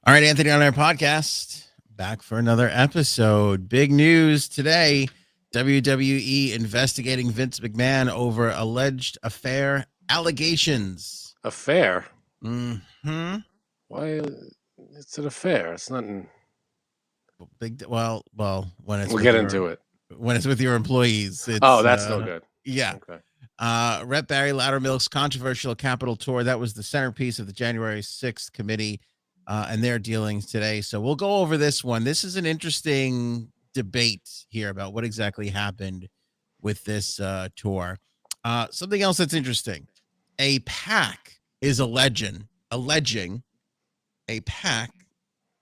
All right, Anthony on our podcast, back for another episode. Big news today. WWE investigating Vince McMahon over alleged affair allegations. Affair? Mm-hmm. Why? It's an affair. It's nothing. Well, when it's We'll get into it. When it's with your employees. It's, that's no good. Yeah. Okay. Rep Barry Loudermilk's controversial Capitol tour. That was the centerpiece of the January 6th committee and their dealings today. So we'll go over this one. This is an interesting debate here about what exactly happened with this tour. Something else that's interesting. A PAC is alleging a PAC,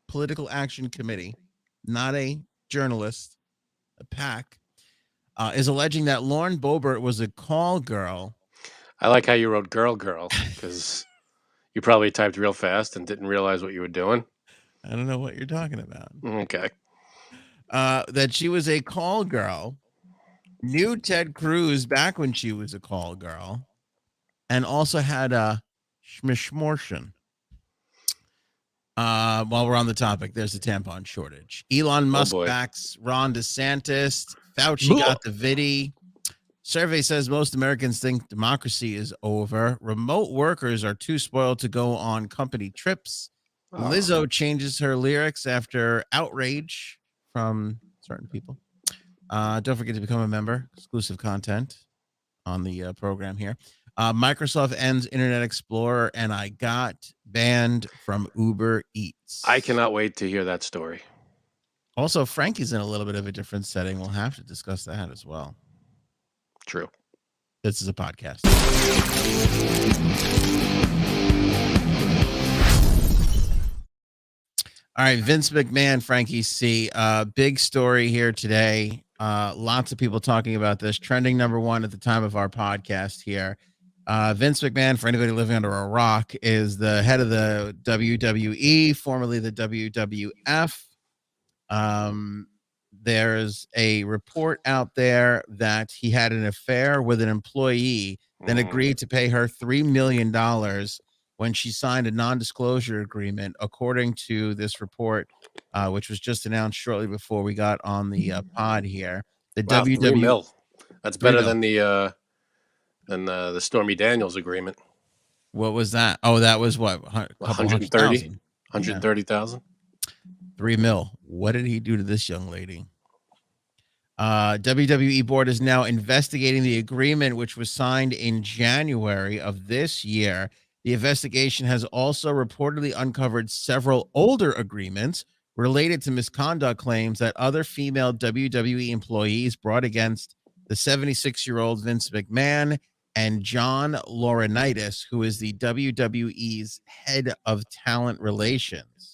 Political Action Committee, not a journalist, a PAC, is alleging that Lauren Boebert was a call girl. I like how you wrote girl because you probably typed real fast and didn't realize what you were doing. I don't know what you're talking about. Okay. That she was a call girl, knew Ted Cruz back when she was a call girl, and also had a smishsmortion. While we're on the topic, there's a tampon shortage. Elon Musk backs Ron Desantis. Fauci got the viddy. Survey says most Americans think democracy is over. Remote workers are too spoiled to go on company trips. Lizzo changes her lyrics after outrage from certain people. Don't forget to become a member. Exclusive content on the program here. Microsoft ends Internet Explorer, and I got banned from Uber Eats. I cannot wait to hear that story. Also, Frankie's in a little bit of a different setting. We'll have to discuss that as well. True. This is a podcast. All right, Vince McMahon, Frankie C. Big story here today. Lots of people talking about this. Trending number one at the time of our podcast here. Vince McMahon, for anybody living under a rock, is the head of the WWE, formerly the WWF. There's a report out there that he had an affair with an employee, then agreed to pay her $3 million when she signed a non-disclosure agreement, according to this report, which was just announced shortly before we got on the pod here. The WWE. That's better than the Stormy Daniels agreement. What was that? Oh, that was what? 130,000. 130,000. $3 million. What did he do to this young lady? WWE board is now investigating the agreement, which was signed in January of this year. The investigation has also reportedly uncovered several older agreements related to misconduct claims that other female WWE employees brought against the 76-year-old Vince McMahon and John Laurinaitis, who is the WWE's head of talent relations.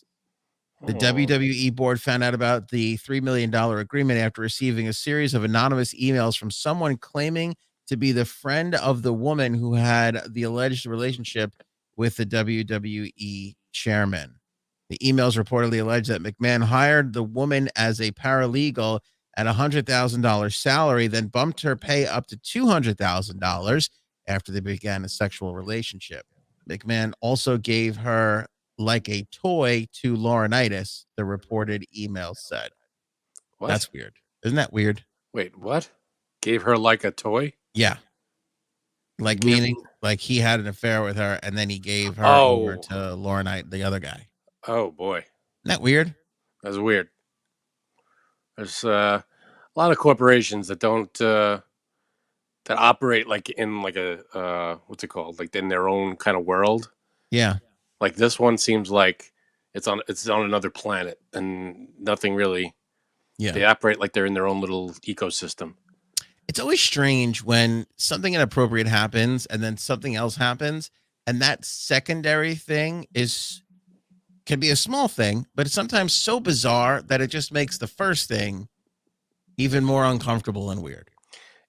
The WWE board found out about the $3 million agreement after receiving a series of anonymous emails from someone claiming to be the friend of the woman who had the alleged relationship with the WWE chairman. The emails reportedly allege that McMahon hired the woman as a paralegal at a $100,000 salary, then bumped her pay up to $200,000 after they began a sexual relationship. McMahon also gave her like a toy to Laurinaitis, the reported email said. What? That's weird. Isn't that weird? Wait, what? Gave her like a toy? Yeah. Like meaning like he had an affair with her and then he gave her over to Laurinaitis, the other guy. Oh, boy. Isn't that weird? That's weird. There's a lot of corporations that don't that operate like in like a what's it called? Like in their own kind of world. Yeah. Like this one seems like it's on another planet and nothing really. Yeah. They operate like they're in their own little ecosystem. It's always strange when something inappropriate happens and then something else happens, and that secondary thing can be a small thing, but it's sometimes so bizarre that it just makes the first thing even more uncomfortable and weird.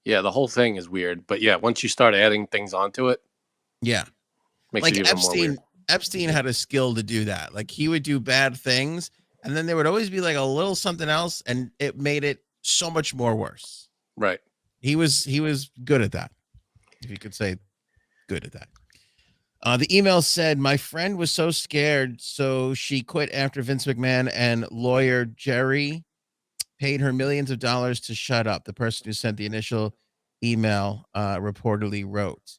Yeah, the whole thing is weird, but yeah, once you start adding things onto it, yeah, makes it even more weird. Epstein had a skill to do that. Like he would do bad things, and then there would always be like a little something else, and it made it so much more worse. Right. He was good at that, if you could say good at that. The email said, "My friend was so scared, so she quit after Vince McMahon and lawyer Jerry paid her millions of dollars to shut up." The person who sent the initial email reportedly wrote.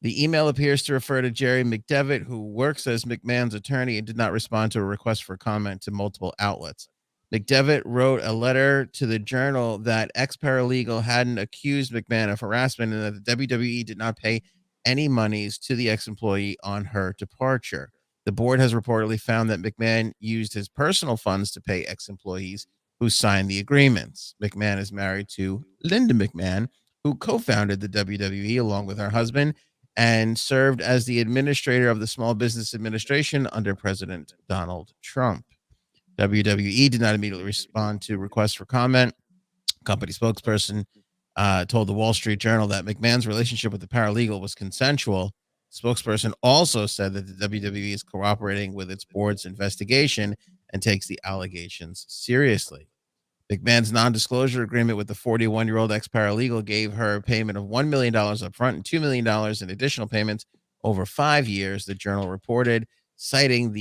The email appears to refer to Jerry McDevitt, who works as McMahon's attorney and did not respond to a request for comment to multiple outlets. McDevitt wrote a letter to the Journal that ex-paralegal hadn't accused McMahon of harassment and that the WWE did not pay any monies to the ex-employee on her departure. The board has reportedly found that McMahon used his personal funds to pay ex-employees who signed the agreements. McMahon is married to Linda McMahon, who co-founded the WWE along with her husband and served as the administrator of the Small Business Administration under President Donald Trump. WWE did not immediately respond to requests for comment. Company spokesperson told the Wall Street Journal that McMahon's relationship with the paralegal was consensual. Spokesperson also said that the WWE is cooperating with its board's investigation and takes the allegations seriously. McMahon's non-disclosure agreement with the 41-year-old ex-paralegal gave her a payment of $1 million up front and $2 million in additional payments over 5 years, the Journal reported, citing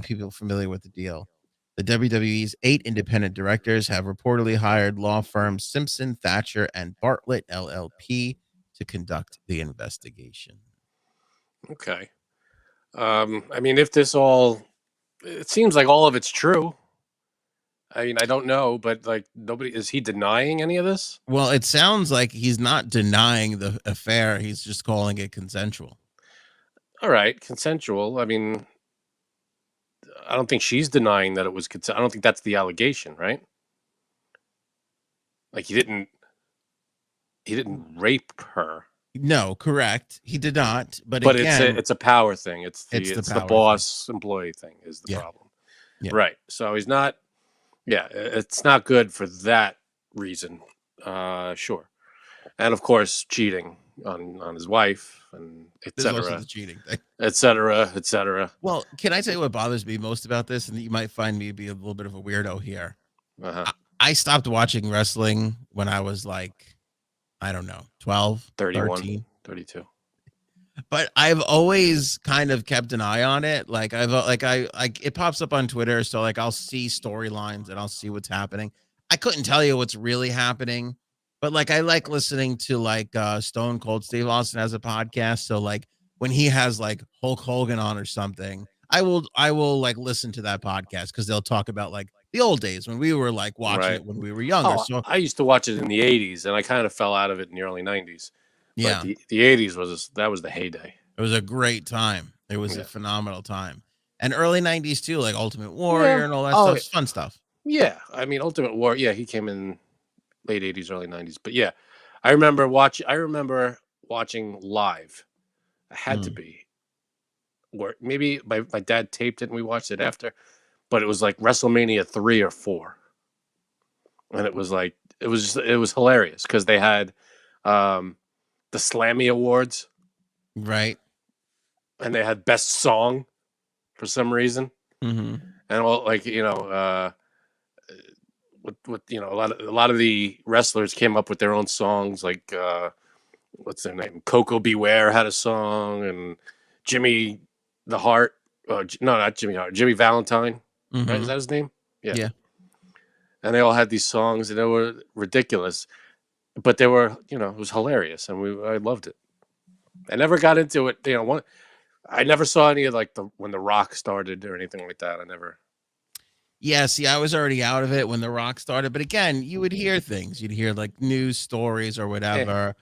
people familiar with the deal. The WWE's 8 independent directors have reportedly hired law firms Simpson, Thatcher, and Bartlett LLP to conduct the investigation. Okay. I mean, if this all, it seems like all of it's true. I mean, I don't know, but like is he denying any of this? Well, it sounds like he's not denying the affair. He's just calling it consensual. All right, consensual. I mean, I don't think she's denying that it was consent. I don't think that's the allegation, right? Like he didn't rape her. No, correct. He did not. But again, it's a power thing. It's the boss employee thing is the problem. Yeah. Right. So he's not. Yeah, it's not good for that reason. Sure, and of course, cheating on his wife and etc. Cheating thing, etc. etc. Well, can I tell you what bothers me most about this, and you might find me to be a little bit of a weirdo here. I stopped watching wrestling when I was like, I don't know, 12, 31, 13. 32. But I've always kind of kept an eye on it. Like it pops up on Twitter. So like I'll see storylines and I'll see what's happening. I couldn't tell you what's really happening, but like I like listening to like Stone Cold Steve Austin has a podcast. So like when he has like Hulk Hogan on or something, I will like listen to that podcast because they'll talk about like the old days when we were like watching it when we were younger. So I used to watch it in the 80s and I kind of fell out of it in the early 90s. Yeah, but the 80s was the heyday. It was a great time. It was a phenomenal time, and early 90s too, like Ultimate Warrior and all that stuff. Fun stuff. Yeah, I mean Ultimate Warrior. Yeah, he came in late 80s, early 90s. But yeah, I remember watching live. I had to be, or maybe my dad taped it and we watched it after. But it was like WrestleMania 3 or 4, and it was like it was hilarious because they had the Slammy Awards, right? And they had best song for some reason, and all like what a lot of the wrestlers came up with their own songs. Like what's their name? Coco Beware had a song, and Jimmy the Heart. No, not Jimmy Hart. Jimmy Valentine. Right? Is that his name? Yeah. And they all had these songs, and they were ridiculous. But they were, it was hilarious, and I loved it. I never got into it, I never saw any of like when The Rock started or anything like that. I never. Yeah, see, I was already out of it when The Rock started, but again, you would hear things. You'd hear like news stories or whatever. Yeah.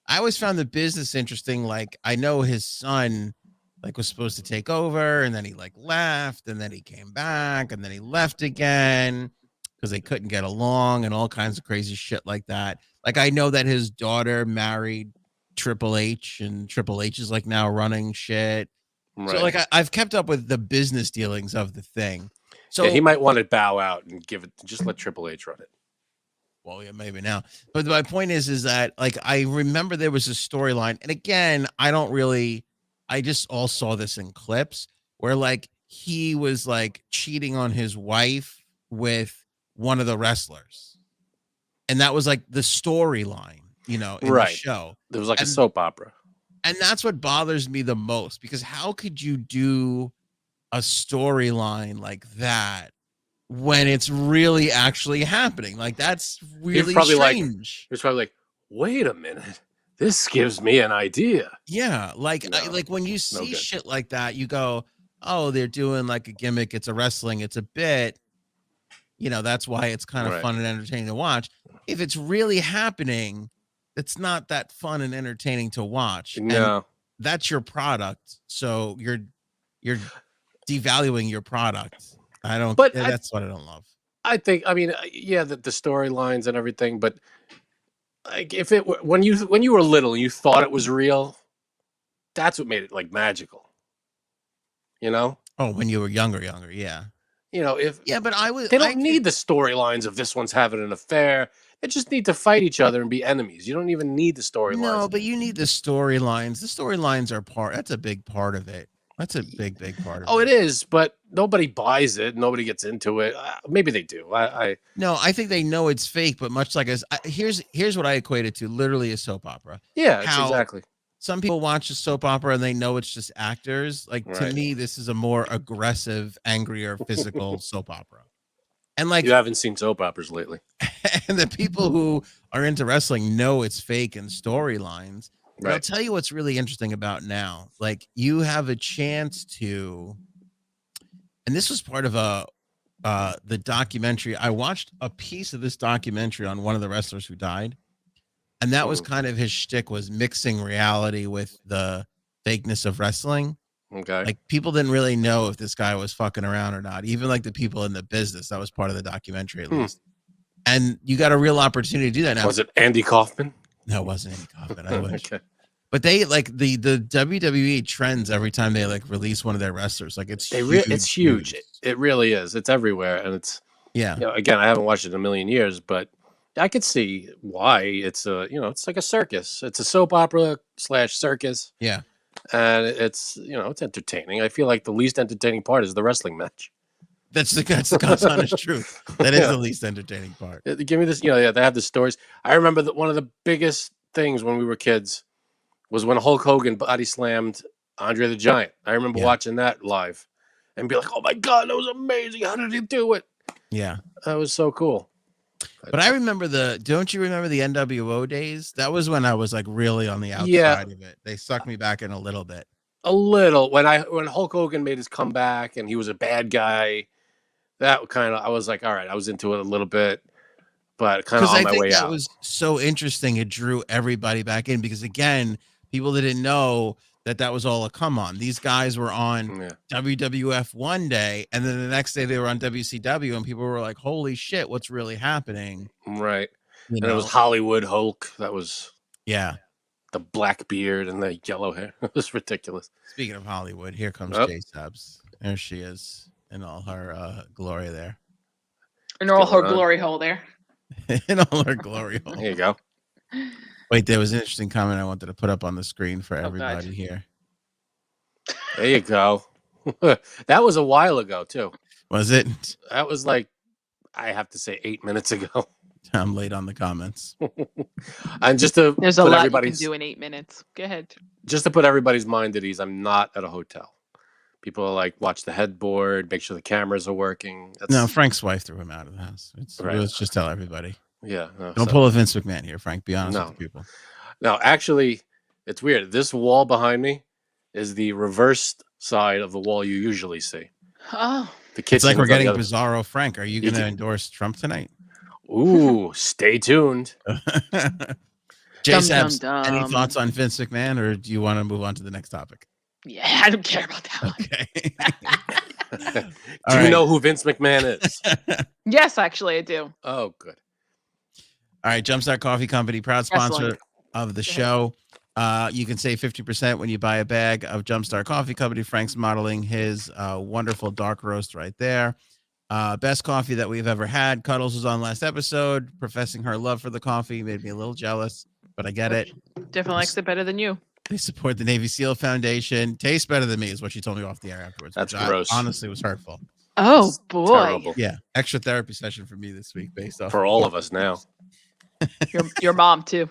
I always found the business interesting. Like I know his son like was supposed to take over, and then he like left, and then he came back, and then he left again because they couldn't get along and all kinds of crazy shit like that. Like I know that his daughter married Triple H, and Triple H is like now running shit. Right. So like I've kept up with the business dealings of the thing. So yeah, he might want to bow out and just let Triple H run it. Well, yeah, maybe now. But my point is that like I remember there was a storyline, and again, I just all saw this in clips where like he was like cheating on his wife with one of the wrestlers. And that was like the storyline, in the show. It was like a soap opera. And that's what bothers me the most, because how could you do a storyline like that when it's really actually happening? Like, that's really strange. He was probably like, wait a minute, this gives me an idea. Yeah, like No, like when you see shit like that, you go, "Oh, they're doing like a gimmick. It's a wrestling. It's a bit." You know, that's why it's kind of Right. fun and entertaining to watch. If it's really happening, it's not that fun and entertaining to watch. And No, that's your product. So you're devaluing your product. but That's what I don't love. I think, I mean, yeah, the storylines and everything, but like if it were, when you were little and you thought it was real, that's what made it like magical. You know? Oh, when you were younger, yeah. You know, if Yeah, but they don't need the storylines of this one's having an affair. They just need to fight each other and be enemies. You don't even need the storylines. No, but you need the storylines. The storylines are that's a big part of it. That's a big part of it. Oh, it is, but nobody buys it. Nobody gets into it. Maybe they do. No, I think they know it's fake, but much like here's what I equate it to: literally a soap opera. Yeah, exactly. Some people watch a soap opera and they know it's just actors. Like, to me, this is a more aggressive, angrier, physical soap opera. And like, you haven't seen soap operas lately. And the people who are into wrestling know it's fake and storylines. Right. I'll tell you what's really interesting about now. Like, you have a chance to, and this was part of the documentary. I watched a piece of this documentary on one of the wrestlers who died. And that was kind of his shtick, was mixing reality with the fakeness of wrestling. Okay. Like, people didn't really know if this guy was fucking around or not. Even like the people in the business, that was part of the documentary at least. And you got a real opportunity to do that now. Was it Andy Kaufman? No, it wasn't Andy Kaufman. I wish. Okay. But they like the WWE trends every time they like release one of their wrestlers. Like, it's huge. It's huge. It really is. It's everywhere. And it's, yeah. You know, again, I haven't watched it in a million years, but I could see why. It's it's like a circus. It's a soap opera / circus. Yeah. And it's, it's entertaining. I feel like the least entertaining part is the wrestling match. That's the God's honest truth. That is the least entertaining part. Give me this, they have the stories. I remember that one of the biggest things when we were kids was when Hulk Hogan body slammed Andre the Giant. I remember watching that live and be like, oh my God, that was amazing. How did he do it? Yeah. That was so cool. But I remember don't you remember the NWO days? That was when I was like really on the outside of it. They sucked me back in a little bit. A little. When Hulk Hogan made his comeback and he was a bad guy, that kind of, I was like, all right, I was into it a little bit, but kind of on my way out. It was so interesting. It drew everybody back in because, again, people didn't know that was all a come on. These guys were on WWF one day, and then the next day they were on WCW, and people were like, holy shit, what's really happening? Right. And it was Hollywood Hulk. That was the black beard and the yellow hair. It was ridiculous. Speaking of Hollywood, here comes Jay Stubbs. There she is in all her glory there. In all her glory hole there. In all her glory hole. There you go. Wait, there was an interesting comment I wanted to put up on the screen for everybody here. There you go. That was a while ago, too. Was it? That was like, I have to say, 8 minutes ago. I'm late on the comments. And just to there's a lot you can do in 8 minutes. Go ahead. Just to put everybody's mind at ease, I'm not at a hotel. People are like, watch the headboard, make sure the cameras are working. No, Frank's wife threw him out of the house. Let's just tell everybody. Yeah. No, don't pull a Vince McMahon here, Frank. Be honest with people. No, actually, it's weird. This wall behind me is the reversed side of the wall you usually see. Oh. The kitchen. It's like we're getting Bizarro Frank. Are you going to endorse Trump tonight? Ooh, stay tuned. Jay Sabs, any thoughts on Vince McMahon, or do you want to move on to the next topic? Yeah, I don't care about that one. Okay. Do you know who Vince McMahon is? Yes, actually, I do. Oh, good. All right, Jumpstart Coffee Company, proud sponsor of the show. You can save 50% when you buy a bag of Jumpstart Coffee Company. Frank's modeling his wonderful dark roast right there. Best coffee that we've ever had. Cuddles was on last episode, professing her love for the coffee. Made me a little jealous, but I get it. Definitely likes it better than you. They support the Navy SEAL Foundation. Tastes better than me is what she told me off the air afterwards. That's gross. Honestly, was hurtful. Oh, boy. Terrible. Yeah. Extra therapy session for me this week based off. For all of us now. Your mom, too.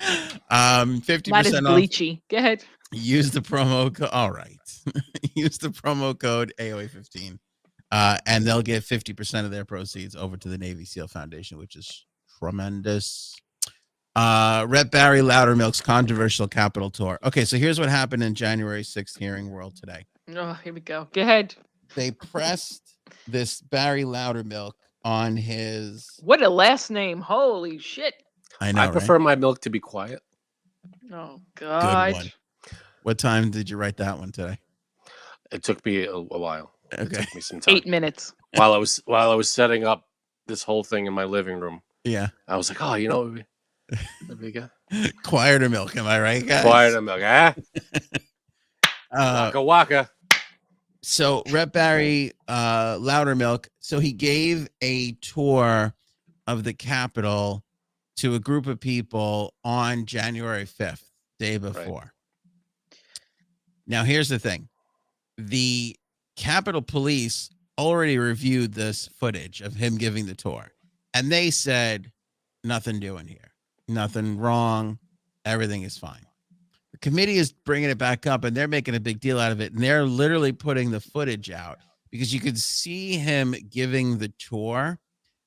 Not as 50% off. bleachy. Go ahead. Use the promo code. All right. Use the promo code AOA15. And they'll get 50% of their proceeds over to the Navy SEAL Foundation, which is tremendous. Rep Barry Loudermilk's controversial Capitol tour. Okay, so here's what happened in January 6th hearing world today. Oh, here we go. Go ahead. They pressed this Barry Loudermilk on his... What a last name. Holy shit. I know, I prefer my milk to be quiet. Oh, Good God. one. What time did you write that one today? It took me a while. Okay. It took me some time. 8 minutes. While I was setting up this whole thing in my living room. Yeah. I was like, oh, you know, what we got? Quieter milk, am I right, guys? Quieter milk. Waka waka. So Rep Barry Loudermilk, so he gave a tour of the Capitol to a group of people on January 5th, day before. Right. Now, here's the thing. The Capitol Police already reviewed this footage of him giving the tour, and they said, nothing doing here. Nothing wrong. Everything is fine. The committee is bringing it back up, and they're making a big deal out of it, and they're literally putting the footage out because you could see him giving the tour.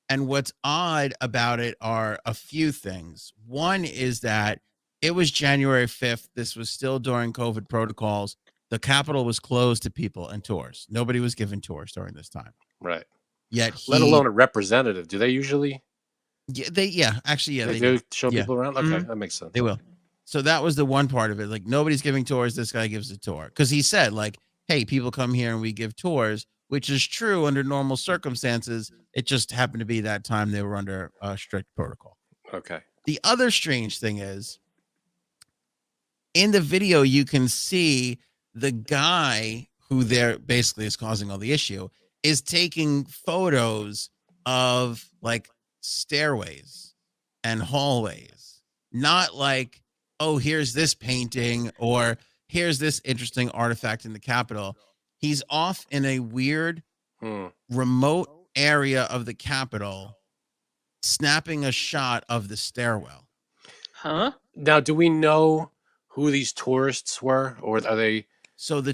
And what's odd about it are a few things. One is that it was January 5th. This was still during COVID protocols. The Capitol was closed to people and tours. Nobody was given tours during this time. Right. Yet let alone a representative. Do they usually? Yeah, they do show people around. Okay, Mm-hmm. That makes sense. They will. So that was the one part of it. Like, nobody's giving tours. This guy gives a tour because he said, like, hey, people come here and we give tours, which is true under normal circumstances. It just happened to be that time they were under a strict protocol. Okay. The other strange thing is, in the video, you can see the guy who there basically is causing all the issue is taking photos of like stairways and hallways, not like, oh, here's this painting or here's this interesting artifact in the Capitol. He's off in a weird remote area of the Capitol snapping a shot of the stairwell. Huh? Now, do we know who these tourists were, or are they? So the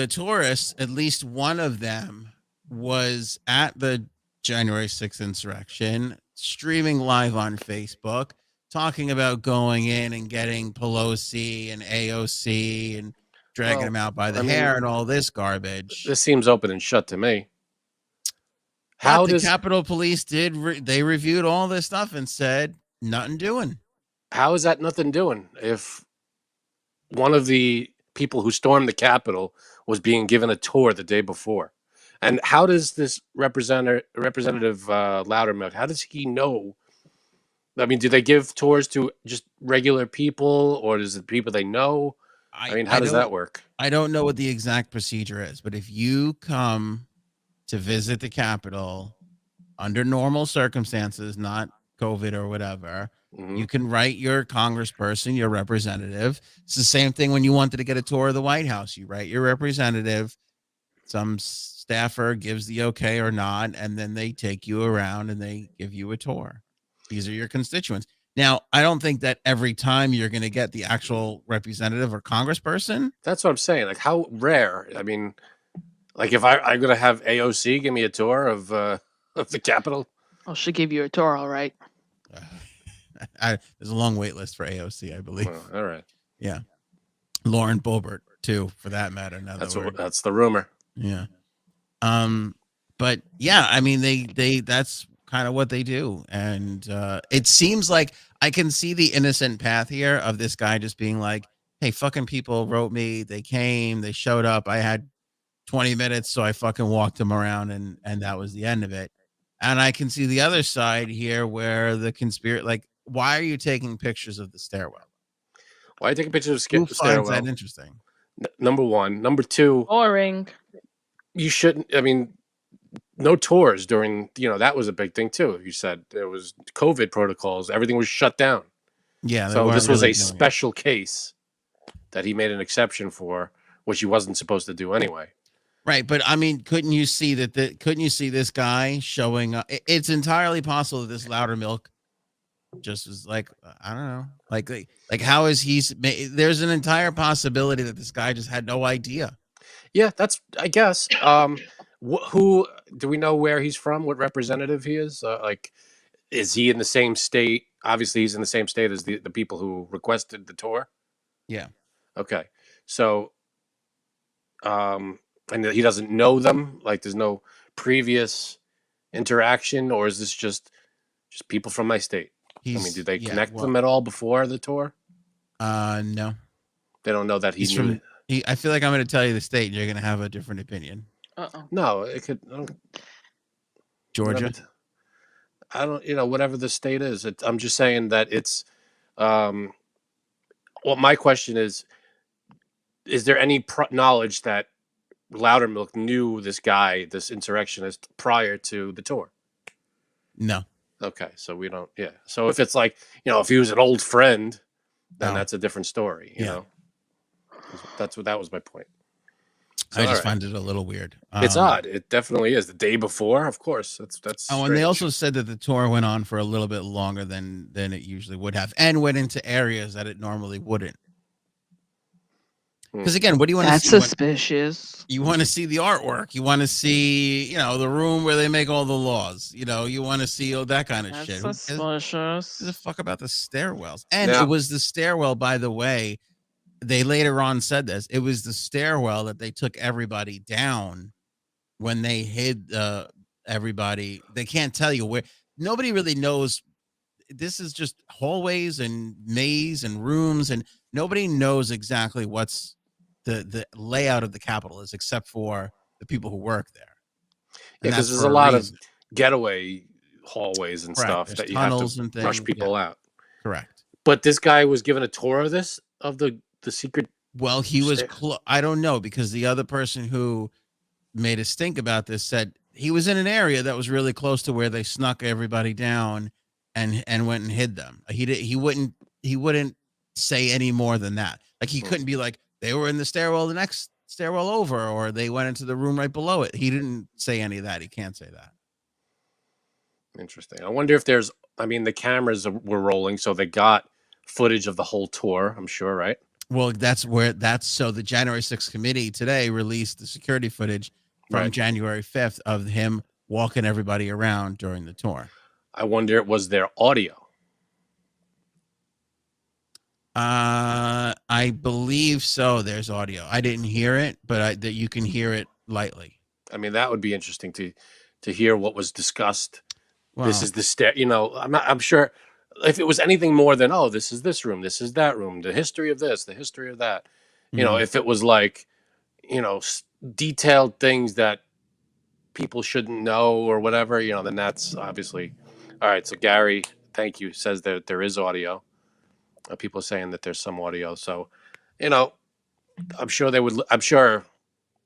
tourists, at least one of them was at the January 6th insurrection, streaming live on Facebook, talking about going in and getting Pelosi and AOC and dragging them out by the hair and all this garbage. This seems open and shut to me. How the Capitol Police they reviewed all this stuff and said nothing doing. How is that nothing doing? If one of the people who stormed the Capitol was being given a tour the day before, and how does this Representative Loudermilk, how does he know? I mean, do they give tours to just regular people, or is it people they know? I mean, how does that work? I don't know what the exact procedure is, but if you come to visit the Capitol under normal circumstances, not COVID or whatever, you can write your congressperson, your representative. It's the same thing when you wanted to get a tour of the White House. You write your representative, some staffer gives the okay or not, and then they take you around and they give you a tour. These are your constituents. Now, I don't think that every time you're going to get the actual representative or congressperson. That's what I'm saying. Like, how rare? I mean, like if I'm going to have AOC give me a tour of the Capitol. Oh, she'll give you a tour, all right. There's a long wait list for AOC, I believe. Oh, all right. Yeah. Lauren Boebert, too, for that matter. That's the rumor. Yeah. But yeah, I mean, they that's kind of what they do. And it seems like I can see the innocent path here of this guy just being like, hey, fucking people wrote me. They came, they showed up. I had 20 minutes, so I fucking walked them around and that was the end of it. And I can see the other side here where the conspiracy, like, why are you taking pictures of the stairwell? Why are you taking pictures of the stairwell? Who finds that interesting? Number one. Number two. Boring. You shouldn't, I mean, no tours during, that was a big thing too. You said there was COVID protocols. Everything was shut down. Yeah. So this was a special case that he made an exception for, which he wasn't supposed to do anyway. Right, but I mean, couldn't you see this guy showing up? It's entirely possible that this Loudermilk just was like, I don't know, like how is there's an entire possibility that this guy just had no idea. Yeah, that's, I guess. Who do we know where he's from? What representative he is? Like, is he in the same state? Obviously, he's in the same state as the people who requested the tour. Yeah. Okay, so and he doesn't know them. Like, there's no previous interaction, or is this just people from my state? I mean, did they connect them at all before the tour? No. They don't know that he's from. I feel like I'm going to tell you the state, and you're going to have a different opinion. No, it could. Georgia. I don't. Whatever the state is. I'm just saying that it's. Well, my question is there any knowledge that Loudermilk knew this guy, this insurrectionist, prior to the tour? No. Okay, so we don't. Yeah. So if it's like, if he was an old friend, then that's a different story. You know. That was my point. So I just find it a little weird. It's odd. It definitely is. The day before, of course. That's. Oh, and they also said that the tour went on for a little bit longer than it usually would have, and went into areas that it normally wouldn't. Because again, what do you want to see? That's suspicious. You want to see the artwork. You want to see, the room where they make all the laws. You want to see that kind of shit. That's suspicious. Who gives a fuck about the stairwells? And it was the stairwell, by the way. They later on said this. It was the stairwell that they took everybody down when they hid everybody. They can't tell you where. Nobody really knows. This is just hallways and maze and rooms, and nobody knows exactly what's the layout of the Capitol is, except for the people who work there. Yeah, because there's a lot of getaway hallways and stuff that you have to rush people out. Correct. But this guy was given a tour of the secret. Well, he was I don't know, because the other person who made a stink about this said he was in an area that was really close to where they snuck everybody down and went and hid them. He wouldn't say any more than that. Like, he couldn't be like, they were in the stairwell, the next stairwell over, or they went into the room right below it. He didn't say any of that. He can't say that. Interesting. I wonder if the cameras were rolling, so they got footage of the whole tour, I'm sure, right? Well, so the January 6th committee today released the security footage from January 5th of him walking everybody around during the tour. I wonder, was there audio? I believe so. There's audio. I didn't hear it, but that you can hear it lightly. I mean, that would be interesting to hear what was discussed. Well, this is the stair. I'm sure if it was anything more than, this is this room, this is that room, the history of this, the history of that. If it was like, detailed things that people shouldn't know or whatever, then that's obviously all right. So Gary, thank you, says that there is audio. People are saying that there's some audio. So, I'm sure they would. I'm sure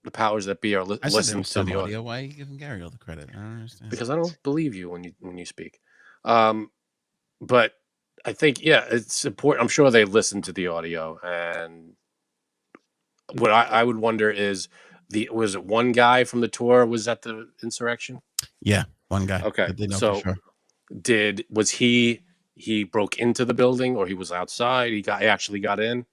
the powers that be are listening to the audio. Why are you giving Gary all the credit? I don't understand. Because I don't believe you when you speak. But I think, it's important. I'm sure they listen to the audio. And what I would wonder is, was it one guy from the tour was at the insurrection? Yeah, one guy. Okay, so for sure. Was he broke into the building, or he was outside? He actually got in?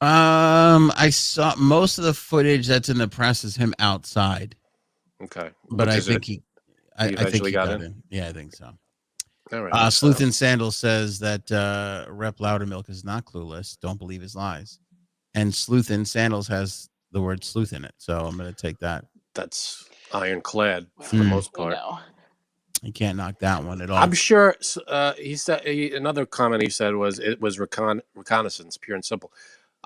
I saw most of the footage that's in the press is him outside. Okay. But I think he eventually got in. Yeah, I think so. All right. Sleuth in Sandals says that Rep Loudermilk is not clueless. Don't believe his lies. And Sleuth in Sandals has the word sleuth in it. So I'm going to take that. That's ironclad for the most part. You can't knock that one at all. I'm sure he said another comment he said was it was reconnaissance, pure and simple.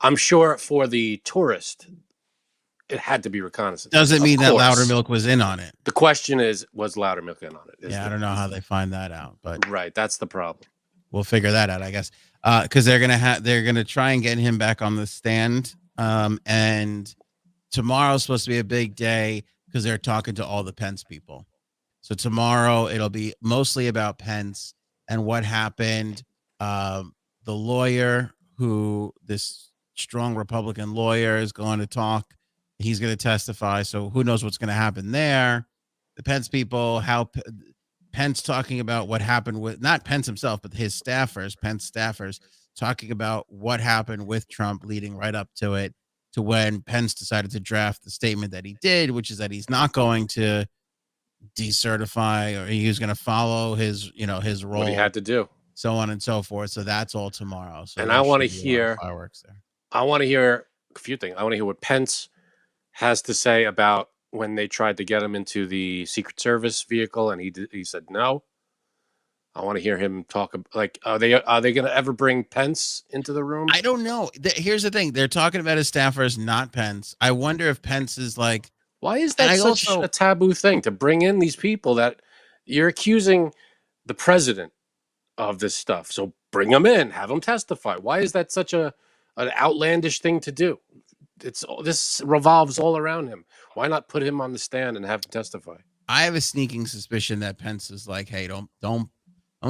I'm sure for the tourist, it had to be reconnaissance. Doesn't mean that Loudermilk was in on it. The question is, was Loudermilk in on it? I don't know how they find that out, but that's the problem. We'll figure that out, I guess, because they're gonna try and get him back on the stand. And tomorrow's supposed to be a big day because they're talking to all the Pence people. So tomorrow it'll be mostly about Pence and what happened. The lawyer this strong Republican lawyer is going to talk. He's going to testify. So who knows what's going to happen there? The Pence people, Pence talking about what happened with, not Pence himself, but his staffers, Pence staffers, talking about what happened with Trump leading right up to it, to when Pence decided to draft the statement that he did, which is that he's not going to decertify, or he was going to follow his, his role, what he had to do, so on and so forth. So that's all tomorrow. So and I want to should be a lot of hear fireworks there. I want to hear a few things. I want to hear what Pence has to say about when they tried to get him into the Secret Service vehicle, and he said no. I want to hear him talk. Like, are they going to ever bring Pence into the room? I don't know. Here's the thing: they're talking about his staffers, not Pence. I wonder if Pence is like, why is that such a taboo thing to bring in these people that you're accusing the president of this stuff? So bring them in, have them testify. Why is that such an outlandish thing to do? This revolves all around him. Why not put him on the stand and have him testify? I have a sneaking suspicion that Pence is like, hey, don't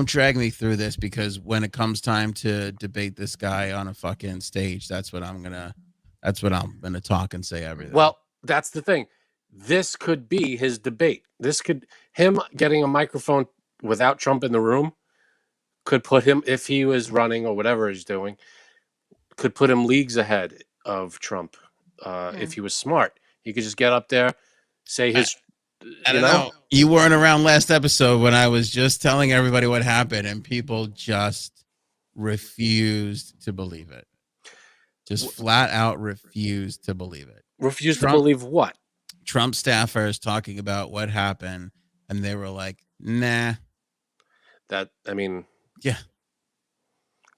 drag me through this, because when it comes time to debate this guy on a fucking stage, that's what I'm gonna talk and say everything. Well, that's the thing. This could be his debate. Him getting a microphone without Trump in the room could put him, if he was running or whatever he's doing, could put him leagues ahead of Trump. If he was smart, he could just get up there, say his. I don't know. You weren't around last episode when I was just telling everybody what happened, and people just refused to believe it. Just flat out refused to believe it. Refused to believe what? Trump staffers talking about what happened, and they were like, nah. Yeah.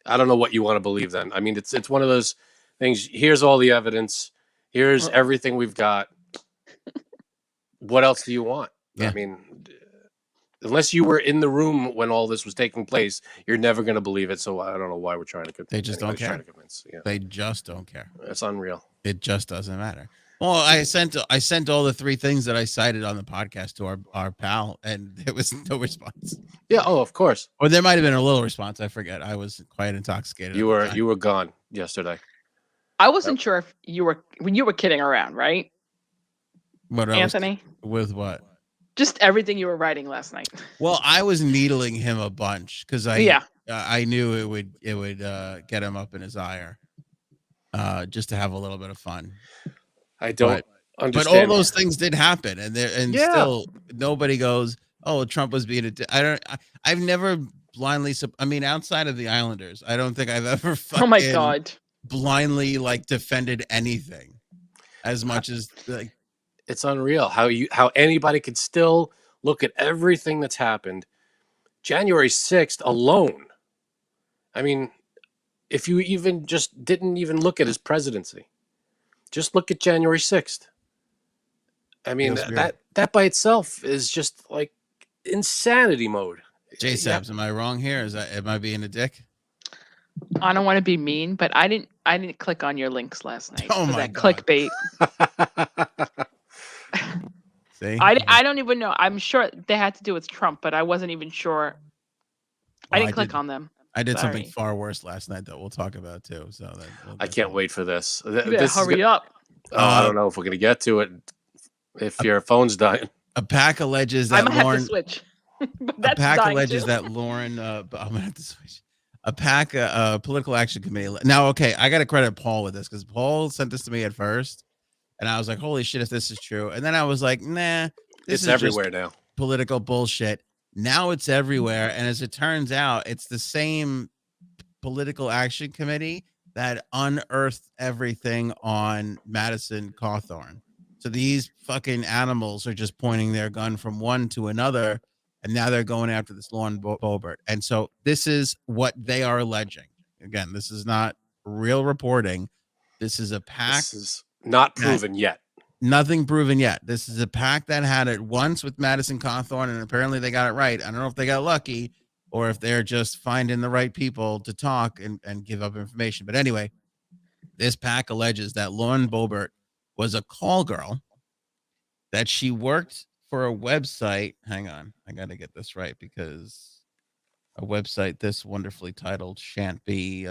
I don't know what you want to believe then. I mean, it's one of those things. Here's all the evidence. Here's everything we've got. What else do you want? Yeah. I mean, unless you were in the room when all this was taking place, you're never going to believe it. So I don't know why we're trying to. They just don't care. Trying to convince. Yeah. They just don't care. It's unreal. It just doesn't matter. Well, I sent all the 3 things that I cited on the podcast to our pal, and there was no response. Yeah. Oh, of course. Or there might have been a little response. I forget. I was quite intoxicated. You were gone yesterday. I wasn't sure if you were kidding around, right? What, Anthony? With what? Just everything you were writing last night. Well, I was needling him a bunch because I knew it would get him up in his ire, just to have a little bit of fun. I don't understand. But all those things did happen, and still nobody goes, "Oh, Trump was being a." I've never blindly. I mean, outside of the Islanders, I don't think I've ever. Oh my God! Blindly defended anything as much as like. It's unreal how anybody could still look at everything that's happened. January 6th alone. I mean, if you even just didn't even look at his presidency, just look at January 6th. I mean, that by itself is just like insanity mode. Jay Sabs, am I wrong here? Am I being a dick? I don't want to be mean, but I didn't click on your links last night. Oh my God. Clickbait. See? I don't even know. I'm sure they had to do with Trump, but I wasn't even sure. I didn't click on them. I did something far worse last night that we'll talk about too. So I can't wait for this. Hurry up. I don't know if we're gonna get to it. If your phone's dying. A PAC alleges that I might have to switch. A PAC alleges that Lauren. I'm gonna have to switch. A PAC, political action committee. Now, okay, I got to credit Paul with this because Paul sent this to me at first. And I was like, holy shit, if this is true. And then I was like, nah, this is everywhere now. Political bullshit. Now it's everywhere. And as it turns out, it's the same political action committee that unearthed everything on Madison Cawthorn. So these fucking animals are just pointing their gun from one to another. And now they're going after this Lauren Boebert. And so this is what they are alleging. Again, this is not real reporting. This is a PAC. This is not proven yet. Nothing proven yet. This is a PAC that had it once with Madison Cawthorn, and apparently they got it right. I don't know if they got lucky or if they're just finding the right people to talk and give up information. But anyway, this PAC alleges that Lauren Boebert was a call girl, that she worked for a website. Hang on. I got to get this right because a website this wonderfully titled shan't be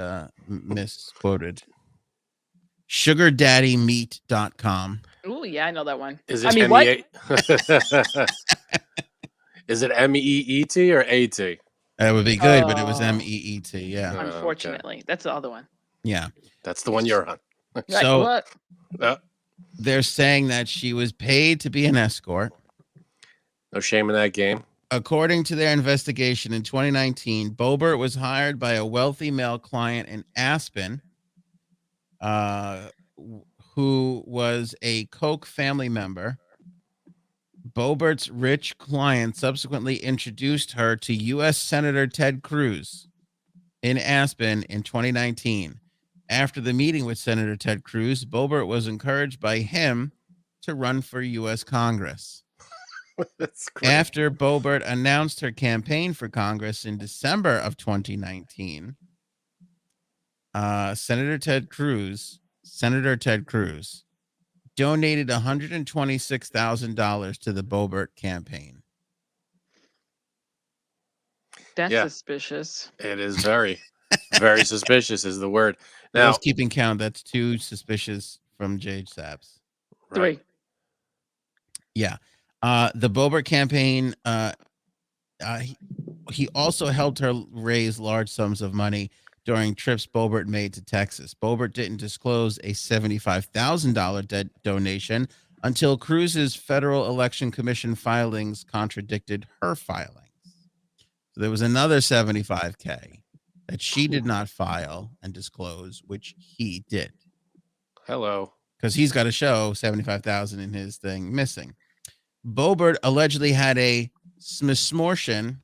misquoted. SugarDaddyMeat.com. Oh, yeah, I know that one. Is it what? is Is it MEET or AT? That would be good, but it was Oh. MEET. Yeah. Okay. Unfortunately, that's the other one. Yeah. That's the one you're on. Like, So what? they're saying that she was paid to be an escort. No shame in that game. According to their investigation in 2019, Boebert was hired by a wealthy male client in Aspen, who was a Koch family member. Boebert's rich client subsequently introduced her to U.S. Senator Ted Cruz in Aspen in 2019. After the meeting with Senator Ted Cruz, Boebert was encouraged by him to run for U.S. Congress. That's great. After Boebert announced her campaign for Congress in December of 2019, Senator Ted Cruz donated $126,000 to the Boebert campaign. That's Yeah. suspicious. It is very, very suspicious is the word. For Now, those keeping count, that's 2 suspicious from Jade Saps. right. 3. Yeah. The Boebert campaign, he also helped her raise large sums of money during trips Boebert made to Texas. Boebert didn't disclose a $75,000 donation until Cruz's Federal Election Commission filings contradicted her filings. So there was another $75K that she did not file and disclose, which he did. Hello. Because he's got to show 75,000 in his thing missing. Boebert allegedly had a smishmortion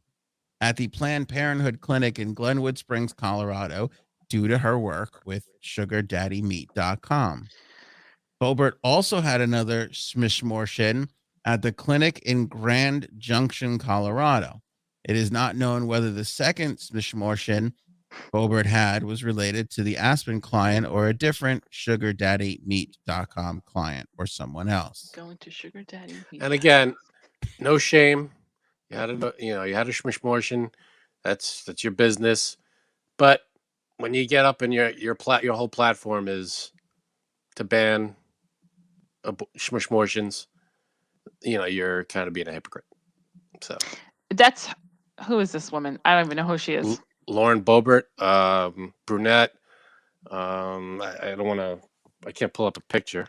at the Planned Parenthood clinic in Glenwood Springs, Colorado, due to her work with sugardaddymeat.com. Boebert also had another smishmortion at the clinic in Grand Junction, Colorado. It is not known whether the second smishmortion Boebert had was related to the Aspen client or a different sugardaddymeat.com client or someone else. Going to sugar daddy. And again, no shame. You had a smishmortion. That's your business. But when you get up and your whole platform is to ban smishmortions, you're kind of being a hypocrite. So that's who is this woman? I don't even know who she is. Lauren Boebert, brunette. I don't want to. I can't pull up a picture.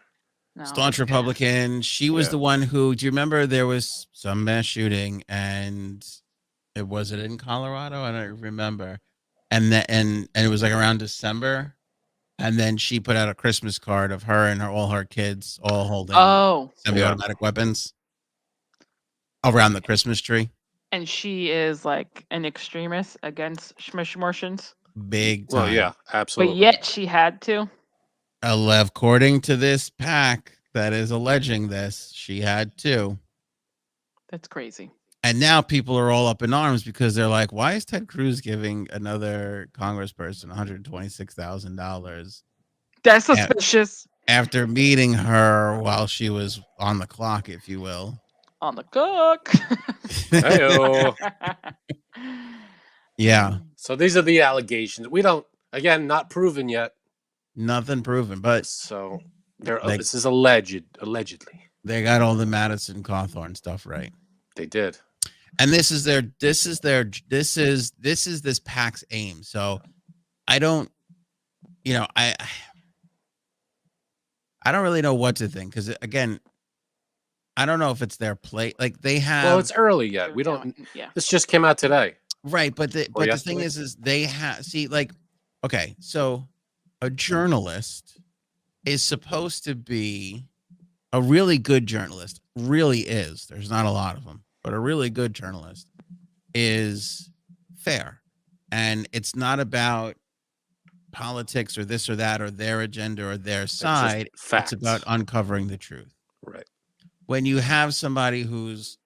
No. Staunch Republican. She was Yeah. the one who. Do you remember there was some mass shooting and it was it in Colorado? I don't remember. And it was like around December, and then she put out a Christmas card of her and all her kids all holding semi-automatic weapons around the Christmas tree. And she is like an extremist against smishmortions. Big time. Well, yeah, absolutely. But yet she had to. According to this pack that is alleging this, she had to. That's crazy. And now people are all up in arms because they're like, why is Ted Cruz giving another congressperson $126,000 That's suspicious. after meeting her while she was on the clock, if you will? On the cook. Hey-o. Yeah. So these are the allegations. We don't, again, not proven yet. Nothing proven, but so this is allegedly. They got all the Madison Cawthorn stuff right. They did. And this is this pack's aim. So I don't, I don't really know what to think because again, I don't know if it's their play. Like they have. Well, it's early yet. We don't. Yeah. This just came out today. Right, but the thing is they have okay. So a journalist is supposed to be a really good journalist. Really is. There's not a lot of them. But a really good journalist is fair. And it's not about politics or this or that or their agenda or their side. It's about uncovering the truth. Right. When you have somebody whose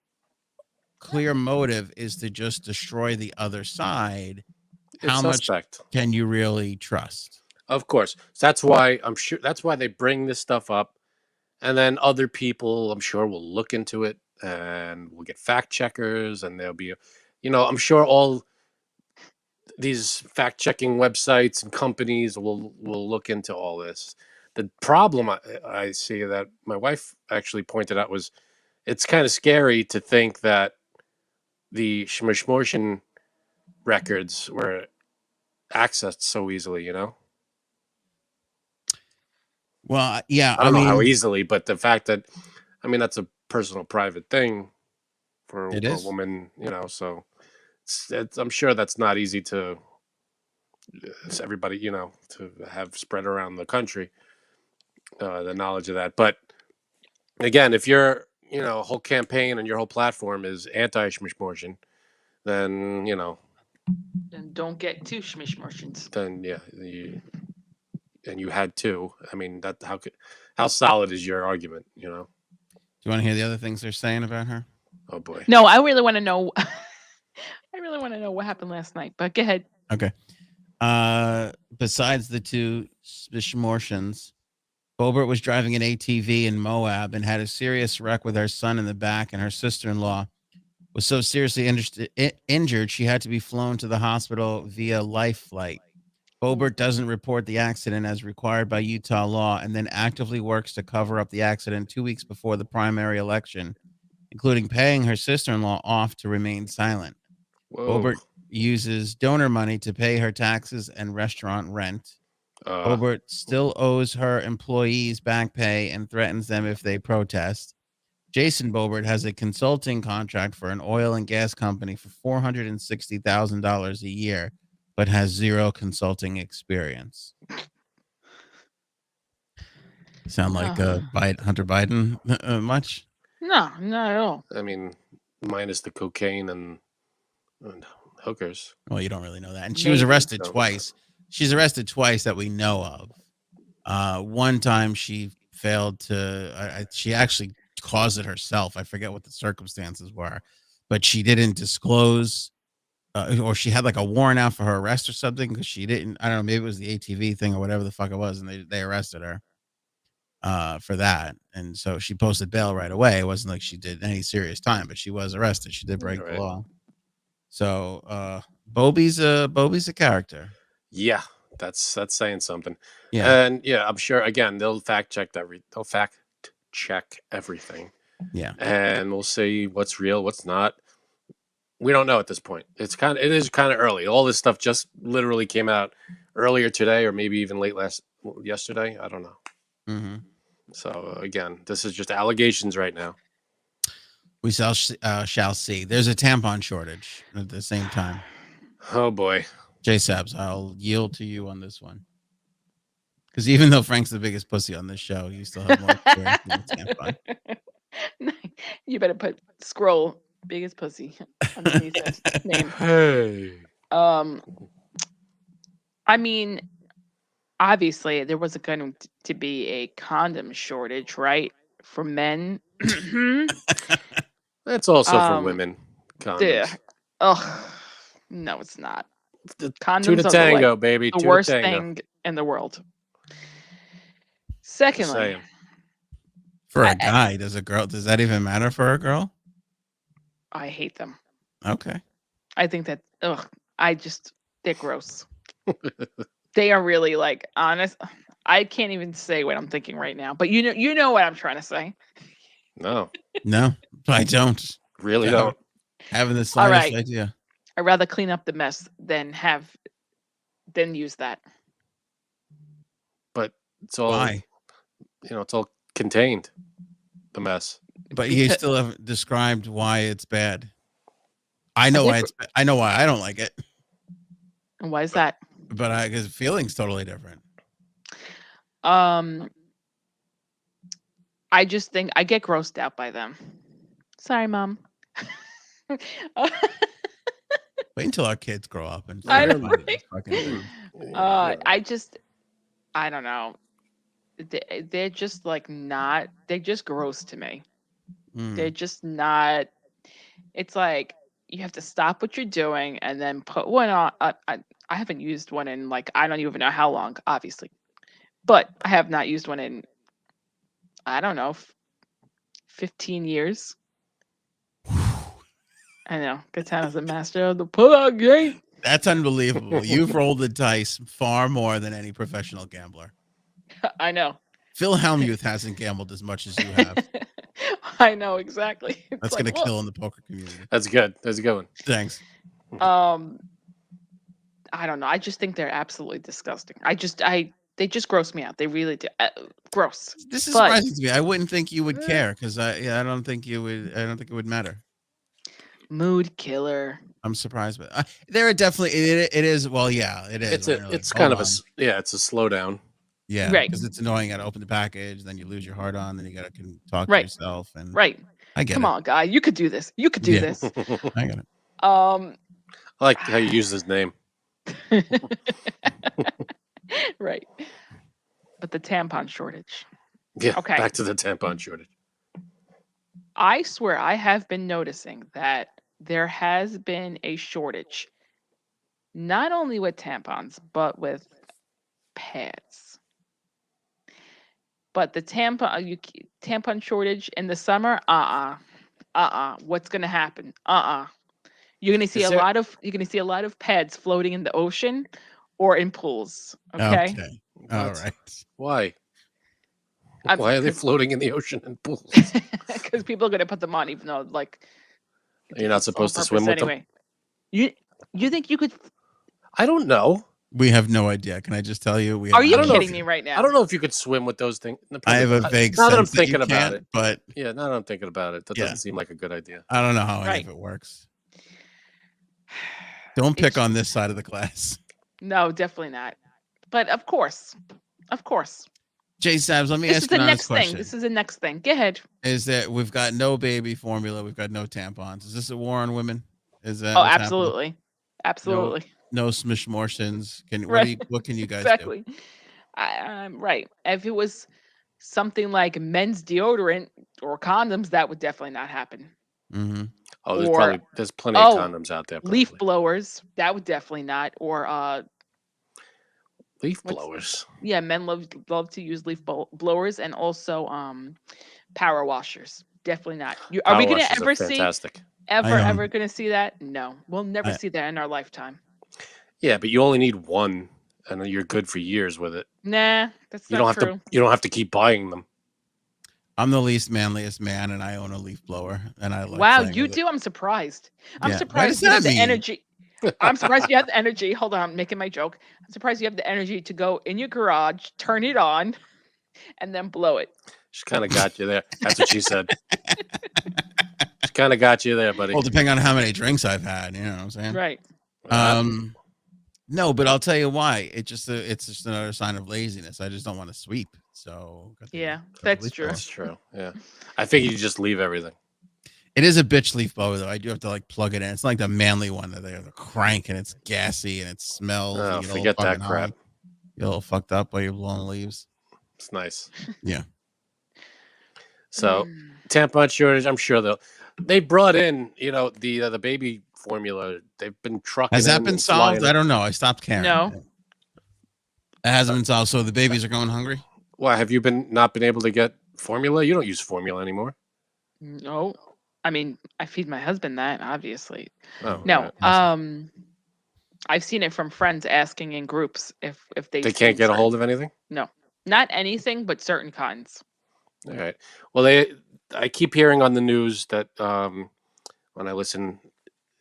clear motive is to just destroy the other side, how much can you really trust? Of course. So that's why they bring this stuff up. And then other people, I'm sure, will look into it. And we'll get fact checkers, and there'll be, I'm sure all these fact checking websites and companies will look into all this. The problem I see that my wife actually pointed out was it's kind of scary to think that the smishmortion records were accessed so easily, you know? Well, yeah, I I don't know how mean, easily, but the fact that, I mean, that's a personal, private thing for it a is. woman, you know, so I'm sure that's not easy to everybody, you know, to have spread around the country, the knowledge of that. But again, if your, you know, whole campaign and your whole platform is anti-smishmortion, then, you know, And don't get too smishmortions. then yeah, and you had to. I mean, that how solid is your argument? You know. Do you want to hear the other things they're saying about her? Oh boy. No, I really want to know. I really want to know what happened last night. But go ahead. Okay. Besides the two smishmortions, Boebert was driving an ATV in Moab and had a serious wreck with her son in the back, and her sister-in-law was so seriously injured she had to be flown to the hospital via life flight. Boebert doesn't report the accident as required by Utah law and then actively works to cover up the accident 2 weeks before the primary election, including paying her sister-in-law off to remain silent. Whoa. Boebert uses donor money to pay her taxes and restaurant rent. Boebert still owes her employees back pay and threatens them if they protest. Jason Boebert has a consulting contract for an oil and gas company for $460,000 a year, but has zero consulting experience. Sound like Hunter Biden much? No, not at all. I mean, minus the cocaine and hookers. Well, you don't really know that. And she was arrested twice. She's arrested twice that we know of. One time she failed to, she actually caused it herself. I forget what the circumstances were, but she didn't disclose, or she had like a warrant out for her arrest or something because she didn't, I don't know, maybe it was the ATV thing or whatever the fuck it was, and they arrested her for that. And so she posted bail right away. It wasn't like she did any serious time, but she was arrested. She did break the law. So Bobby's a character. Yeah, that's saying something. Yeah. And yeah, I'm sure again they'll fact check everything. Yeah. And we'll see what's real, what's not. We don't know at this point. It is kind of early. All this stuff just literally came out earlier today, or maybe even yesterday. I don't know. Mm-hmm. So again, this is just allegations right now. We shall see. There's a tampon shortage at the same time. Oh boy. J Sabs, I'll yield to you on this one. Because even though Frank's the biggest pussy on this show, you still have more experience than tampon. You better scroll biggest pussy underneath that name. Hey. I mean, obviously there wasn't going to be a condom shortage, right? For men. That's also for women. Condoms. No, it's not. Condoms two to tango, baby. The worst thing in the world. Secondly, for a guy, does that even matter for a girl? I hate them. Okay. I think that they're gross. They are really like honest. I can't even say what I'm thinking right now, but you know what I'm trying to say. No, I don't. Really don't. Having the slightest idea. I'd rather clean up the mess than use that. But it's all why? It's all contained. The mess. But you still haven't described why it's bad. I know why I know why I don't like it. And why is that? But because feeling's totally different. I just think I get grossed out by them. Sorry, Mom. Wait until our kids grow up and I know, right? I don't know. They're just like not. They're just gross to me. They're just not. It's like you have to stop what you're doing and then put one on. I haven't used one in like I don't even know how long, obviously, but I have not used one in I don't know 15 years. I know. Katana's a master of the pull-out game. That's unbelievable. You've rolled the dice far more than any professional gambler. I know. Phil Hellmuth hasn't gambled as much as you have. I know exactly. It's That's like, gonna look, kill in the poker community. That's good. That's a good one. Thanks. I don't know. I just think they're absolutely disgusting. They just gross me out. They really do. Gross. This is But surprising to me. I wouldn't think you would care because I don't think you would. I don't think it would matter. mood killer. I'm surprised, but there are definitely it is. Well, yeah, it is. It's kind of a it's a slowdown. Yeah, Right. because it's annoying. You got to open the package, then you lose your heart on, then you got to talk to Right. yourself, and Right. I get Come it. on, guy. You could do this. You could do Yeah. this. I get it. I like how you use his name. Right. But the tampon shortage. Yeah. Okay. Back to the tampon shortage. I swear I have been noticing that there has been a shortage, not only with tampons, but with pads. But the tampon shortage in the summer, what's gonna happen? You're gonna see Is a there- lot of pads floating in the ocean or in pools. Okay. All What? right. Why? Why are they 'Cause- floating in the ocean and pools? Because people are gonna put them on, even though like You're not it's all supposed to purpose swim with them? anyway. You think you could? I don't know. We have no idea. Can I just tell you? We Are have you no know if kidding idea. me right now? I don't know if you could swim with those things. I have a vague now that I'm sense that you thinking about can't, it. but Yeah, now that I'm thinking about it, that Yeah. doesn't seem like a good idea. I don't know how any Right. of it works. Don't pick It's- on this side of the class. No, definitely not. But of course. Jay Sabs, let me This ask is you the an honest next thing. question. This is the next thing. Go ahead. Is that we've got no baby formula, we've got no tampons. Is this a war on women? Is that Oh, what's happening? absolutely. Absolutely. No smishmortions. Right. What can you guys Exactly. Right. If it was something like men's deodorant or condoms, that would definitely not happen. do? Mm-hmm. Oh, there's plenty of condoms out there. Probably. Leaf blowers, that would definitely not. Or Leaf blowers. yeah, men love to use leaf blowers, and also power washers. Definitely not. Are we Power gonna washers are ever see fantastic. ever gonna see that? No, we'll never see that in our lifetime. Yeah, but you only need one, and you're good for years with it. Nah, that's You not don't have true. to. You don't have to keep buying them. I'm the least manliest man, and I own a leaf blower, and I like. Wow, playing you with it. do. I'm surprised. I'm Yeah. What surprised does you have that the mean? energy. I'm surprised you have the energy. Hold on, I'm making my joke. I'm surprised you have the energy to go in your garage, turn it on, and then blow it. She kind of got you there. That's what she said. She kind of got you there, buddy. Well, depending on how many drinks I've had, you know what I'm saying? Right. No, but I'll tell you why. It's just another sign of laziness. I just don't want to sweep. So Yeah, got the that's leaf true. blower. That's true. Yeah, I think you just leave everything. It is a bitch leaf blower though. I do have to like plug it in. It's like the manly one that they have the crank and it's gassy and it smells. Oh, and you get a forget little that fucking crap. high. You're a little fucked up while you're blowing leaves. It's nice. Yeah. So tampon shortage. I'm sure they brought in the baby formula. They've been trucking. Has that in been and solved? flying I don't know. I stopped caring. No. It hasn't been solved. So the babies are going hungry? Why have you not been able to get formula? You don't use formula anymore. No. I mean, I feed my husband that, obviously. Oh, No. right. I've seen it from friends asking in groups if they can't get a hold of anything. No, not anything, but certain kinds. All right. Well, I keep hearing on the news that when I listen,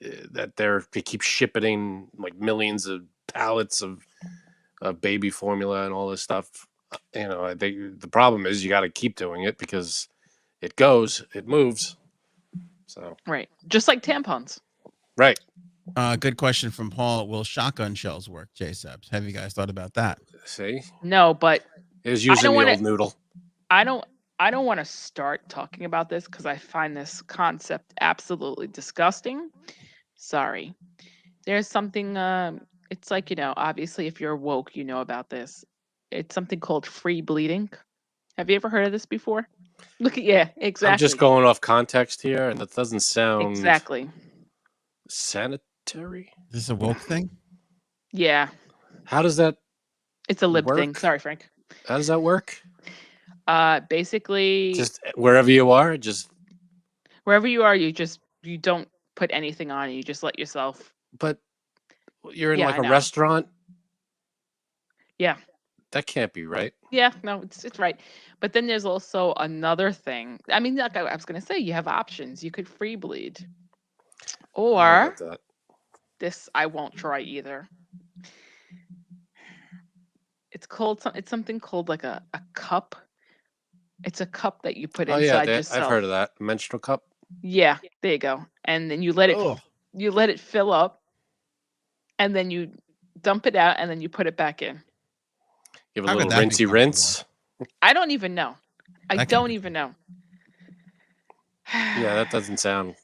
that they keep shipping like millions of pallets of baby formula and all this stuff. I think the problem is you got to keep doing it because it moves. So Right, just like tampons. Right. Good question from Paul. Will shotgun shells work, J-Sebs? Have you guys thought about that? See? No, but it was using the old noodle. I don't want to start talking about this because I find this concept absolutely disgusting. Sorry. There's something, it's like, obviously if you're woke, you know about this. It's something called free bleeding. Have you ever heard of this before? Yeah, exactly. I'm just going off context here, and that doesn't sound exactly sanitary. Is this a woke thing? Yeah. How does that? It's a lib work? thing. Sorry, Frank. How does that work? Basically, just wherever you are, wherever you are, you don't put anything on. You just let yourself. But you're in Yeah, like I a know. restaurant. Yeah. That can't be right. Yeah, no, it's right. But then there's also another thing. I mean, like I was gonna say, you have options. You could free bleed, I don't know or about that. this I won't try either. It's called it's something called like a cup. It's a cup that you put Oh yeah, inside I've yourself. heard of that. Menstrual cup. Yeah, there you go. And then you let it fill up, and then you dump it out, and then you put it back in. You have a How little could that be rinsey rinse. I don't even know. I That can't don't be even know. Yeah, that doesn't sound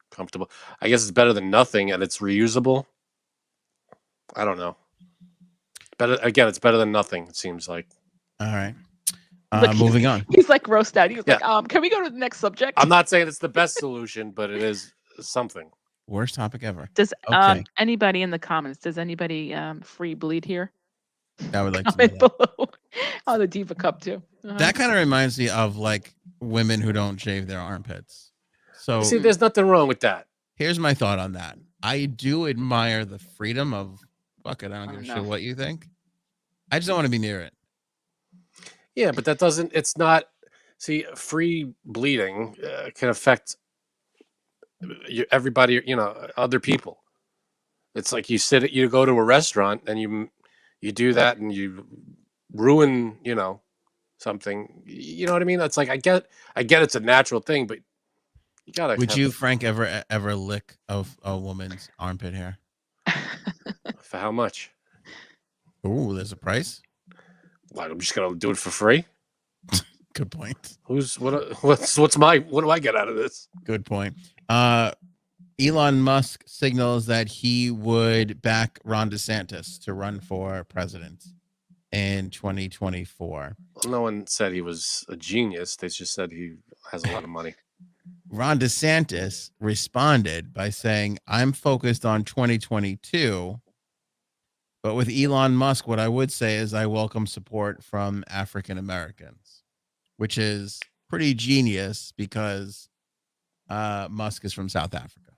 comfortable. I guess it's better than nothing, and it's reusable. I don't know. Better again, it's better than nothing. It seems like. All right. Look, Moving on. He's like roast out. He was Yeah. like, can we go to the next subject? I'm not saying it's the best solution, but it is something. Worst topic ever. Does Okay. anybody in the comments? Does anybody free bleed here? I would like to know Comment that. below. Oh, the Diva Cup too. That kind of reminds me of like women who don't shave their armpits. So See, there's nothing wrong with that. here's my thought on that. I do admire the freedom of fuck it. I don't give a no. shit what you think. I just don't want to be near it. Yeah, but that doesn't. It's not. See, free bleeding can affect everybody. Other people. It's like you go to a restaurant and you do that and you ruin something. You know what I mean? It's like I get it's a natural thing, but you gotta. Would you, Frank, ever lick a woman's armpit hair? For how much? Ooh, there's a price. Like, I'm just gonna do it for free. Good point. What do I get out of this? Good point. Elon Musk signals that he would back Ron DeSantis to run for president in 2024. Well, no one said he was a genius. They just said he has a lot of money. Ron DeSantis responded by saying, I'm focused on 2022. But with Elon Musk, what I would say is I welcome support from African Americans, which is pretty genius because Musk is from South Africa.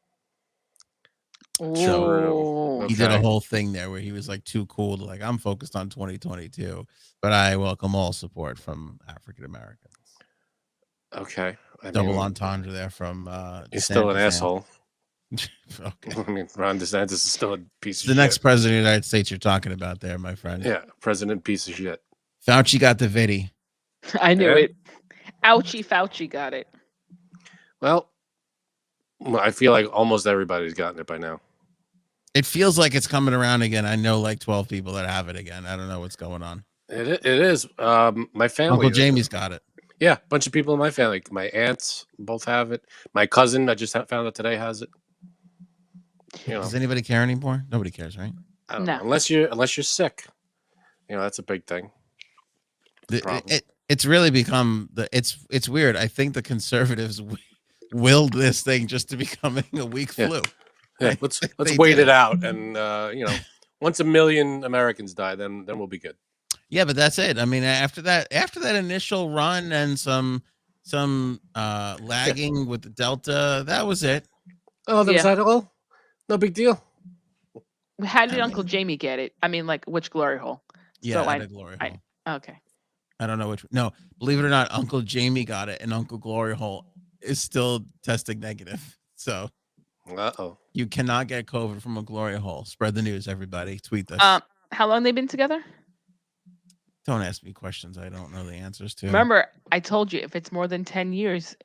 So he did a whole thing there where he was like too cool to like, I'm focused on 2022, but I welcome all support from African Americans. Okay. Double entendre there from he's still an asshole. Okay. I mean, Ron DeSantis is still a piece of the shit. next president of the United States you're talking about there, my friend. Yeah, president piece of shit. Fauci got the viddy. I knew it. Ouchie, Fauci got it. Well, I feel like almost everybody's gotten it by now. It feels like it's coming around again. I know like 12 people that have it again. I don't know what's going on. It is. My family. Uncle Jamie's got it. Yeah, a bunch of people in my family. My aunts both have it. My cousin, I just found out today, has it. Does anybody care anymore? Nobody cares, right? I don't know. Unless you're sick. That's a big thing. It's really become it's weird. I think the conservatives willed this thing just to becoming a weak flu. Yeah, let's wait it out, and once 1 million Americans die, then we'll be good. Yeah, but that's it. I mean, after that initial run and some lagging with the Delta, that was it. Oh, that was that all? No big deal. How did Uncle Jamie get it? I mean, like which glory hole? Yeah, so glory hole. Okay. I don't know which. No, believe it or not, Uncle Jamie got it, and Uncle Glory Hole is still testing negative. So, you cannot get COVID from a glory hole. Spread the news, everybody. Tweet this. How long they been together? Don't ask me questions I don't know the answers to. Remember, I told you if it's more than 10 years,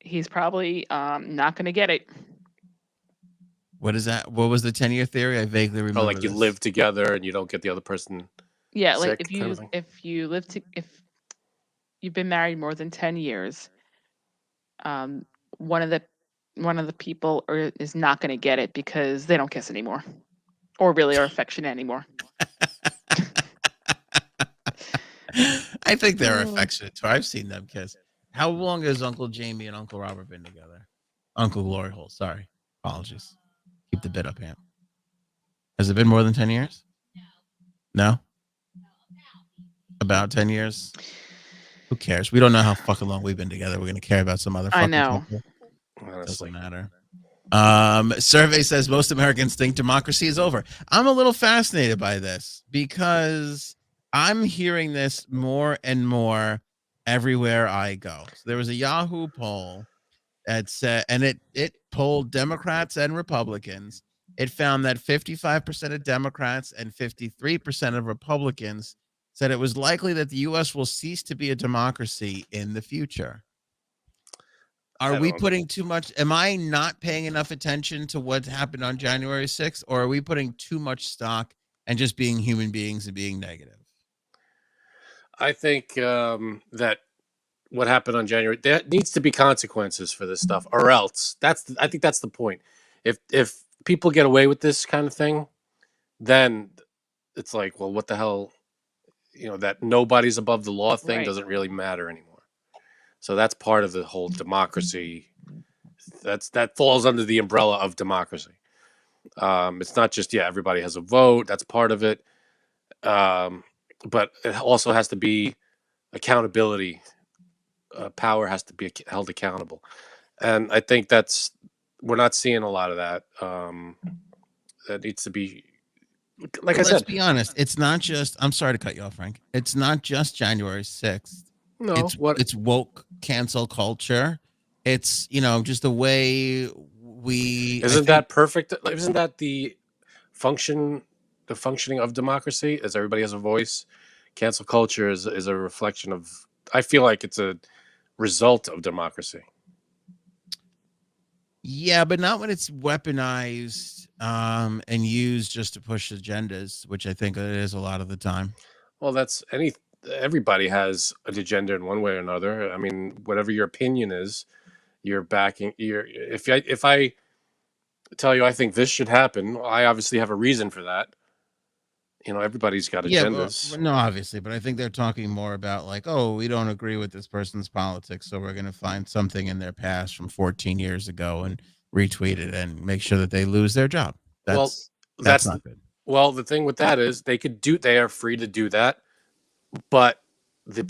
he's probably not going to get it. What is that? What was the 10-year theory? I vaguely remember. Oh, like you live together and you don't get the other person. Yeah, sick, like if you've been married more than 10 years, one of the people is not going to get it because they don't kiss anymore, or really are affectionate anymore. I think they're affectionate too. I've seen them kiss. How long has Uncle Jamie and Uncle Robert been together? Uncle Glory Hole. Sorry, apologies. Keep the bit up, Ham. Has it been more than 10 years? No. About 10 years. Who cares? We don't know how fucking long we've been together. We're gonna care about some other fucking people. Doesn't matter. Survey says most Americans think democracy is over. I'm a little fascinated by this because I'm hearing this more and more everywhere I go. So there was a Yahoo poll that said, and it polled Democrats and Republicans. It found that 55% of Democrats and 53% of Republicans said it was likely that the U.S. will cease to be a democracy in the future. Are we putting too much? Am I not paying enough attention to what happened on January 6th, or are we putting too much stock and just being human beings and being negative? I think that what happened on January, there needs to be consequences for this stuff, or else I think that's the point. If people get away with this kind of thing, then it's like, well, what the hell? That nobody's above the law thing doesn't really matter anymore. So that's part of the whole democracy. That falls under the umbrella of democracy. It's not just everybody has a vote. That's part of it. But it also has to be accountability. Power has to be held accountable, and I think we're not seeing a lot of that. That needs to be, like I said. Let's be honest. It's not just. I'm sorry to cut you off, Frank. It's not just January 6th. No, it's woke cancel culture. It's just the way we. Isn't that perfect? Isn't that the functioning of democracy? As everybody has a voice, cancel culture is a reflection of. I feel like it's a result of democracy. Yeah, but not when it's weaponized and used just to push agendas, which I think it is a lot of the time. Well, everybody has an agenda in one way or another. I mean, whatever your opinion is, you're backing. If I tell you I think this should happen, I obviously have a reason for that. Everybody's got agendas. No, obviously, but I think they're talking more about like, oh, we don't agree with this person's politics, so we're going to find something in their past from 14 years ago and retweet it and make sure that they lose their job. That's not good. Well, the thing with that is they are free to do that, but the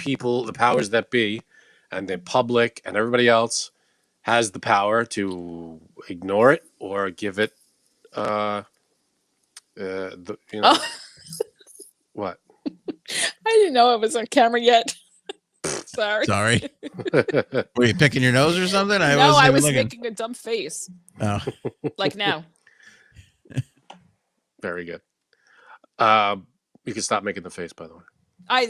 powers that be, and the public and everybody else has the power to ignore it or give it, What? I didn't know it was on camera yet. Sorry. Were you picking your nose or something? No, I was making a dumb face. Oh. Like now. Very good. You can stop making the face, by the way. I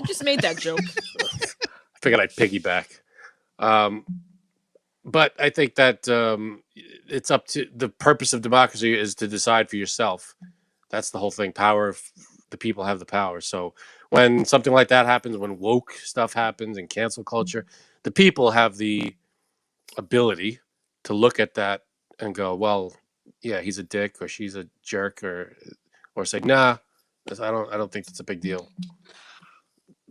just made that joke. I figured I'd piggyback. But I think that it's up to the purpose of democracy is to decide for yourself. That's the whole thing. Power, the people have the power. So when something like that happens, when woke stuff happens and cancel culture, the people have the ability to look at that and go, well, yeah, he's a dick or she's a jerk, or say, nah, I don't think it's a big deal.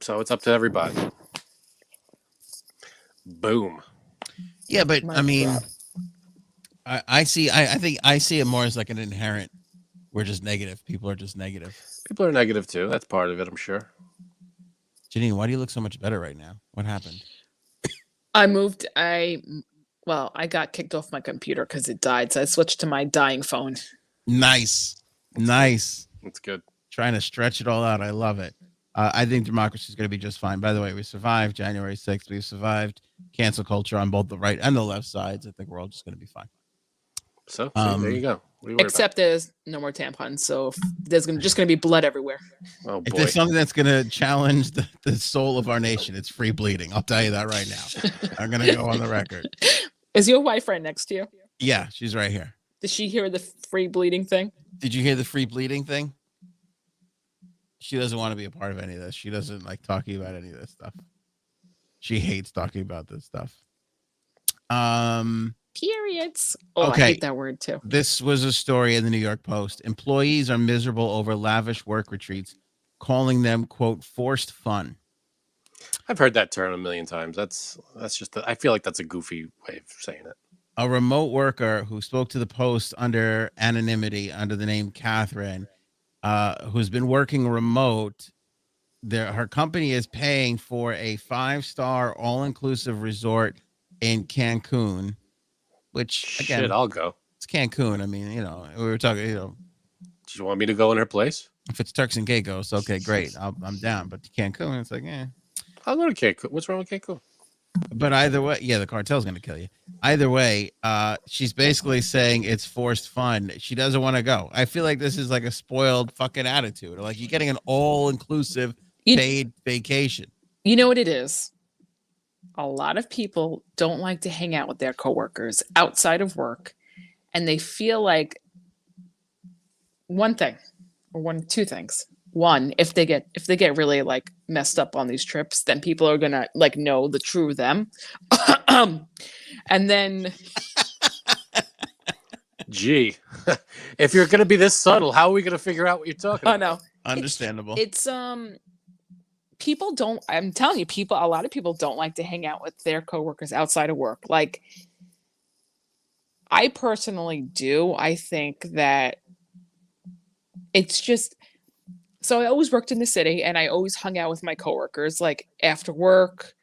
So it's up to everybody. Boom. Yeah, but I mean, I think I see it more as like an inherent. We're just negative. People are just negative. People are negative too. That's part of it, I'm sure. Janine, why do you look so much better right now? What happened? I got kicked off my computer because it died. So I switched to my dying phone. Nice. That's good. Trying to stretch it all out. I love it. I think democracy is going to be just fine. By the way, we survived January 6th. We've survived cancel culture on both the right and the left sides. I think we're all just going to be fine. So there you go. Except there's no more tampons, so there's just going to be blood everywhere. Oh boy! If there's something that's going to challenge the soul of our nation, it's free bleeding. I'll tell you that right now. I'm going to go on the record. Is your wife right next to you? Yeah, she's right here. Did she hear the free bleeding thing? Did you hear the free bleeding thing? She doesn't want to be a part of any of this. She doesn't like talking about any of this stuff. She hates talking about this stuff. Periods. Oh, okay. I hate that word too. This was a story in the New York Post. Employees are miserable over lavish work retreats, calling them, quote, forced fun. I've heard that term a million times. That's just I feel like that's a goofy way of saying it. A remote worker who spoke to the Post under anonymity, under the name Catherine, who's been working remote. Her company is paying for a 5-star all-inclusive resort in Cancun. Which again, I'll go. It's Cancun. I mean, we were talking, Do you want me to go in her place? If it's Turks and Caicos, okay, great. I'm down. But Cancun, it's like, I'll go to Cancun. What's wrong with Cancun? But either way, yeah, the cartel's going to kill you. Either way, she's basically saying it's forced fun. She doesn't want to go. I feel like this is like a spoiled fucking attitude. Like you're getting an all-inclusive paid vacation. You know what it is? A lot of people don't like to hang out with their coworkers outside of work, and they feel like two things. One, if they get really like messed up on these trips, then people are gonna like know the true them. And then gee, if you're gonna be this subtle, how are we gonna figure out what you're talking about? no. Understandable. It's people don't, I'm telling you, a lot of people don't like to hang out with their coworkers outside of work. Like I personally do. I think that it's just, so I always worked in the city and I always hung out with my coworkers, like after work,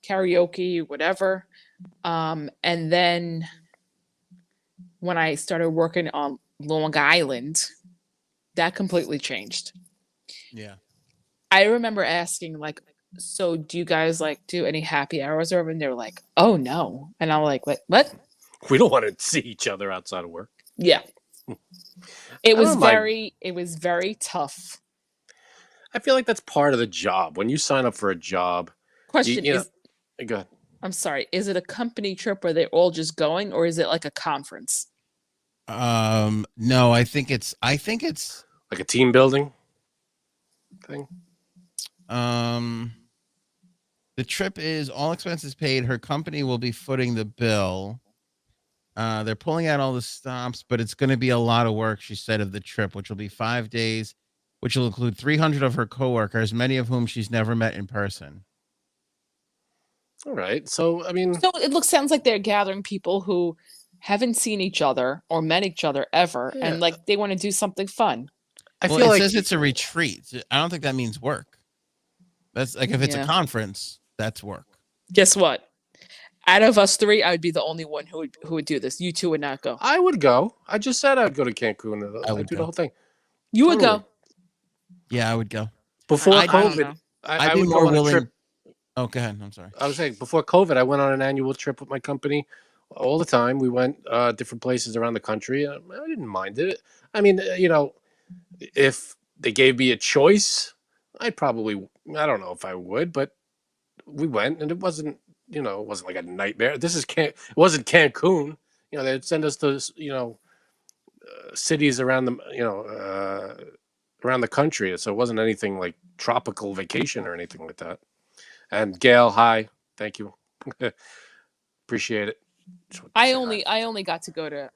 karaoke, whatever. And then when I started working on Long Island, that completely changed. Yeah. I remember asking like, so do you guys like do any happy hours over? And they're like, oh no. And I'm like, what? We don't want to see each other outside of work. Yeah. It was very tough. I feel like that's part of the job. When you sign up for a job, Question you know, is, go ahead. I'm sorry, is it a company trip where they're all just going, or is it like a conference? No, I think it's Like a team building thing. The trip is all expenses paid. Her company will be footing the bill. They're pulling out all the stops, but it's going to be a lot of work, she said, of the trip, which will be 5 days, which will include 300 of her coworkers, many of whom she's never met in person. All right. So, I mean, So it sounds like they're gathering people who haven't seen each other or met each other ever, Yeah. and like they want to do something fun. I Well, feel it like says it's a retreat. I don't think that means work. That's like if it's a Yeah. conference, that's work. Guess what? Out of us three, I would be the only one who would do this. You two would not go. I would go. I just said I'd go to Cancun. I I'd would do go. the whole thing. You would Totally. go. Yeah, I would go. Before I don't COVID, know. I I'd be would more go on a willing. trip. Oh, go ahead. I'm sorry. I was saying, before COVID, I went on an annual trip with my company all the time. We went different places around the country. I didn't mind it. I mean, if they gave me a choice, I'd probably, I don't know if I would, but we went and it wasn't like a nightmare. It wasn't Cancun. They'd send us to, cities around around the country. So it wasn't anything like tropical vacation or anything like that. And Gail, hi. Thank you. Appreciate it. I only got to go to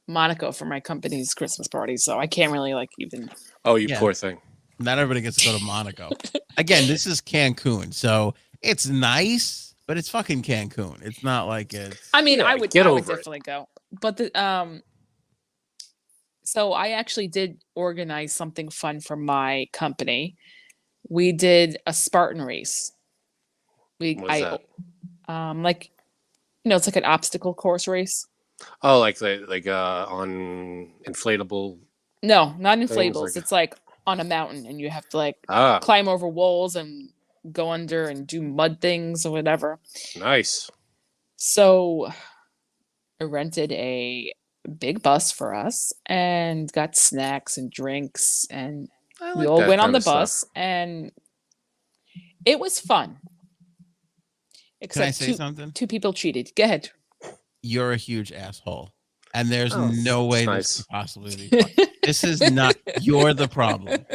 Monaco for my company's Christmas party, so I can't really like even. Oh, you Yeah. poor thing. Not everybody gets to go to Monaco. Again, this is Cancun, so it's nice, but it's fucking Cancun. It's not like it's. I mean, Yeah, I would get over it. definitely go, but so I actually did organize something fun for my company. We did a Spartan race. What's that? Like, it's like an obstacle course race. Oh, like on inflatable. No, not Things inflatables. like- It's like on a mountain, and you have to like Ah, climb over walls and go under and do mud things or whatever. nice. So I rented a big bus for us and got snacks and drinks, and I we like all that went on kind the of stuff. bus, and it was fun. Can I Except say something? two people cheated. Go ahead. You're a huge asshole, and there's Oh, no way that's this could possibly be fun. This is not. You're the problem.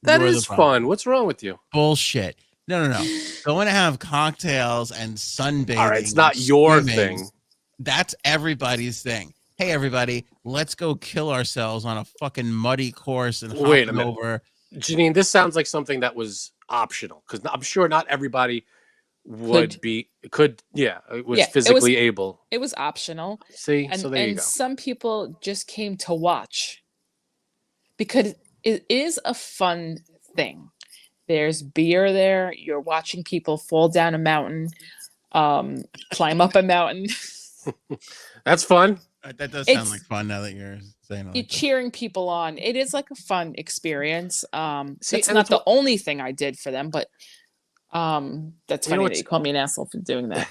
That You're the is problem. fun. What's wrong with you? Bullshit. No. Going to have cocktails and sunbathing. All right, it's not and your swimming, thing. That's everybody's thing. Hey, everybody, let's go kill ourselves on a fucking muddy course and Wait a hopping minute. over. Janine, this sounds like something that was optional because I'm sure not everybody was physically able. It was optional. See, And, so there you and go. some people just came to watch because it is a fun thing. There's beer there. You're watching people fall down a mountain, climb up a mountain. That's fun. That does sound It's- like fun now that you're saying it. You're Like that. cheering people on. It is like a fun experience. See, That's and not it's the what- only thing I did for them, but that's You know funny that what's- you call me an asshole for doing that.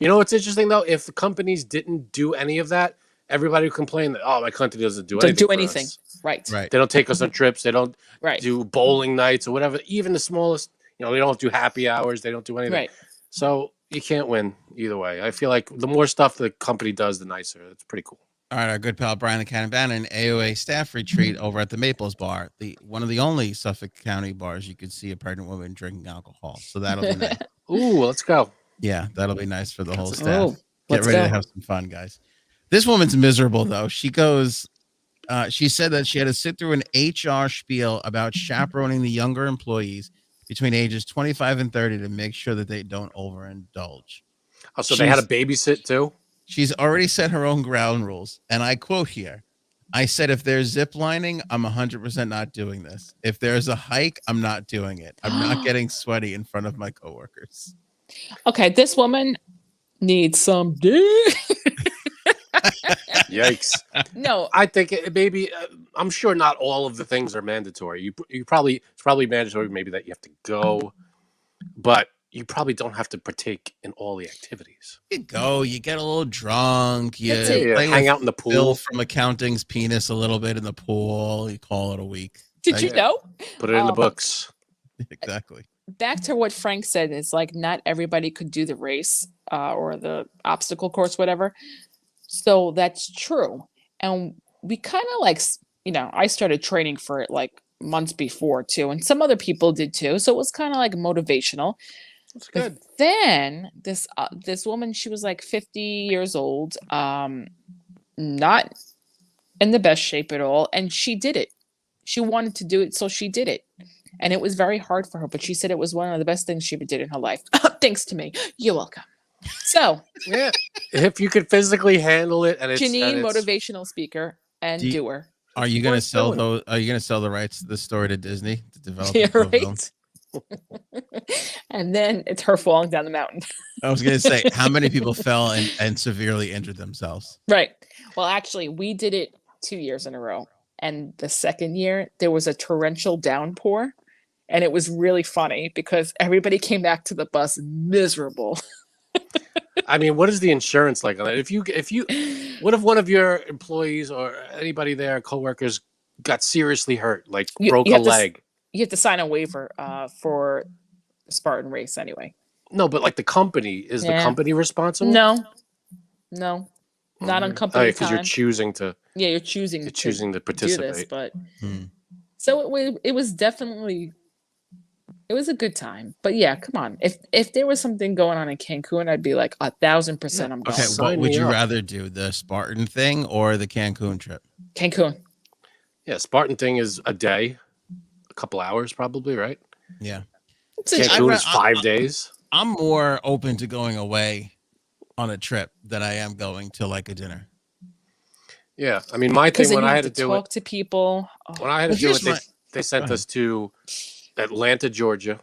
You know what's interesting though? If the companies didn't do any of that, everybody would complain that my company doesn't do Don't anything. do for anything. us. Right. Right. They don't take us on trips. They don't Right. do bowling nights or whatever. Even the smallest, they don't do happy hours. They don't do anything. Right. So you can't win either way. I feel like the more stuff the company does, the nicer. It's pretty cool. All right, our good pal Brian the Cannon Bannon, AOA staff retreat over at the Maples Bar, one of the only Suffolk County bars you could see a pregnant woman drinking alcohol. So that'll be nice. Ooh, let's go. Yeah, that'll be nice for the whole That's staff. Oh, Get let's ready go. to have some fun, guys. This woman's miserable though. She goes, she said that she had to sit through an HR spiel about chaperoning the younger employees between ages 25 and 30 to make sure that they don't overindulge. Oh, so they had a babysit too? She's already set her own ground rules. And I quote here, I said, if there's zip lining, I'm 100% not doing this. If there's a hike, I'm not doing it. I'm not getting sweaty in front of my coworkers. Okay, this woman needs some dick. Yikes. No, I think maybe, I'm sure not all of the things are mandatory. It's probably mandatory maybe that you have to go, but you probably don't have to partake in all the activities. You go, you get a little drunk, you That's it. play Hang with out in the Bill pool, from accounting's penis a little bit in the pool. You call it a week. did you Yeah. know? put it in the books. Exactly. Back to what Frank said, it's like not everybody could do the race or the obstacle course, whatever. So that's true. And we kind of I started training for it like months before too. And some other people did too. So it was kind of like motivational. That's But good. then this woman, she was like 50 years old, not in the best shape at all. And she did it. She wanted to do it. So she did it. And it was very hard for her, but she said it was one of the best things she ever did in her life. Thanks to me. You're welcome. So, Yeah. If you could physically handle it and it's Janine, motivational speaker and Do you- doer. Are you going to worth sell doing. those? Are you going to sell the rights to the story to Disney to develop? Yeah, it into a film? right. And then it's her falling down the mountain. I was going to say, how many people fell and severely injured themselves? Right. Well, actually, we did it 2 years in a row. And the second year, there was a torrential downpour. And it was really funny because everybody came back to the bus miserable. I mean, what is the insurance like on that? What if one of your employees or anybody there, coworkers, got seriously hurt, like broke you a have to leg? You have to sign a waiver for the Spartan race anyway. No, but like the company, is the Yeah. company responsible? No, not on company because time. you're choosing to You're choosing to do this, participate. but Hmm. so it was definitely it was a good time. But yeah, come on. If there was something going on in Cancun, I'd be like 1,000% I'm going. Okay, Sign what would me you up. rather do, the Spartan thing or the Cancun trip? Cancun. Yeah, Spartan thing is a day, a couple hours probably, right? Yeah. It's a, Cancun is I- 5 days. I'm more open to going away on a trip than I am going to like a dinner. Yeah, I mean, my because thing then when you I have had to to do it, talk to people. Oh, when I had to Well, do here's it, they sent Go us to Atlanta, Georgia.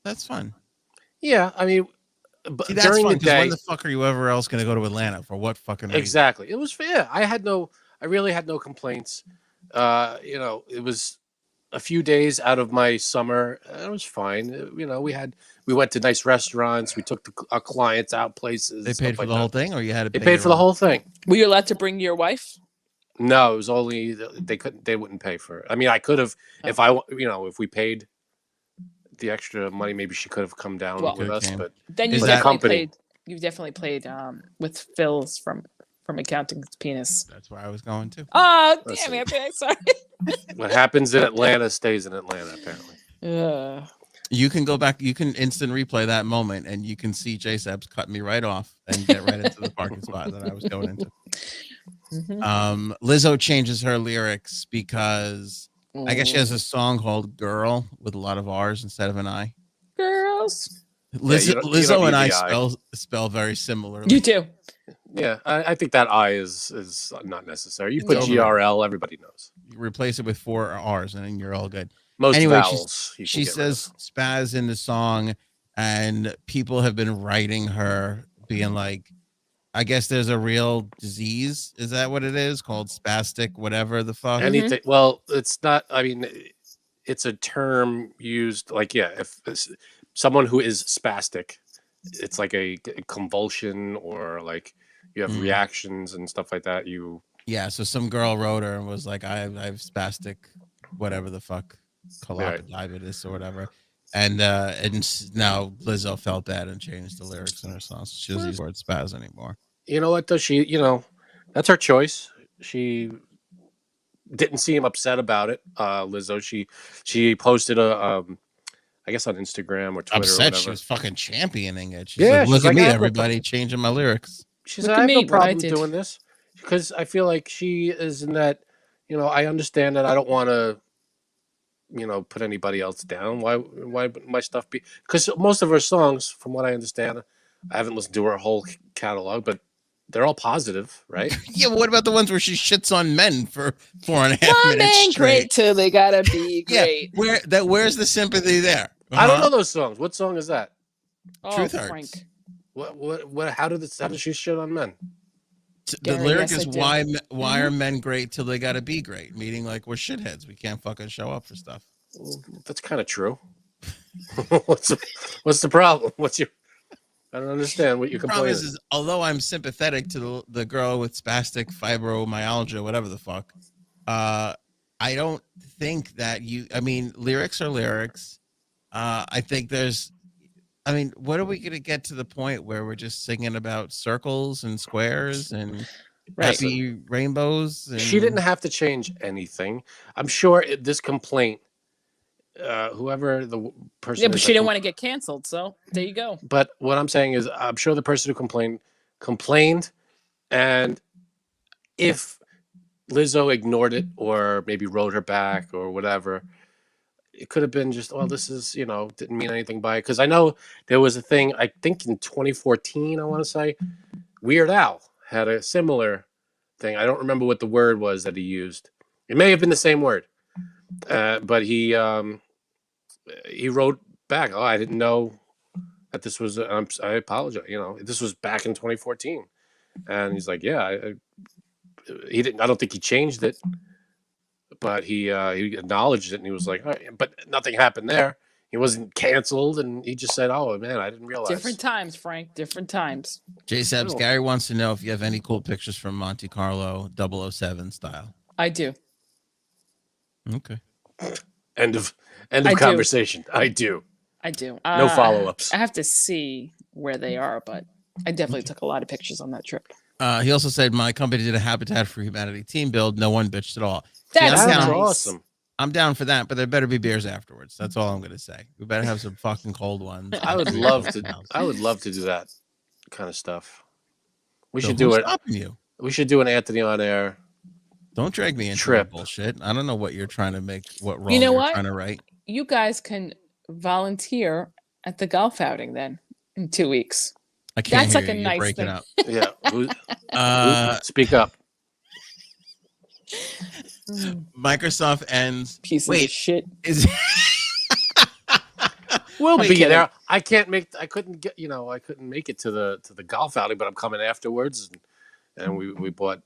That's fun. Yeah, I mean, but See, that's during fun the because day, when the fuck are you ever else going to go to Atlanta for what fucking reason? exactly, it was fair. I really had no complaints. It was a few days out of my summer. It was fine. We went to nice restaurants. We took our clients out places. They stuff paid for like the whole that. thing, or you had to They pay paid your for the own? whole thing. were you allowed to bring your wife? No, it was only they wouldn't pay for it. I mean, I could have if we paid the extra money, maybe she could have come down Well- with us. Came. But Then Is you that- definitely company. played. You definitely played with Phil's from Accounting's Penis. That's where I was going to. Oh Listen. damn it! I'm sorry. what happens in Atlanta stays in Atlanta, apparently. You can go back. You can instant replay that moment, and you can see J-Sebs cut me right off and get right into the parking spot that I was going into. Mhm. Lizzo changes her lyrics because I guess she has a song called "Girl" with a lot of R's instead of an I. Girls. Lizzo, you don't Lizzo need and I the I. spell very similarly. You do. Yeah, I think that I is not necessary. You It's put over. GRL, everybody knows. You replace it with 4 R's, and then you're all good. Most Anyway, vowels. you can She get rid of. says spaz in the song, and people have been writing her, being like, I guess there's a real disease. Is that what it is? Called spastic, whatever the fuck. Anything. Well, it's not. I mean, it's a term used like, yeah, if someone who is spastic, it's like a convulsion or like you have reactions and stuff like that. Yeah, so some girl wrote her and was like, I have spastic, whatever the fuck, diabetes or whatever. And now Lizzo felt bad and changed the lyrics in her songs. She doesn't use the word spaz anymore. You know what, though? She, that's her choice. She didn't seem upset about it, Lizzo. She posted I guess on Instagram or Twitter Upset, or whatever. she was fucking championing it. She Yeah, said, look she's at like, me, I have everybody, changing my lyrics. She Look said, at I have me, no what I problem did. doing this because I feel like she is in that, I understand that I don't want to, put anybody else down. Why my stuff be? Because most of her songs, from what I understand, I haven't listened to her whole catalog, but they're all positive, right? Yeah, but what about the ones where she shits on men for 4.5 Women minutes straight? great till they gotta be great. Yeah, where's the sympathy there? I don't know those songs. What song is that? Truth Frank. Hurts. What? How does she shit on men? The Gary, lyric yes, is I do. why are men great till they gotta be great? Meaning like we're shitheads. We can't fucking show up for stuff. Well, that's kind of true. What's the problem? I don't understand what you're The problem complaining. is, although I'm sympathetic to the girl with spastic fibromyalgia, whatever the fuck, I don't think that lyrics are lyrics. I think what are we going to get to the point where we're just singing about circles and squares and happy rainbows? And... She didn't have to change anything. I'm sure this complaint, whoever the person Yeah, but is she didn't want to get canceled, so there you go. But what I'm saying is, I'm sure the person who complained, and if Lizzo ignored it or maybe wrote her back or whatever, it could have been just, well, this is, didn't mean anything by it. Because I know there was a thing, I think in 2014, I want to say, Weird Al had a similar thing. I don't remember what the word was that he used. It may have been the same word, but he wrote back, oh, I didn't know that this was, I apologize. This was back in 2014. And he's like, yeah, he didn't, I don't think he changed it, but he acknowledged it and he was like, all right, but nothing happened there. He wasn't canceled. And he just said, oh man, I didn't realize. Different times, Frank, different times. J-Sabs, Gary wants to know if you have any cool pictures from Monte Carlo 007 style. I do. Okay. End of conversation. I do. No follow-ups. I have to see where they are, but I definitely took a lot of pictures on that trip. He also said my company did a Habitat for Humanity team build. No one bitched at all. That's That's nice. awesome. I'm down for that, but there better be beers afterwards. That's all I'm gonna say. We better have some fucking cold ones. I would love to do that kind of stuff. We So should do who's it. stopping you? We should do an Anthony on air. Don't drag me into Trip. that bullshit. I don't know what you're trying to make. What wrong You know you're what? trying to write. You guys can volunteer at the golf outing then in 2 weeks. I can't That's hear like you. a You're nice breaking thing. up. Yeah. Speak up. Microsoft ends. Piece Wait, of shit. is We'll I'm be kidding. there. I couldn't make it to the golf outing, but I'm coming afterwards, and we bought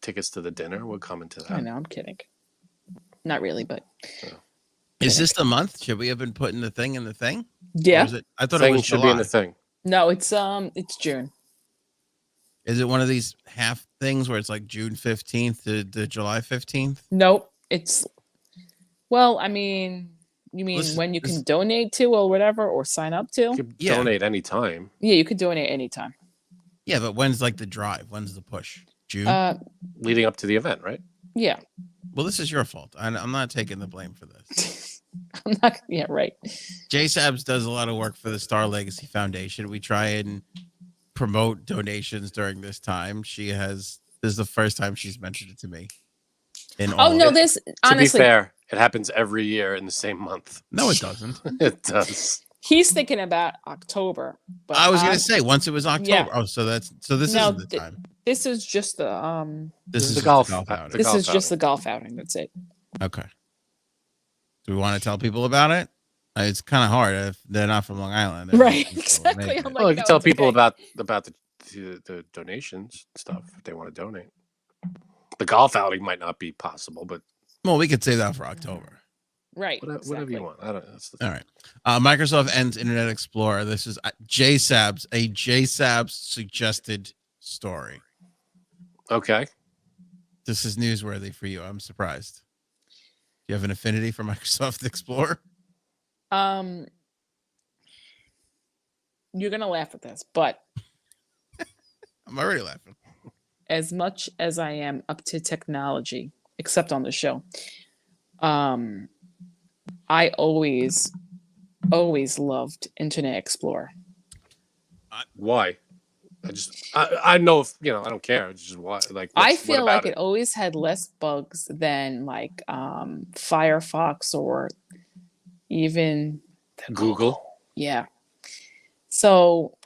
tickets to the dinner. We're coming to that. I know, I'm kidding. Not really, but is this the month? Should we have been putting the thing in the thing? Or yeah. is it, I thought Thing it was should July. be in the thing. No, it's June. Is it one of these half things where it's like June 15th to July 15th? Nope. Well, I mean, you mean Listen, when you can donate to or whatever or sign up to? You could Yeah. donate anytime. Yeah, you could donate anytime. Yeah, but when's like the drive? When's the push? June? Leading up to the event, right? Yeah. Well, this is your fault. I'm not taking the blame for this. I'm not. Yeah, right. J-Sabs does a lot of work for the Star Legacy Foundation. We try and promote donations during this time. This is the first time she's mentioned it to me. Oh no, this honestly. To be fair, it happens every year in the same month. No, it doesn't. It does. He's thinking about October. But I was gonna say once it was October. Yeah. Oh, so this No, isn't the time. This is just the This is the just golf. the golf outing. This is just the golf outing. That's it. Okay. Do we want to tell people about it? It's kind of hard if they're not from Long Island. Right, People exactly. make it. I'm Well, you like, can no, tell it's people okay. about the the donations stuff if they want to donate. The golf outing might not be possible, but Well, we could save that for October. Right. whatever you want. I don't. All right. Microsoft ends Internet Explorer. This is JSAB's suggested story. Okay. This is newsworthy for you. I'm surprised. Do you have an affinity for Microsoft Explorer? You're gonna laugh at this, but I'm already laughing. as much as I am up to technology, except on the show, I always loved Internet Explorer. Why? I know if I don't care. It's just why. Like I feel like it always had less bugs than like Firefox or even Google. Yeah. So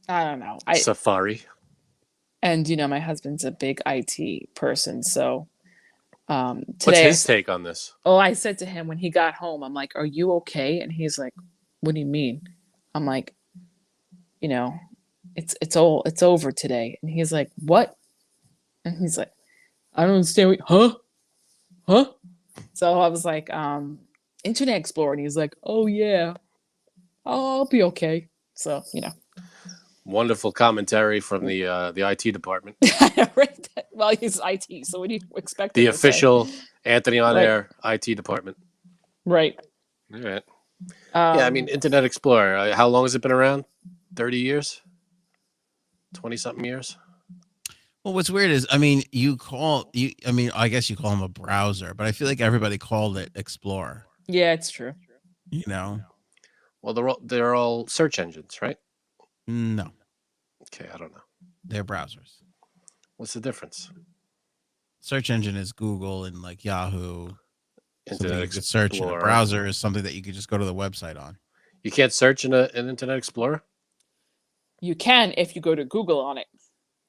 I don't know. Safari. And my husband's a big IT person, so today What's his take on this? Oh, I said to him when he got home, I'm like, "Are you okay?" And he's like, "What do you mean?" I'm like, it's over today. And he's like, "What?" And he's like, "I don't understand. Huh?" So I was like, Internet Explorer, and he's like, "Oh yeah, I'll be okay." So Wonderful commentary from the IT department. Right. Well, he's IT, so what do you expect? The official Anthony on Air IT department. Right. All right. Yeah, I mean, Internet Explorer. How long has it been around? 30 years? 20-something years? Well, what's weird is, I mean, I guess you call them a browser, but I feel like everybody called it Explorer. Yeah, it's true. Well, they're all search engines, right? No. Okay, I don't know. They're browsers. What's the difference? Search engine is Google and like Yahoo. Internet you could search in a browser is something that you could just go to the website on. You can't search in an Internet Explorer? You can if you go to Google on it.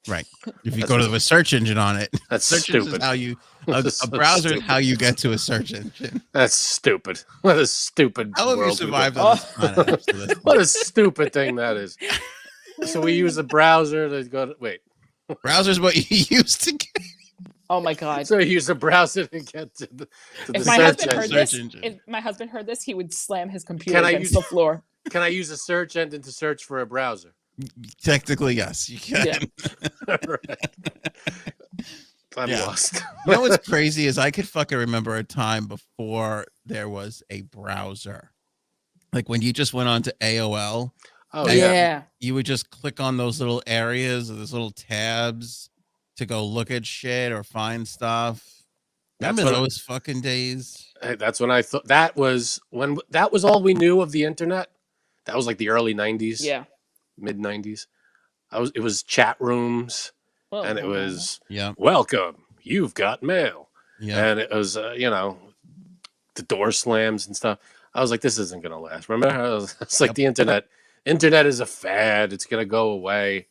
Right. If you go to the search engine on it. That's search stupid. Is how you a browser is how you get to a search engine. That's stupid. What a stupid How have you survived on this planet? What a stupid thing that is. So we use a browser to go to Browser's what you used to get. Oh my God. So you use a browser to get to the if my husband heard this, he would slam his computer against the floor. Can I use a search engine to search for a browser? Technically, yes, you can. Yeah. I'm lost. You know what's crazy is I could fucking remember a time before there was a browser. Like when you just went on to AOL. Oh, yeah. You would just click on those little areas or those little tabs to go look at shit or find stuff. Remember those fucking days? That's when I thought that was all we knew of the internet. That was like the early 90s. Yeah. Mid 90s. It was chat rooms and it was welcome. You've got mail. Yeah. And it was the door slams and stuff. I was like, this isn't gonna last. Remember? It's like the internet. Internet is a fad. It's gonna go away.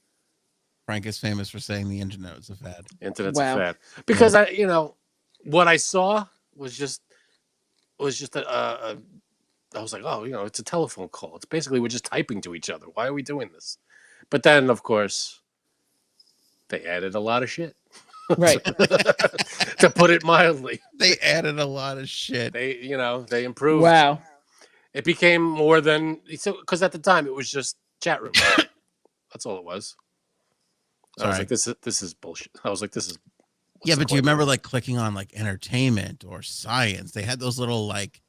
Frank is famous for saying the internet was a fad. Internet's a fad. Because what I saw was just I was like, oh, it's a telephone call. It's basically we're just typing to each other. Why are we doing this? But then, of course, they added a lot of shit. Right. To put it mildly. They added a lot of shit. They improved. Wow. It became more than because at the time it was just chat room. That's all it was. I was like, this is bullshit. I was like, this is. Yeah, but do you remember like clicking on like entertainment or science? They had those little like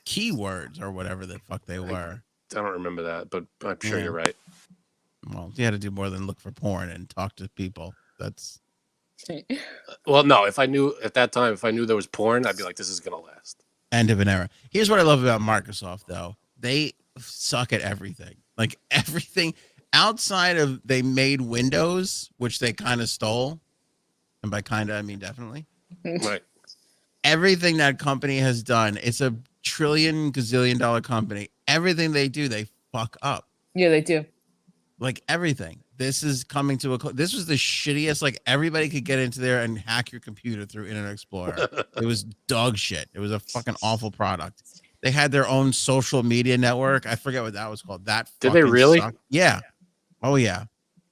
keywords or whatever the fuck they were. I don't remember that, but I'm sure you're right. Well, you had to do more than look for porn and talk to people. That's. Well, no. If I knew at that time, if I knew there was porn, I'd be like, this is gonna last. End of an era. Here's what I love about Microsoft, though. They suck at everything. Like everything outside of they made Windows, which they kind of stole. And by kind of, I mean definitely. Right. Everything that company has done, it's a gazillion-dollar company. Everything they do, they fuck up. Yeah, they do. Like everything. This is coming to this was the shittiest. Like everybody could get into there and hack your computer through Internet Explorer. It was dog shit. It was a fucking awful product. They had their own social media network. I forget what that was called. That did they really? Sucked. Yeah. Oh yeah,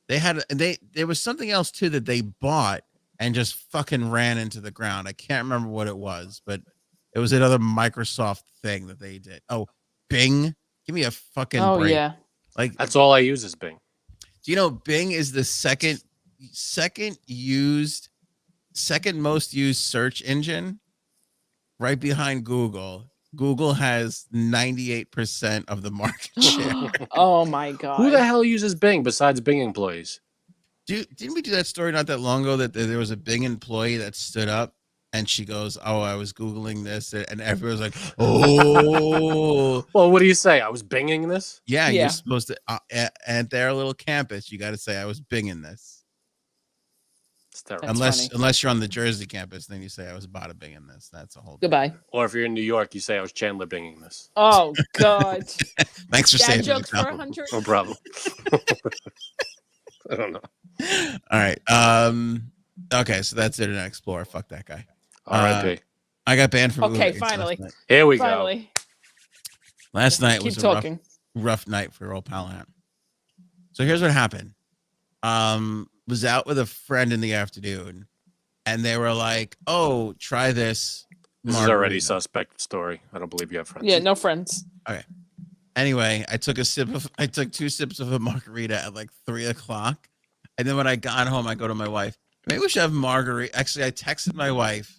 there was something else too that they bought and just fucking ran into the ground. I can't remember what it was, but it was another Microsoft thing that they did. Oh, Bing, give me a fucking break. Yeah. Like That's all I use is Bing. Do you know Bing is the second most used search engine, right behind Google. Google has 98% of the market share. Oh my god. Who the hell uses Bing besides Bing employees? Didn't we do that story not that long ago that there was a Bing employee that stood up and she goes, "Oh, I was Googling this," and everyone's like, "Oh." Well, what do you say? I was Binging this? Yeah, you're supposed to at their little campus. You got to say, "I was Binging this." It's terrible. Unless you're on the Jersey campus, then you say, "I was bada Binging this." That's a whole. Goodbye. Or if you're in New York, you say, "I was Chandler Binging this." Oh God. Thanks for Dad saving jokes me. for 100. No problem. I don't know. All right. Okay, so that's Internet Explorer. Fuck that guy. R.I.P. I got banned from. Okay, Uber Eats finally. last night. Here we Finally. Last night Keep was talking. a rough night for old pal Ant. So here's what happened. Was out with a friend in the afternoon, and they were like, "Oh, try this." This is already a suspect story. I don't believe you have friends. Yeah, no friends. Okay. Anyway, I took 2 sips of a margarita at like 3:00, and then when I got home, I go to my wife. Maybe we should have margarita. Actually, I texted my wife.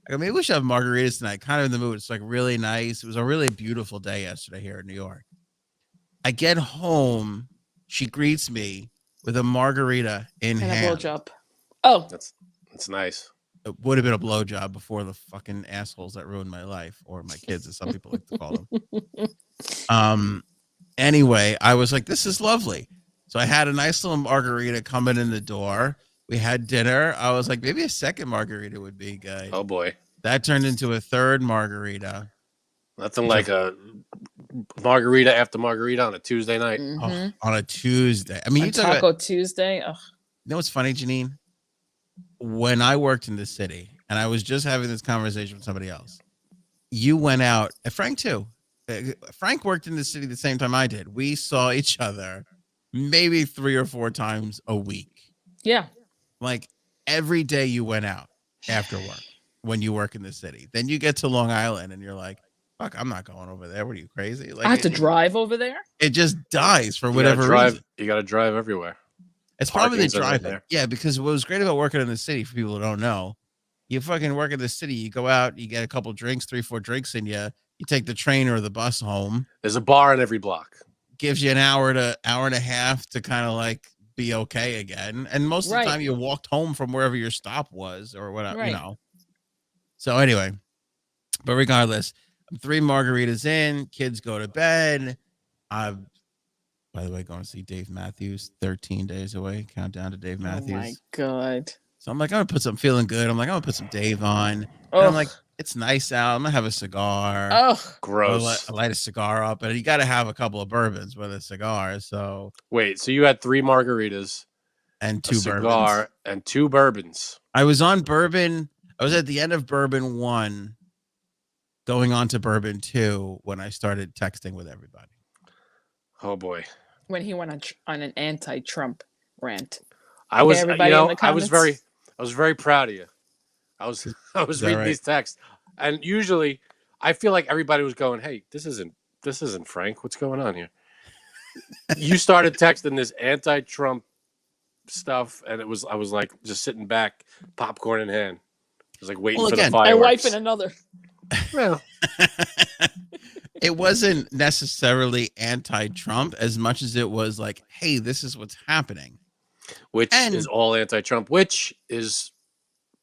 I go, maybe we should have margaritas tonight. Kind of in the mood. It's like really nice. It was a really beautiful day yesterday here in New York. I get home. She greets me with a margarita in And hand. a blowjob. Oh. That's nice. It would have been a blowjob before the fucking assholes that ruined my life, or my kids, as some people like to call them. Anyway, I was like, this is lovely. So I had a nice little margarita coming in the door. We had dinner. I was like, maybe a second margarita would be good. Oh boy. That turned into a third margarita. Nothing like a margarita after margarita on a Tuesday night. Mhm. On a Tuesday. I mean, you talk Taco about, Tuesday. Ugh. you know what's funny, Janine? When I worked in this city, and I was just having this conversation with somebody else, you went out, and Frank too. Frank worked in the city the same time I did. We saw each other maybe 3 or 4 times a week. Yeah. Like every day you went out after work when you work in the city. Then you get to Long Island and you're like, fuck, I'm not going over there. What are you, crazy? Like I have to drive over there. It just dies for whatever reason. You got to drive everywhere. It's probably the Parking's right driving. there. Yeah, because what was great about working in the city, for people who don't know, you fucking work in the city, you go out, you get a couple drinks, 3-4 drinks in you, you take the train or the bus home. There's a bar in every block. Gives you an hour and a half to kind of like be okay again. And most of the time you walked home from wherever your stop was or whatever, you know. So anyway, but regardless, I'm 3 margaritas in, kids go to bed. I'm, by the way, going to see Dave Matthews, 13 days away. Countdown to Dave Matthews. Oh my God. So I'm like, I'm going to put something feeling good. I'm like, I'm going to put some Dave on. And I'm like, it's nice out. I'm going to have a cigar. Oh, gross. I light a cigar up, and you got to have a couple of bourbons with a cigar. So wait, so you had 3 margaritas and 2 cigar bourbons. And 2 bourbons. I was on bourbon. I was at the end of bourbon 1, going on to bourbon 2 when I started texting with everybody. Oh boy. When he went on an anti-Trump rant. I was, everybody in the comments? I was very proud of you. I was reading these texts, and usually I feel like everybody was going, "Hey, this isn't Frank. What's going on here?" You started texting this anti-Trump stuff, and I was like just sitting back, popcorn in hand. I was like waiting for the fireworks. My wife and another. Well, it wasn't necessarily anti-Trump as much as it was like, hey, this is what's happening. Which is all anti-Trump, which is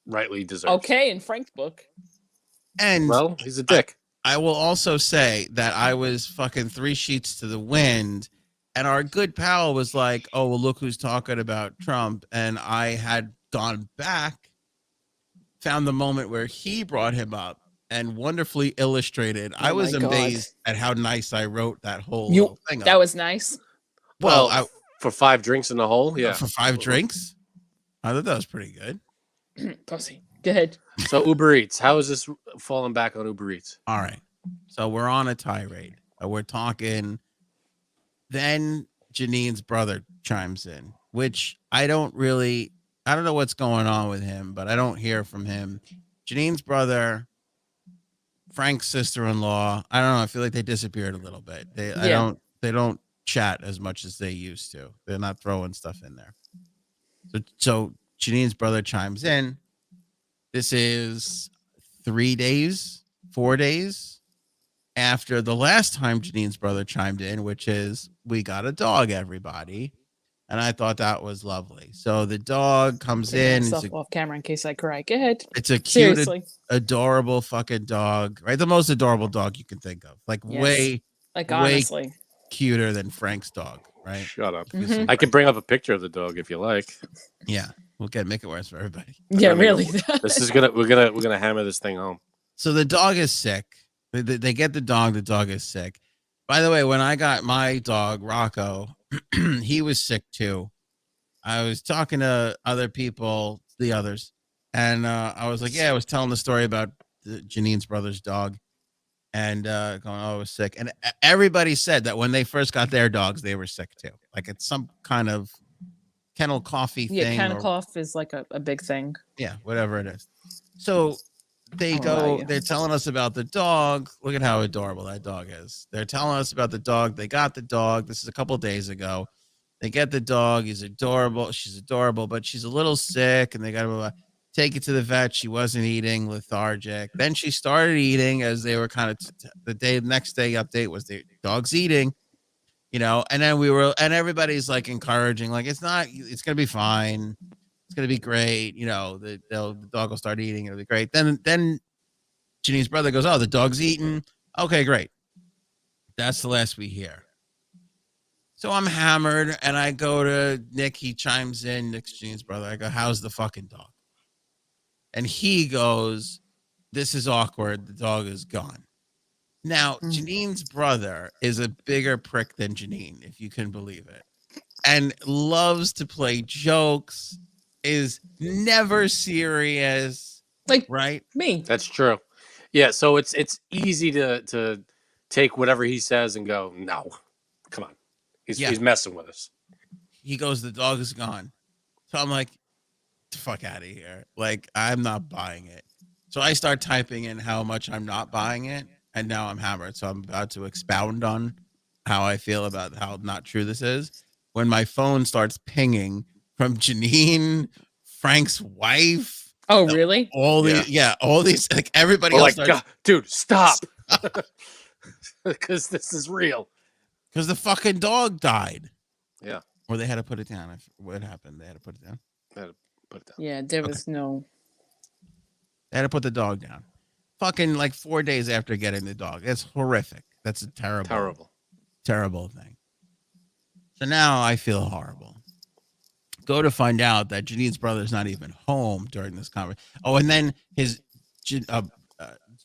rightly deserved. Okay, in Frank's book. And well, he's a dick. I will also say that I was fucking 3 sheets to the wind, and our good pal was like, oh, well, look who's talking about Trump. And I had gone back, found the moment where he brought him up, and wonderfully illustrated. I was amazed at how nice I wrote that whole little thing up. That was nice. Well, for 5 drinks in the hole, yeah. For 5 drinks? I thought that was pretty good. Pussy. Go ahead. So Uber Eats, how is this falling back on Uber Eats? All right. So we're on a tirade. We're talking. Then Janine's brother chimes in, which I don't know what's going on with him, but I don't hear from him. Janine's brother, Frank's sister-in-law, I don't know. I feel like they disappeared a little bit. They don't chat as much as they used to. They're not throwing stuff in there. So Janine's brother chimes in. This is 4 days after the last time Janine's brother chimed in, which is, we got a dog, everybody. And I thought that was lovely. So the dog comes in. Myself off camera in case I cry. Go ahead. It's a cute, adorable fucking dog, right? The most adorable dog you can think of. Like way honestly, cuter than Frank's dog, right? Shut up. Mhm. I can bring up a picture of the dog if you like. Yeah, we'll make it worse for everybody. Yeah, really. This is we're gonna hammer this thing home. So the dog is sick. They get the dog. The dog is sick. By the way, when I got my dog Rocco, he was sick too. I was talking to other people, the others, and I was like, yeah, I was telling the story about Janine's brother's dog, and going, oh, it was sick. And everybody said that when they first got their dogs, they were sick too. Like it's some kind of kennel coffee thing. Yeah, kennel cough is like a big thing. Yeah, whatever it is. So they're telling us about the dog. Look at how adorable that dog is. They're telling us about the dog. They got the dog. This is a couple of days ago. They get the dog. He's adorable. She's adorable, but she's a little sick, and they got to take it to the vet. She wasn't eating, lethargic. Then she started eating as they were kind of the next day update was the dog's eating, and then everybody's like encouraging, like, it's going to be fine. It's going to be great. The dog will start eating. It'll be great. Then Janine's brother goes, oh, the dog's eating. Okay, great. That's the last we hear. So I'm hammered, and I go to Nick. He chimes in, Nick's Janine's brother. I go, how's the fucking dog? And he goes, this is awkward. The dog is gone. Now, Janine's brother is a bigger prick than Janine, if you can believe it, and loves to play jokes, is never serious, like right? Me. That's true. Yeah, so it's easy to take whatever he says and go, no, come on. He's messing with us. He goes, the dog is gone. So I'm like, the fuck out of here. Like, I'm not buying it. So I start typing in how much I'm not buying it, and now I'm hammered. So I'm about to expound on how I feel about how not true this is, when my phone starts pinging from Janine, Frank's wife. Oh, really? All these, like, everybody else. Like, God, dude, stop. Because this is real. Because the fucking dog died. Yeah. Or they had to put it down. What happened? They had to put it down. Yeah, there was no. They had to put the dog down. Fucking like 4 days after getting the dog. That's horrific. That's a terrible thing. So now I feel horrible. Go to find out that Janine's brother's not even home during this conversation. Oh, and then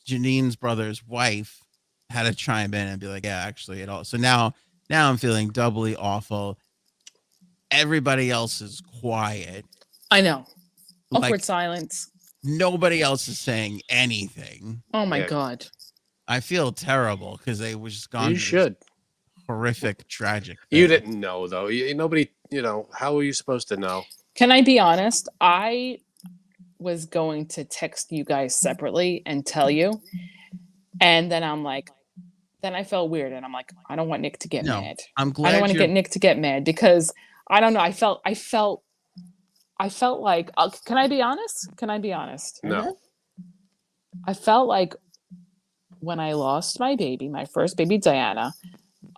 Janine's brother's wife had to chime in and be like, yeah, actually, it all. So now I'm feeling doubly awful. Everybody else is quiet. I know. Awkward Like, silence. Nobody else is saying anything. Oh my God. I feel terrible because they was just gone. You should. Horrific, tragic thing. You didn't know, though. Nobody, how were you supposed to know? Can I be honest? I was going to text you guys separately and tell you. And then I'm like, then I felt weird. And I'm like, I don't want Nick to get mad. I'm glad I don't want to get Nick to get mad because I don't know. I felt like, can I be honest? No. I felt like when I lost my baby, my first baby, Diana,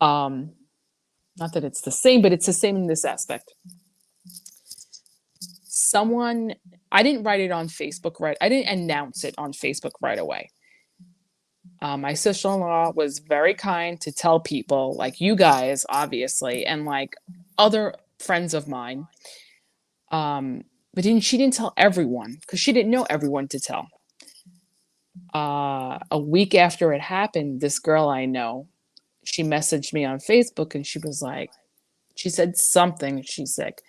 not that it's the same, but it's the same in this aspect. I didn't write it on Facebook, right? I didn't announce it on Facebook right away. My sister-in-law was very kind to tell people, like you guys, obviously, and like other friends of mine. But she didn't tell everyone because she didn't know everyone to tell. A week after it happened, this girl I know, she messaged me on Facebook and she was like, she said something. She's like,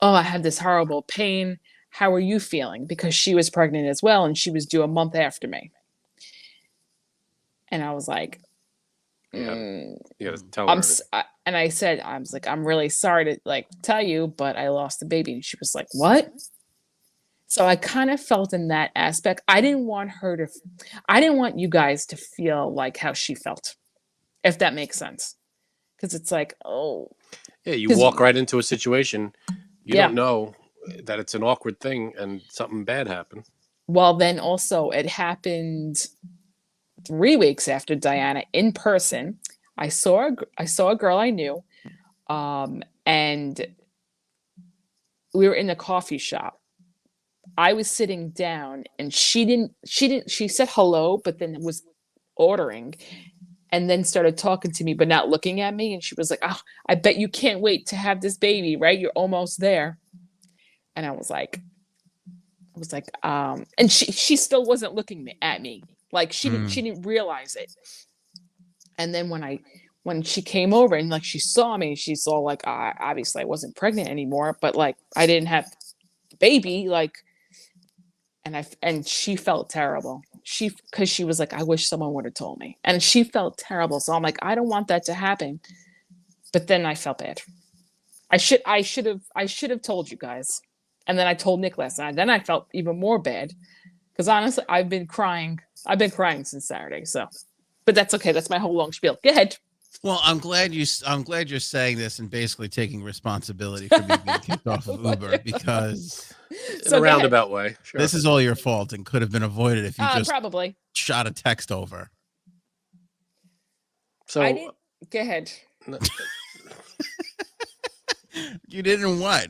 oh, I had this horrible pain. How are you feeling? Because she was pregnant as well and she was due a month after me. And I was like, You gotta tell her. And I said, I was like, I'm really sorry to like tell you, but I lost the baby. And she was like, what? So I kind of felt in that aspect. I didn't want you guys to feel like how she felt, if that makes sense. Because it's like, oh. Yeah, you walk right into a situation. You don't know that it's an awkward thing and something bad happened. Well, then also it happened 3 weeks after Diana in person. I saw a girl I knew, and we were in a coffee shop. I was sitting down and she said hello, but then was ordering and then started talking to me, but not looking at me. And she was like, oh, I bet you can't wait to have this baby, right? You're almost there. And I was like, and she still wasn't looking at me. Like she didn't realize it. And then when she came over and like she saw me, she saw like obviously I wasn't pregnant anymore, but like I didn't have the baby, like, and she felt terrible. Because she was like, I wish someone would have told me. And she felt terrible. So I'm like, I don't want that to happen. But then I felt bad. I should have told you guys. And then I told Nick last night. Then I felt even more bad. Because honestly, I've been crying since Saturday. So, but that's okay. That's my whole long spiel. Go ahead. Well, I'm glad you're saying this and basically taking responsibility for me being kicked off of Uber, because in a roundabout way. Sure. This is all your fault and could have been avoided if you just probably shot a text over. So go ahead. You didn't what?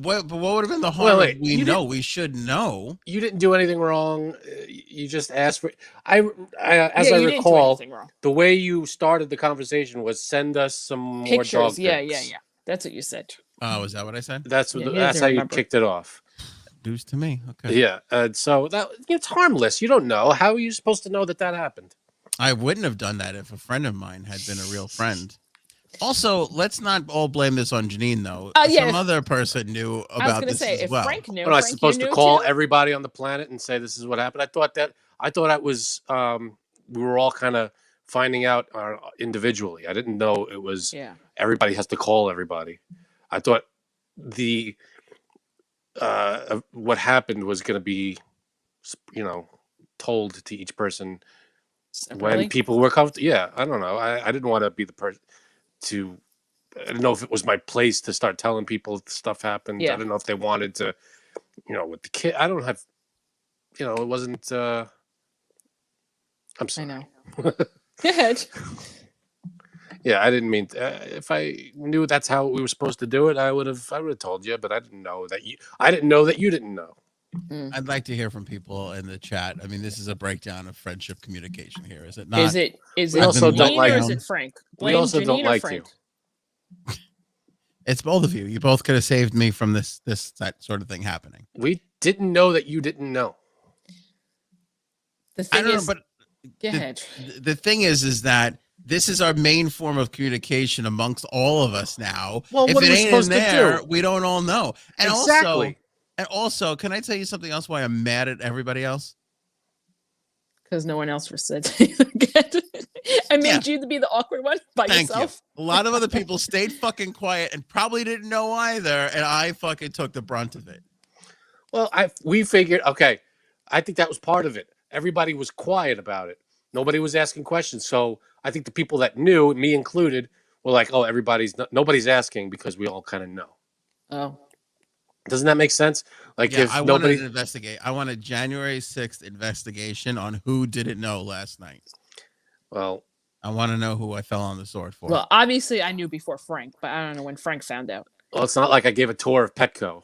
What would have been the harm? Wait, we should know. You didn't do anything wrong. You just asked for. As I recall, the way you started the conversation was send us some pictures. More dog Yeah. pics. That's what you said. Oh, is that what I said? That's how you kicked it off. News to me. Okay. Yeah, so it's harmless. You don't know. How are you supposed to know that happened? I wouldn't have done that if a friend of mine had been a real friend. Also, let's not all blame this on Janine, though. Some other person knew about this as well. Frank knew, I was supposed to call everybody on the planet and say this is what happened. I thought that was we were all kind of finding out individually. I didn't know it was everybody has to call everybody. I thought what happened was going to be, told to each person separately? When people were comfortable. Yeah, I don't know. I didn't want to be the person I don't know if it was my place to start telling people stuff happened. I don't know if they wanted to, with the kid. I don't have, it wasn't. I'm sorry. I know. Go ahead. Yeah, I didn't mean. If I knew that's how we were supposed to do it, I would have told you. But I didn't know that you. I didn't know that you didn't know. I'd like to hear from people in the chat. I mean, this is a breakdown of friendship communication here, is it not? Is it we also don't like or is it Frank? We also Janine don't like Frank? you. It's both of you. You both could have saved me from that sort of thing happening. We didn't know that you didn't know. The thing I don't know, but go ahead. The thing is that this is our main form of communication amongst all of us now. Well, if what it are we ain't supposed in there, to do? we don't all know. And exactly. Also, can I tell you something else? Why I'm mad at everybody else? Because no one else said I made you to be the awkward one by yourself. You. A lot of other people stayed fucking quiet and probably didn't know either, and I fucking took the brunt of it. Well, we figured, okay, I think that was part of it. Everybody was quiet about it. Nobody was asking questions. So I think the people that knew, me included, were like, oh, nobody's asking because we all kind of know. Oh. Doesn't that make sense? Like, if I nobody wanted to investigate. I want a January 6th investigation on who didn't know last night. Well, I want to know who I fell on the sword for. Well, obviously I knew before Frank, but I don't know when Frank found out. Well, it's not like I gave a tour of Petco.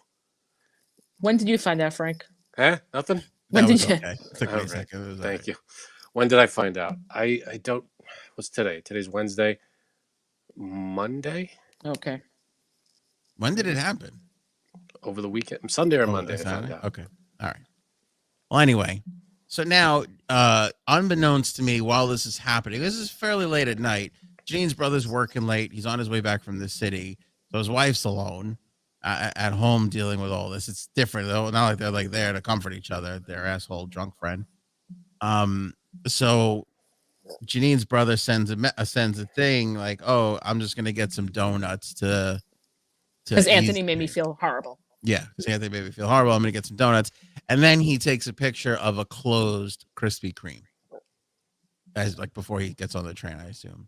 When did you find out, Frank? Nothing? When did you? Okay. It took me a second. Thank you. When did I find out? I don't. What's today? Today's Wednesday. Monday? Okay. When did it happen? Over the weekend. Sunday or Monday. I found out. Okay. All right. Well, anyway. So now, unbeknownst to me, while this is happening, this is fairly late at night. Janine's brother's working late. He's on his way back from the city. So his wife's alone at home dealing with all this. It's different, though. Not like they're there to comfort each other. Their asshole drunk friend. So Janine's brother sends a thing like, "Oh, I'm just gonna get some donuts to because Anthony made me feel horrible. Yeah, because Anthony made me feel horrible. I'm gonna get some donuts, and then he takes a picture of a closed Krispy Kreme, as like before he gets on the train, I assume.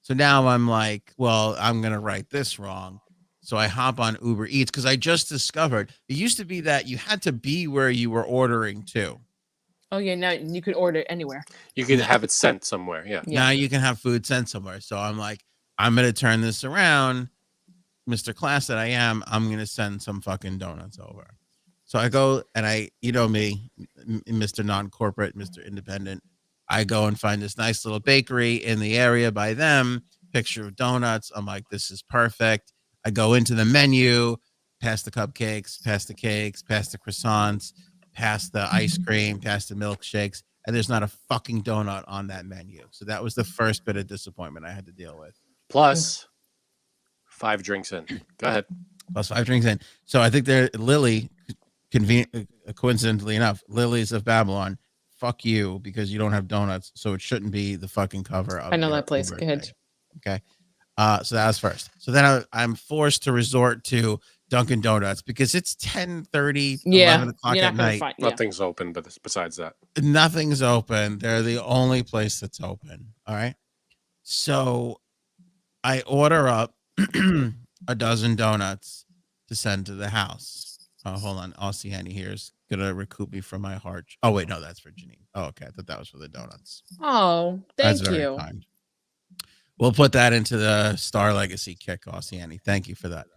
So now I'm like, well, I'm gonna write this wrong. So I hop on Uber Eats because I just discovered it used to be that you had to be where you were ordering to. Oh yeah, now you could order it anywhere. You could have it sent somewhere. Yeah. Now you can have food sent somewhere. So I'm like, I'm gonna turn this around, Mr. Class that I am. I'm gonna send some fucking donuts over. So I go and I, you know me, Mr. Non-corporate, Mr. Independent. I go and find this nice little bakery in the area by them. Picture of donuts. I'm like, this is perfect. I go into the menu, past the cupcakes, past the cakes, past the croissants, past the ice cream, past the milkshakes, and there's not a fucking donut on that menu. So that was the first bit of disappointment I had to deal with. Plus 5 drinks in. Go ahead. Plus 5 drinks in. So I think Lily, coincidentally enough, Lilies of Babylon, fuck you because you don't have donuts, so it shouldn't be the fucking cover of I know that place. Go ahead. Okay. So that was first. So then I'm forced to resort to Dunkin' Donuts because it's 10:30, 11 o'clock at night. Nothing's open, but besides that, nothing's open. They're the only place that's open. All right. So I order up a dozen donuts to send to the house. Hold on. Aussie Henny here's gonna recoup me from my heart. Oh wait, no, that's for Janine. Oh, okay. I thought that was for the donuts. Oh, thank that's you. Kind. We'll put that into the Star Legacy kick, Aussie Henny. Thank you for that.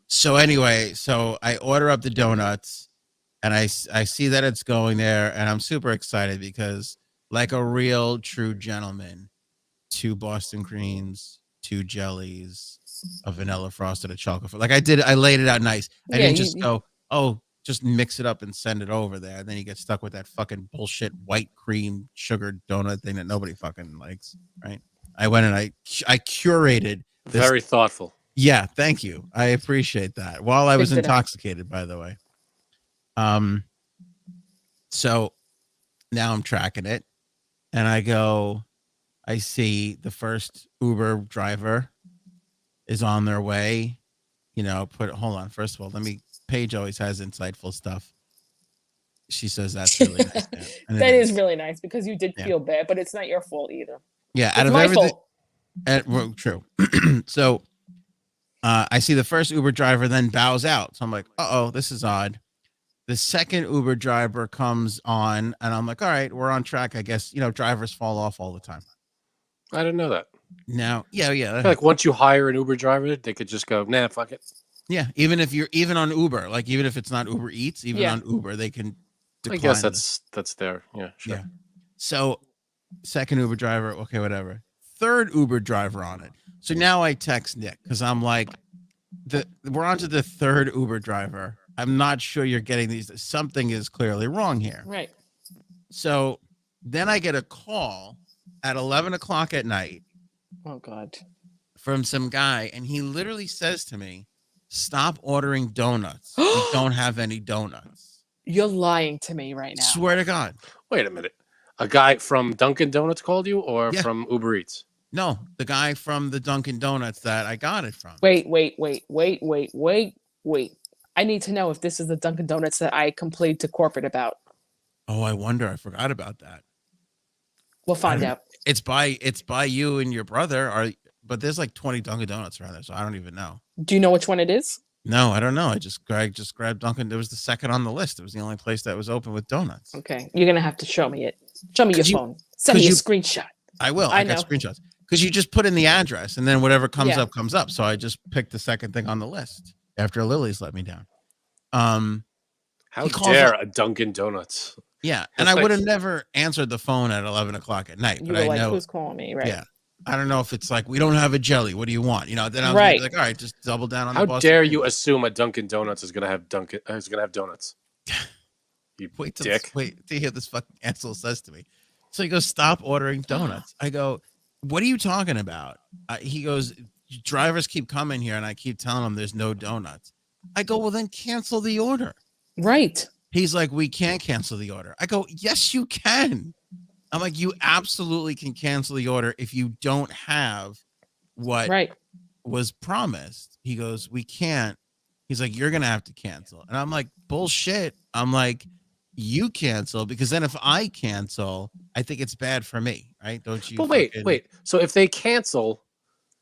So anyway, so I order up the donuts and I see that it's going there and I'm super excited because like a real true gentleman, 2 Boston creams, 2 jellies, a vanilla frosted, a chocolate. Like I laid it out nice. I didn't just go, oh, just mix it up and send it over there. And then you get stuck with that fucking bullshit white cream sugar donut thing that nobody fucking likes. Right. I went and I curated this. Very thoughtful. Yeah, thank you. I appreciate that. While I was intoxicated, by the way. So now I'm tracking it and I see the first Uber driver is on their way. Hold on. First of all, Paige always has insightful stuff. She says that's really nice. That is really nice because you did feel bad, but it's not your fault either. Yeah, out of everything. True. So I see the first Uber driver then bows out. So I'm like, uh-oh, this is odd. The second Uber driver comes on and I'm like, all right, we're on track. I guess, drivers fall off all the time. I didn't know that. Now, yeah. Like once you hire an Uber driver, they could just go, nah, fuck it. Yeah, even if you're on Uber, like even if it's not Uber Eats, even on Uber, they can decline. I guess that's there. Yeah, sure. Yeah. So second Uber driver, okay, whatever. Third Uber driver on it. So now I text Nick because I'm like, we're on to the third Uber driver. I'm not sure you're getting these. Something is clearly wrong here. Right. So then I get a call at 11 o'clock at night. Oh, God. From some guy. And he literally says to me, stop ordering donuts. We don't have any donuts. You're lying to me right now. Swear to God. Wait a minute. A guy from Dunkin' Donuts called you or from Uber Eats? No, the guy from the Dunkin' Donuts that I got it from. Wait. I need to know if this is the Dunkin' Donuts that I complained to corporate about. Oh, I wonder. I forgot about that. We'll find out. It's by you and your brother. But there's like 20 Dunkin' Donuts around there, so I don't even know. Do you know which one it is? No, I don't know. I just grabbed Dunkin'. It was the second on the list. It was the only place that was open with donuts. Okay, you're gonna have to show me it. Show me your phone. Send me a screenshot. I will. I got screenshots because you just put in the address and then whatever comes up comes up. So I just picked the second thing on the list after Lily's let me down. How dare a Dunkin' Donuts? Yeah, and I would have never answered the phone at 11 o'clock at night. You but were I like, know, who's calling me? Right. Yeah. I don't know if it's like, we don't have a jelly. What do you want? Then I was like, all right, just double down on the How dare you assume a Dunkin' Donuts is gonna have donuts? You dick. Wait to hear this fucking asshole says to me. So he goes, stop ordering donuts. I go, what are you talking about? He goes, drivers keep coming here and I keep telling them there's no donuts. I go, well then cancel the order. Right. He's like, we can't cancel the order. I go, yes, you can. I'm like, you absolutely can cancel the order if you don't have what was promised. He goes, we can't. He's like, you're going to have to cancel. And I'm like, bullshit. I'm like, you cancel, because then if I cancel, I think it's bad for me, right? Don't you? But wait. So if they cancel,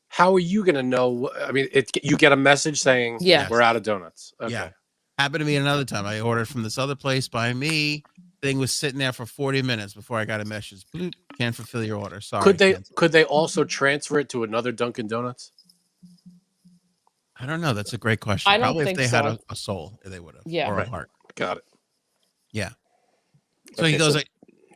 how are you going to know? I mean, you get a message saying, we're out of donuts. Okay. Yeah. Happened to me another time. I ordered from this other place by me. Thing was sitting there for 40 minutes before I got a message. Bloop, can't fulfill your order. Sorry. Could they also transfer it to another Dunkin' Donuts? I don't know. That's a great question. I don't Probably think if they so. had a soul, they would have. Yeah. Or a heart. Got it. Yeah. So he goes like,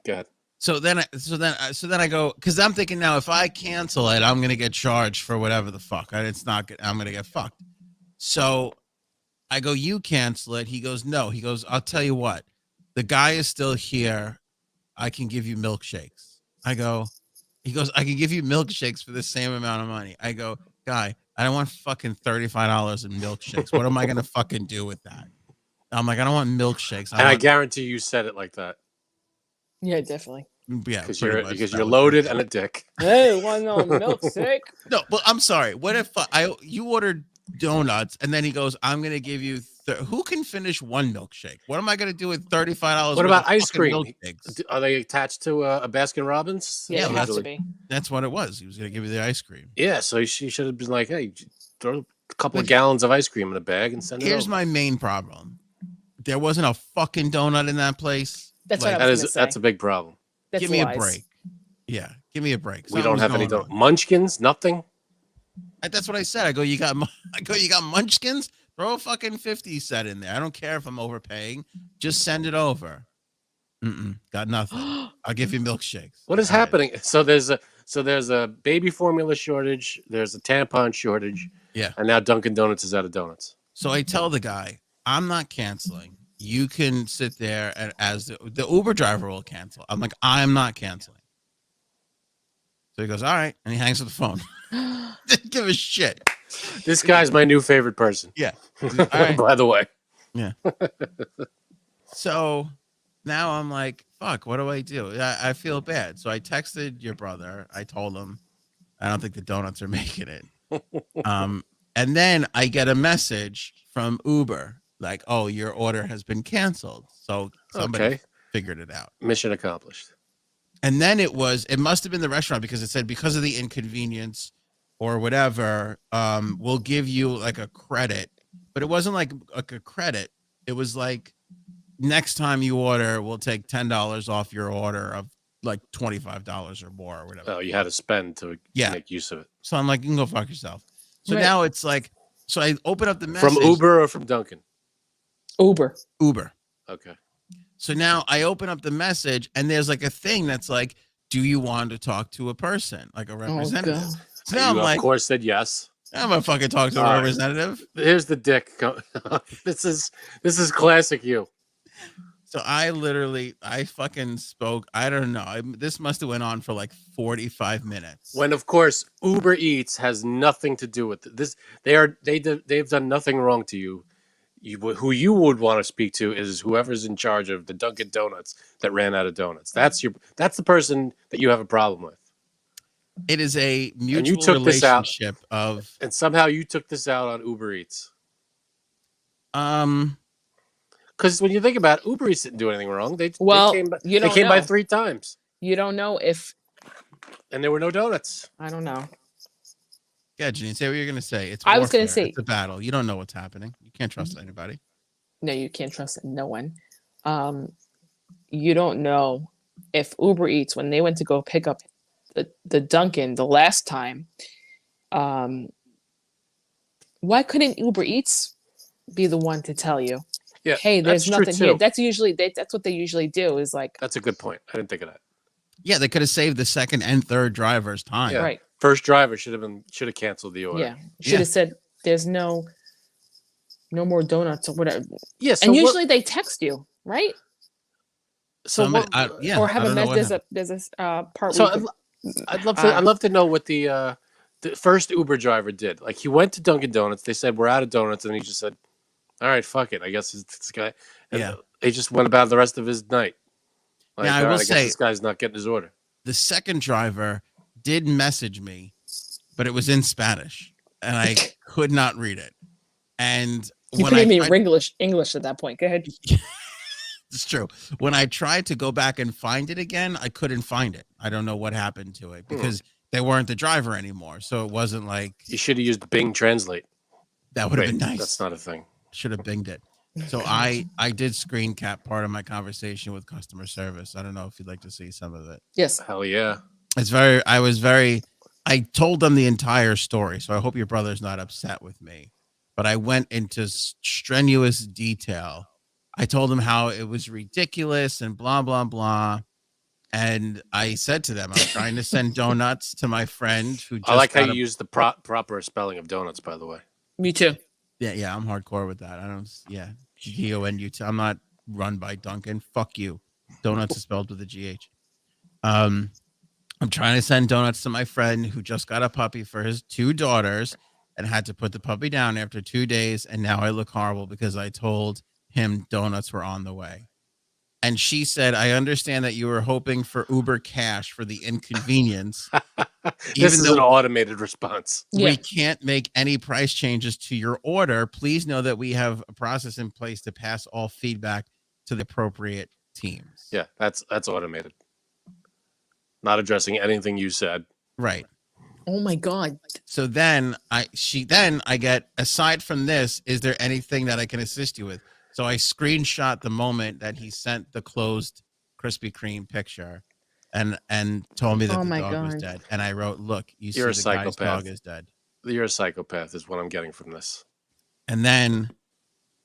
go ahead. So then I go, because I'm thinking now, if I cancel it, I'm gonna get charged for whatever the fuck. It's not good. I'm gonna get fucked. So I go, you cancel it. He goes, no. He goes, I'll tell you what. The guy is still here. I can give you milkshakes. He goes, I can give you milkshakes for the same amount of money. I go, guy, I don't want fucking $35 in milkshakes. What am I gonna fucking do with that? I'm like, I don't want milkshakes. I guarantee you said it like that. Yeah, definitely. Yeah, because you're loaded and a dick. Hey, want no milkshake? No, but I'm sorry. What if you ordered donuts and then he goes, I'm gonna give you who can finish one milkshake? What am I gonna do with $35? What about ice cream? Are they attached to a Baskin Robbins? Yeah, it has to be. That's what it was. He was gonna give you the ice cream. Yeah, so she should have been like, hey, throw a couple of gallons of ice cream in a bag and send it over. Here's my main problem. There wasn't a fucking donut in that place. That's what I was gonna say. That's a big problem. Give me a break. Yeah, give me a break. We don't have any donuts. Munchkins, nothing. That's what I said. I go, you got munchkins? Throw a fucking 50 set in there. I don't care if I'm overpaying. Just send it over. Got nothing. I'll give you milkshakes. What is happening? So there's a baby formula shortage. There's a tampon shortage. Yeah. And now Dunkin' Donuts is out of donuts. So I tell the guy, I'm not canceling. You can sit there and as the Uber driver will cancel. I'm like, I'm not canceling. So he goes, all right. And he hangs up the phone. Didn't give a shit. This guy's my new favorite person. Yeah. All right. By the way. Yeah. So now I'm like, fuck, what do I do? I feel bad. So I texted your brother. I told him, I don't think the donuts are making it. And then I get a message from Uber. Like, oh, your order has been canceled. So somebody figured it out. Mission accomplished. And then it must have been the restaurant because it said, because of the inconvenience or whatever, we'll give you like a credit. But it wasn't like a credit. It was like, next time you order, we'll take $10 off your order of like $25 or more or whatever. Oh, you had to spend to make use of it. So I'm like, you can go fuck yourself. So now it's like, so I open up the message. From Uber or from Dunkin'? Uber. Okay. So now I open up the message and there's like a thing that's like, do you want to talk to a person, like a representative? So now I'm like, of course, said yes. I'm gonna fucking talk to a representative. Here's the dick. This is classic you. So I fucking spoke. I don't know. This must have went on for like 45 minutes. When of course Uber Eats has nothing to do with this. They've done nothing wrong to you. Who you would want to speak to is whoever's in charge of the Dunkin' Donuts that ran out of donuts. That's the person that you have a problem with. It is a mutual relationship and somehow you took this out on Uber Eats. Because when you think about it, Uber Eats didn't do anything wrong. They came by 3 times. You don't know if, and there were no donuts. I don't know. Yeah, Janine, say what you're gonna say. I was gonna say it's a battle. You don't know what's happening. You can't trust anybody. No, you can't trust no one. You don't know if Uber Eats, when they went to go pick up the Dunkin' the last time, why couldn't Uber Eats be the one to tell you? Yeah, hey, there's nothing here. That's usually that's what they usually do. Is like, that's a good point. I didn't think of that. Yeah, they could have saved the second and third driver's time. Yeah. Right. First driver should have canceled the order. Yeah, should have said there's no more donuts or whatever. Yes, and usually they text you, right? So or have a message. There's a part. So I'd love to know what the first Uber driver did. Like he went to Dunkin' Donuts. They said we're out of donuts, and he just said, "All right, fuck it. I guess it's this guy." And Yeah. he just went about the rest of his night. Like, Now, I all will right, I guess say this guy's not getting his order. the second driver did message me, but it was in Spanish and I could not read it. And You when couldn't I even tried, English at that point. Go ahead. it's true. When I tried to go back and find it again, I couldn't find it. I don't know what happened to it because they weren't the driver anymore. So it wasn't like You should have used Bing Translate. that would have been nice. That's not a thing. Should have binged it. So I did screen cap part of my conversation with customer service. I don't know if you'd like to see some of it. Yes. Hell yeah. I told them the entire story. So I hope your brother's not upset with me, but I went into strenuous detail. I told them how it was ridiculous and blah, blah, blah. And I said to them, I'm trying to send donuts to my friend who just I like how you use the proper spelling of donuts, by the way. Me too. Yeah, I'm hardcore with that. I don't, yeah, G-O-N-U-T. I'm not run by Duncan. Fuck you. Donuts is spelled with a G-H. I'm trying to send donuts to my friend who just got a puppy for his 2 daughters and had to put the puppy down after 2 days. And now I look horrible because I told him donuts were on the way. And she said, I understand that you were hoping for Uber Cash for the inconvenience. This is an automated response. We can't make any price changes to your order. Please know that we have a process in place to pass all feedback to the appropriate teams. Yeah, that's automated. Not addressing anything you said. Right. Oh my God. So then I get, aside from this, is there anything that I can assist you with? So I screenshot the moment that he sent the closed Krispy Kreme picture and told me that the dog was dead. And I wrote, look, You're see a the guy's psychopath. dog is dead. You're a psychopath is what I'm getting from this. And then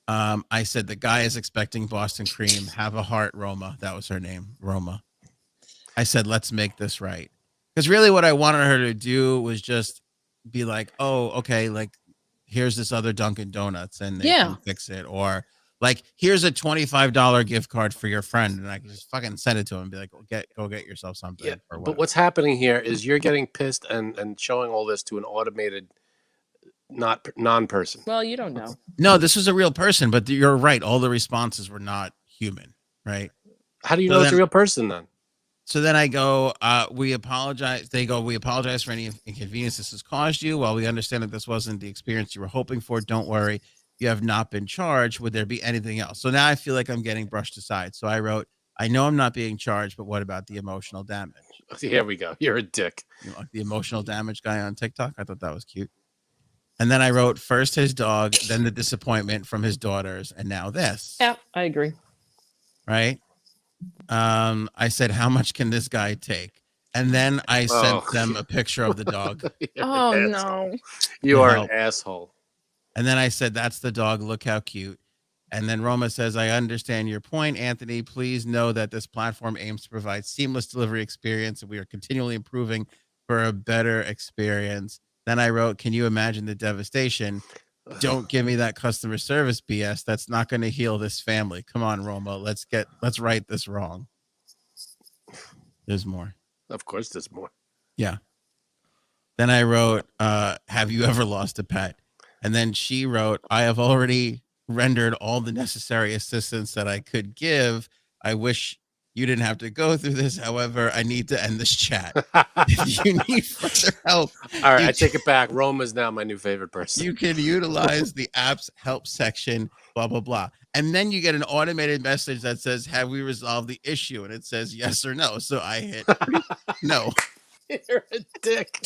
I said, the guy is expecting Boston cream. Have a heart, Roma. That was her name, Roma. I said, let's make this right. Because really what I wanted her to do was just be like, oh, okay, like, here's this other Dunkin' Donuts and they can fix it. Or like, here's a $25 gift card for your friend. And I can just fucking send it to him and be like, go get yourself something. Yeah, but what's happening here is you're getting pissed and showing all this to an automated non-person. Well, you don't know. No, this was a real person, but you're right. All the responses were not human, right? How do you know it's a real person then? So then I go, we apologize. They go, we apologize for any inconvenience this has caused you. While we understand that this wasn't the experience you were hoping for, don't worry. You have not been charged. Would there be anything else? So now I feel like I'm getting brushed aside. So I wrote, I know I'm not being charged, but what about the emotional damage? Here we go. You're a dick. You know, the emotional damage guy on TikTok. I thought that was cute. And then I wrote first his dog, then the disappointment from his daughters, and now this. Yeah, I agree. Right? I said, how much can this guy take? And then I sent them a picture of the dog. Oh, no. You are an asshole. And then I said, that's the dog. Look how cute. And then Roma says, I understand your point, Anthony. Please know that this platform aims to provide seamless delivery experience, and we are continually improving for a better experience. Then I wrote, can you imagine the devastation? Don't give me that customer service BS. That's not going to heal this family. Come on, Roma. Let's right this wrong. There's more. Of course there's more. Yeah. Then I wrote, have you ever lost a pet? And then she wrote, I have already rendered all the necessary assistance that I could give. I wish you didn't have to go through this. However, I need to end this chat. If you need further help. All right, I take it back. Roma is now my new favorite person. You can utilize the app's help section, blah, blah, blah. And then you get an automated message that says, have we resolved the issue? And it says yes or no. So I hit no. You're a dick.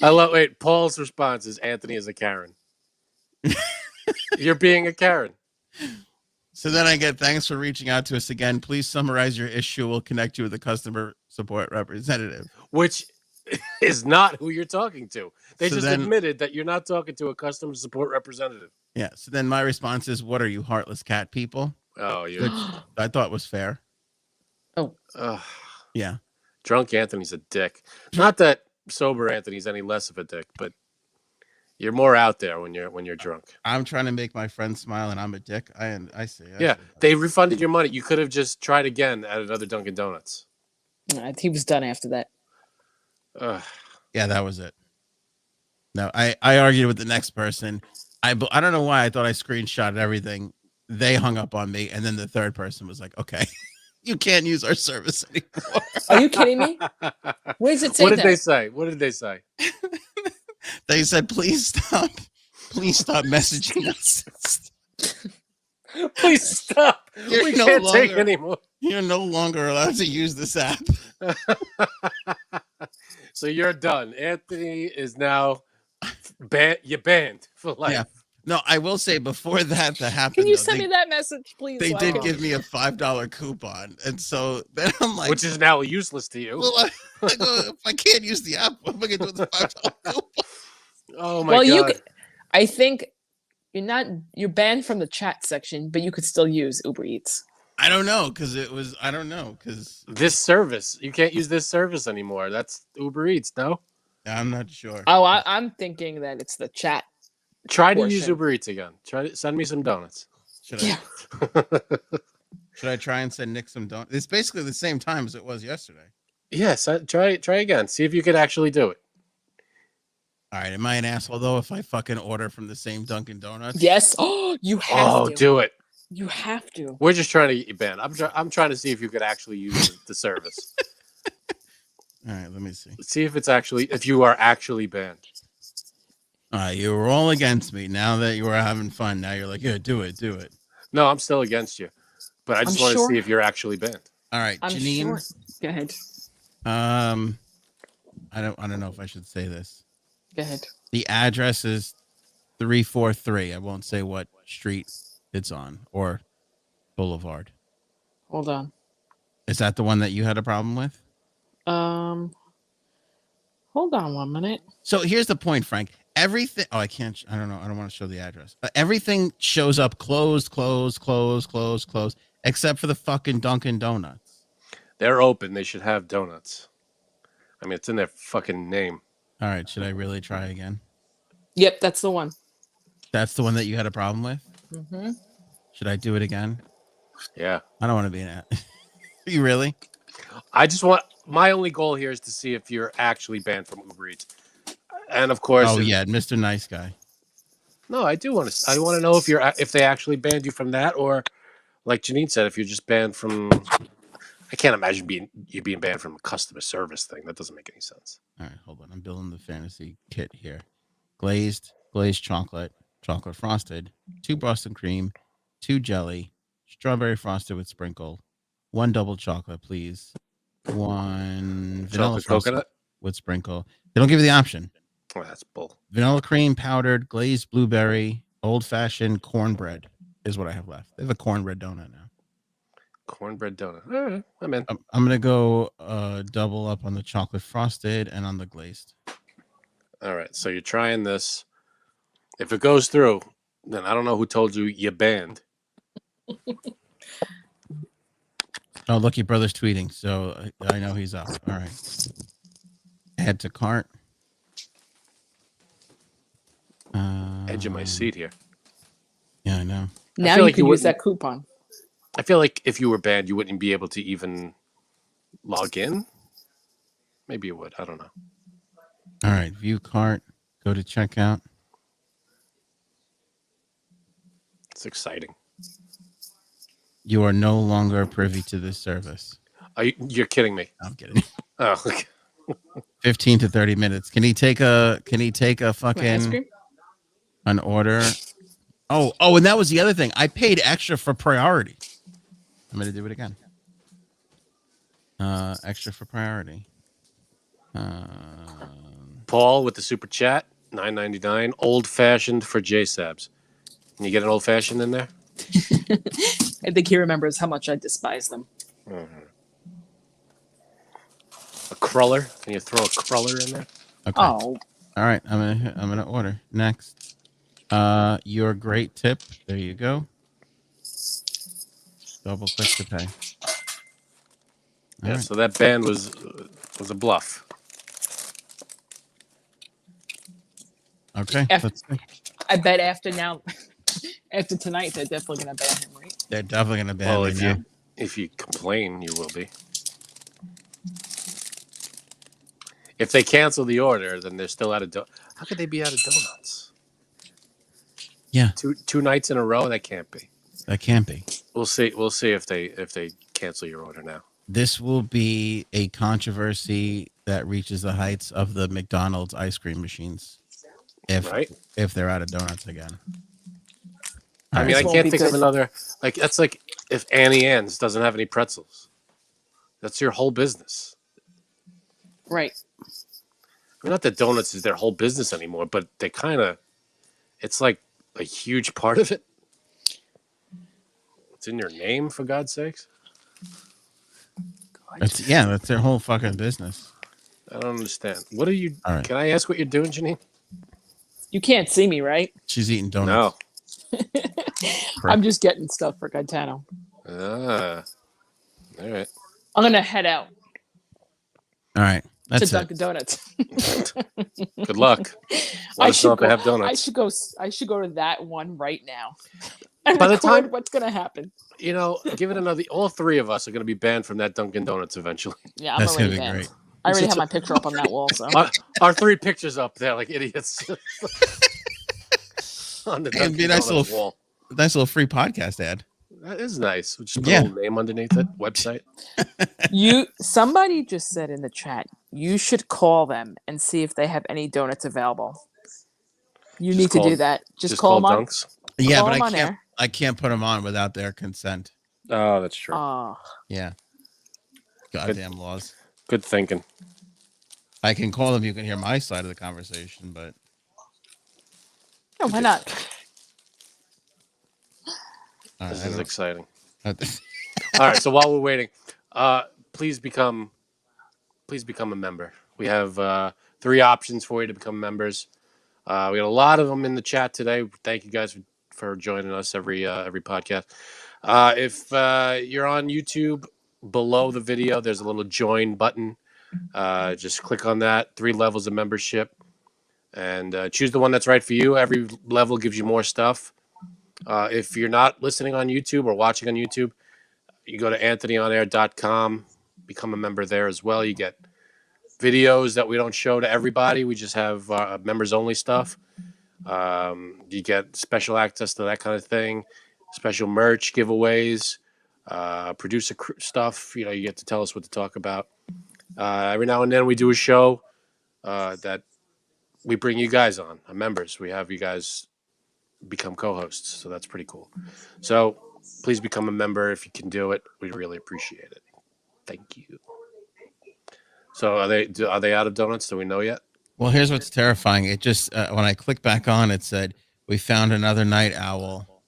I love, wait, Paul's response is Anthony is a Karen. You're being a Karen. So then I get, thanks for reaching out to us again. Please summarize your issue. We'll connect you with a customer support representative. Which is not who you're talking to. They just admitted that you're not talking to a customer support representative. Yeah. So then my response is, what are you, heartless cat people? Oh, you. Which I thought was fair. Oh. Yeah. Drunk Anthony's a dick. Not that sober Anthony's any less of a dick, but you're more out there when you're drunk. I'm trying to make my friends smile, and I'm a dick. I see. Yeah, they refunded your money. You could have just tried again at another Dunkin' Donuts. He was done after that. Yeah, that was it. No, I argued with the next person. I don't know why I thought I screenshotted everything they hung up on me, and then the third person was like, "Okay, you can't use our service anymore." Are you kidding me? Where does it say What did that? they say? What did they say? They said, "Please stop messaging us. Please stop. You're We no can't take longer- anymore. You're no longer allowed to use this app." So you're done. Anthony is now banned. You're banned for life. Yeah. No, I will say before that happened, Can you though, send me that message, please? they so I did can- give me a $5 coupon, and so then I'm like, Which is now useless to you. well, I go, if I can't use the app, what am I gonna do with the $5 coupon? Oh my Well, god. you could, I think you're banned from the chat section, but you could still use Uber Eats. I don't know because This service, you can't use this service anymore. That's Uber Eats, no? I'm not sure. Oh, I'm thinking that it's the chat. Try to use Portion. Uber Eats again. Try to send me some donuts. Should I? Yeah. Should I try and send Nick some donuts? It's basically the same time as it was yesterday. Yes, try again. See if you could actually do it. All right, am I an asshole though if I fucking order from the same Dunkin' Donuts? Yes. Oh, you have to. Do it. You have to. We're just trying to get you banned. I'm trying to see if you could actually use the service. All right, let me see. See if you are actually banned. All right, you were all against me. Now that you were having fun, now you're like, yeah, do it. No, I'm still against you. But I just want to see if you're actually banned. All right, I'm Janine. sure. Go ahead. I don't know if I should say this. Go ahead. The address is 343. I won't say what street it's on or boulevard. Hold on. Is that the one that you had a problem with? Hold on 1 minute. So here's the point, Frank. Everything. Oh, I can't. I don't know. I don't want to show the address. Everything shows up closed, except for the fucking Dunkin' Donuts. They're open. They should have donuts. I mean, it's in their fucking name. All right. Should I really try again? Yep, that's the one. That's the one that you had a problem with? Mm-hmm. Should I do it again? Yeah. I don't want to be an ass. You really? I just want my only goal here is to see if you're actually banned from Uber Eats. And of course, Oh yeah, Mr. Nice Guy. No, I do want to. I want to know if they actually banned you from that, or like Janine said, if you're just banned from. I can't imagine you being banned from a customer service thing. That doesn't make any sense. All right, hold on. I'm building the fantasy kit here. Glazed chocolate frosted, 2 Boston cream, 2 jelly, strawberry frosted with sprinkle, 1 double chocolate, please. 1 vanilla Chocolate coconut with sprinkle. They don't give you the option. Oh, that's bull. Vanilla cream, powdered, glazed blueberry, old-fashioned cornbread is what I have left. They have a cornbread donut now. Cornbread donut. All right, I'm in. I'm gonna go double up on the chocolate frosted and on the glazed. All right, so you're trying this. If it goes through, then I don't know who told you you're banned. Oh, Lucky Brother's tweeting, so I know he's up. All right. Add to cart. Edge of my seat here. Yeah, I know. Now feel you like can you use wouldn't- that coupon. I feel like if you were banned, you wouldn't be able to even log in. Maybe you would. I don't know. All right. View cart. Go to checkout. It's exciting. You are no longer privy to this service. You're kidding me. I'm kidding. Oh, okay. 15 to 30 minutes. Can he take a Ice fucking cream? an order? Oh, and that was the other thing. I paid extra for priority. I'm gonna do it again. Extra for priority. Paul with the super chat, $9.99. Old fashioned for J-Sabs. Can you get an old fashioned in there? I think he remembers how much I despise them. Mm-hmm. A cruller? Can you throw a cruller in there? Okay. Oh, All right. I'm gonna order next. Your great tip. There you go. Double click to pay. All Yeah. right. So that ban was a bluff. Okay. F- Let's see. I bet after tonight, they're definitely going to ban him, right? They're definitely gonna ban Well, me now. if you complain, you will be. If they cancel the order, then they're still out of How could they be out of donuts? Yeah. Two nights in a row? That can't be. That can't be. We'll see. We'll see if they cancel your order now. This will be a controversy that reaches the heights of the McDonald's ice cream machines. If they're out of donuts again. I mean, I can't think of another. Like that's like if Annie Ann's doesn't have any pretzels. That's your whole business. Right. I mean, not that donuts is their whole business anymore, but they kind of. It's like a huge part of it. It's in your name, for God's sakes. That's their whole fucking business. I don't understand. What are you? All right. Can I ask what you're doing, Janine? You can't see me, right? She's eating donuts. No. I'm just getting stuff for Gaetano. All right. I'm gonna head out. All right. That's to Dunkin' Donuts. Good luck. Let us know if they have donuts. I should go to that one right now. And by the time what's gonna happen? You know, give it another. All three of us are going to be banned from that Dunkin' Donuts eventually. Yeah, I'm already banned. Great. I already have my picture up on that wall. So our three pictures up there like idiots on the Dunkin' Donuts wall. Nice little free podcast ad. That is nice. We'll just put a little name underneath it. Website. Somebody just said in the chat, you should call them and see if they have any donuts available. You need to do that. Just call them on. Dunks. Yeah, but I can't put them on without their consent. Oh, that's true. Yeah. Goddamn laws. Good thinking. I can call them. You can hear my side of the conversation, but. No, why not? This is exciting. All right. So while we're waiting, please become a member. We have 3 options for you to become members. We got a lot of them in the chat today. Thank you guys for joining us every podcast. If you're on YouTube, below the video, there's a little join button. Just click on that. 3 levels of membership, and choose the one that's right for you. Every level gives you more stuff. If you're not listening on YouTube or watching on YouTube, you go to anthonyonair.com, become a member there as well. You get videos that we don't show to everybody. We just have members only stuff. You get special access to that kind of thing, special merch giveaways, producer stuff. You know, you get to tell us what to talk about. Every now and then we do a show that we bring you guys on, members. We have you guys become co-hosts, so that's pretty cool. So please become a member if you can do it. We really appreciate it. Thank you. So are they out of donuts? Do we know yet? Well, here's what's terrifying. It just when I clicked back on, it said we found another night owl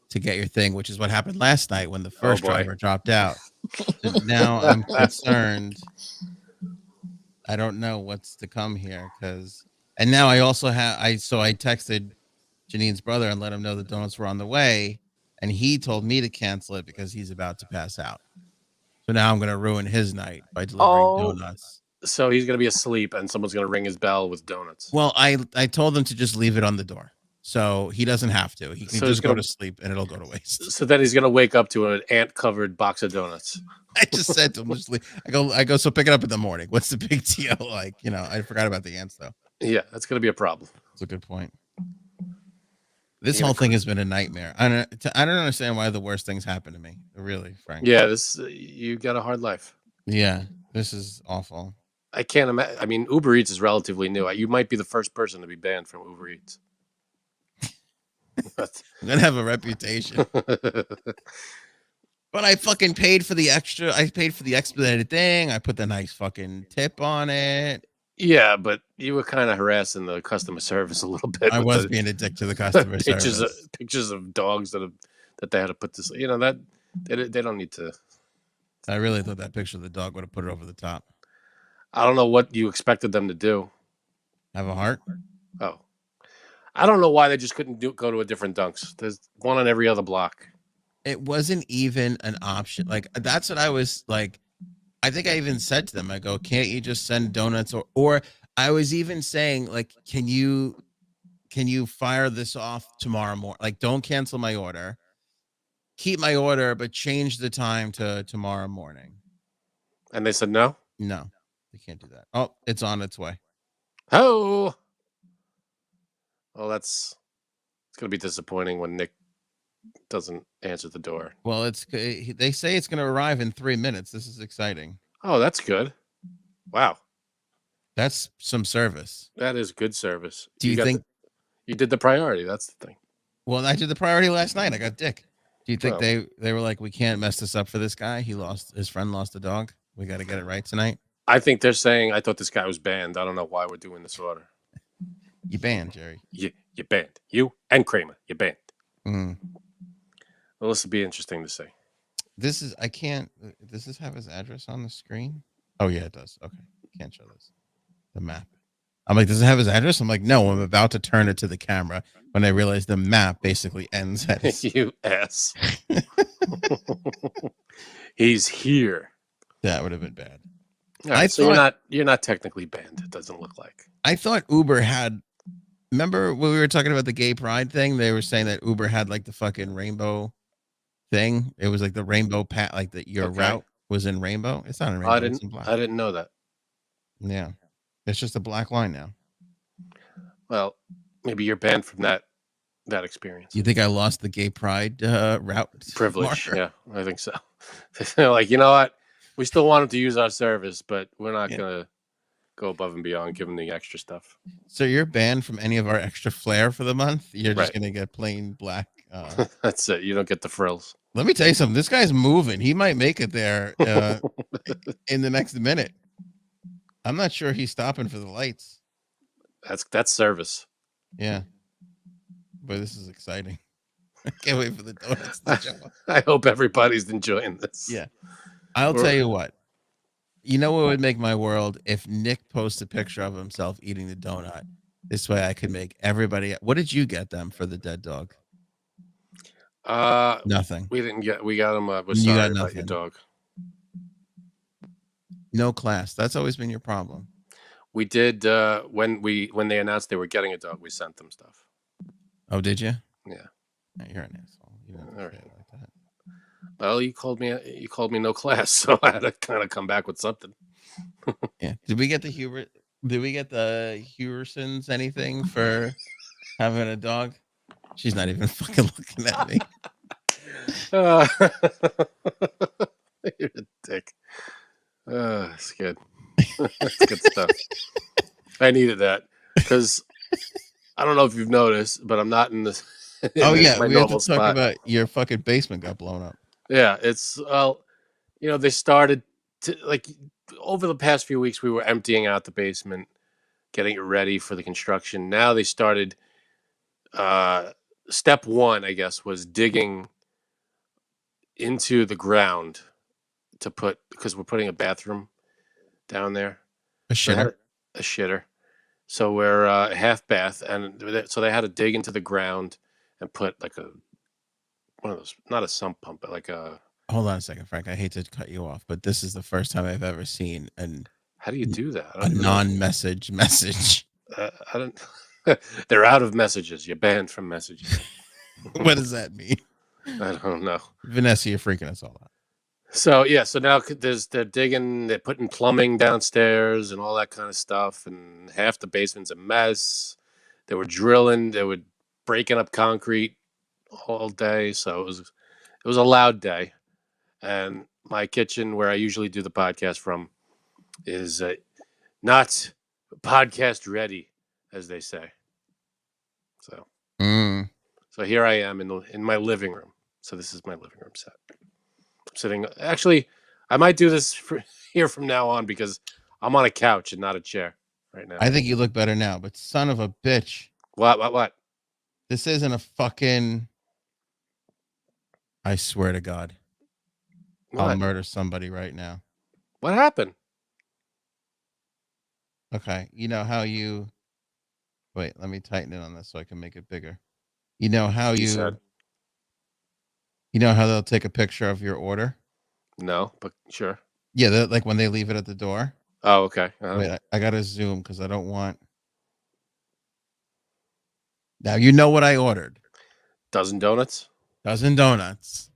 to get your thing, which is what happened last night when the first driver dropped out. So now I'm concerned. I don't know what's to come here and now I also I texted Janine's brother and let him know the donuts were on the way, and he told me to cancel it because he's about to pass out. So now I'm going to ruin his night by delivering donuts. So he's going to be asleep and someone's going to ring his bell with donuts. Well, I told him to just leave it on the door. So he doesn't have to. He can just go to sleep and it'll go to waste. So then he's going to wake up to an ant-covered box of donuts. I just said to him, just leave. I go, so pick it up in the morning. What's the big deal? Like, I forgot about the ants, though. Yeah, that's going to be a problem. That's a good point. This whole thing has been a nightmare. I don't understand why the worst things happen to me. Really, frankly. Yeah, you got a hard life. Yeah, this is awful. I can't imagine. I mean, Uber Eats is relatively new. You might be the first person to be banned from Uber Eats. I'm gonna have a reputation. But I fucking paid for the extra. I paid for the expedited thing. I put the nice fucking tip on it. Yeah, but you were kind of harassing the customer service a little bit. I was being a dick to the customer service. Pictures of dogs that they had to put this. That they don't need to. I really thought that picture of the dog would have put it over the top. I don't know what you expected them to do. Have a heart? Oh, I don't know why they just couldn't go to a different Dunks. There's one on every other block. It wasn't even an option. Like, that's what I was like. I think I even said to them, I go, can't you just send donuts? Or I was even saying, like, can you fire this off tomorrow morning? Like, don't cancel my order. Keep my order, but change the time to tomorrow morning. And they said no? No, they can't do that. Oh, it's on its way. Oh. Well, it's going to be disappointing when Nick doesn't answer the door. Well, they say it's going to arrive in 3 minutes. This is exciting. Oh, that's good. Wow. That's some service. That is good service. Do you think you did the priority? That's the thing. Well, I did the priority last night. I got dick. Do you think Well, they were like, we can't mess this up for this guy? His friend lost a dog. We got to get it right tonight. I think they're saying, I thought this guy was banned. I don't know why we're doing this order. You banned, Jerry. You banned. You and Kramer, you banned. Mm. Well, this would be interesting to see. Does this have his address on the screen? Oh, yeah, it does. Okay. Can't show this. The map. I'm like, does it have his address? I'm like, no, I'm about to turn it to the camera when I realize the map basically ends at his... You ass. He's here. That would have been bad. Right, so you're not technically banned. It doesn't look like. I thought Uber had... Remember when we were talking about the gay pride thing? They were saying that Uber had like the fucking rainbow thing. It was like the rainbow like that your route was in rainbow. It's not in rainbow. It's in black. I didn't know that. Yeah. It's just a black line now. Well, maybe you're banned from that experience. You think I lost the gay pride route privilege? Marker? Yeah, I think so. They're like, you know what? We still want them to use our service, but we're not gonna go above and beyond, give them the extra stuff. So you're banned from any of our extra flair for the month. You're just gonna get plain black. That's it. You don't get the frills. Let me tell you something. This guy's moving. He might make it there in the next minute. I'm not sure he's stopping for the lights. That's service. Yeah. But this is exciting. I can't wait for the donuts. I hope everybody's enjoying this. Yeah. I'll tell you what. You know what would make my world? If Nick posts a picture of himself eating the donut. This way I could make everybody... What did you get them for the dead dog? Nothing. We got him we're sorry about your dog. No class. That's always been your problem. We did when they announced they were getting a dog, we sent them stuff. Oh, did you? Yeah. You're an asshole. You don't say it like that. Well, you called me no class, so I had to kind of come back with something. Yeah. Did we get the Hubersons anything for having a dog? She's not even fucking looking at me. You're a dick. It's good. That's good stuff. I needed that because I don't know if you've noticed, but I'm not in this. We have to talk about your fucking basement got blown up. Yeah, it's they started to over the past few weeks we were emptying out the basement, getting it ready for the construction. Now they started. Step one, I guess, was digging into the ground because we're putting a bathroom down there. A shitter. So we're half bath, and so they had to dig into the ground and put one of those, not a sump pump, but like a. Hold on a second, Frank. I hate to cut you off, but this is the first time I've ever seen How do you do that? A non-message message. I don't. They're out of messages. You're banned from messages. What does that mean? I don't know. Vanessa, you're freaking us all out. So now they're digging, they're putting plumbing downstairs and all that kind of stuff, and half the basement's a mess. They were drilling, they were breaking up concrete all day, so it was a loud day. And my kitchen, where I usually do the podcast from, is not podcast ready, as they say. So here I am in my living room. So this is my living room set. I'm sitting. Actually, I might do this here from now on because I'm on a couch and not a chair right now. I think you look better now, but son of a bitch. What? This isn't a fucking... I swear to God. What? I'll murder somebody right now. What happened? Okay. You know how you... Wait, let me tighten it on this so I can make it bigger. You know how you know how they'll take a picture of your order? No, but sure. Yeah, like when they leave it at the door. Oh, okay. Wait, I gotta zoom because I don't want... Now you know what I ordered. Dozen donuts? Dozen donuts.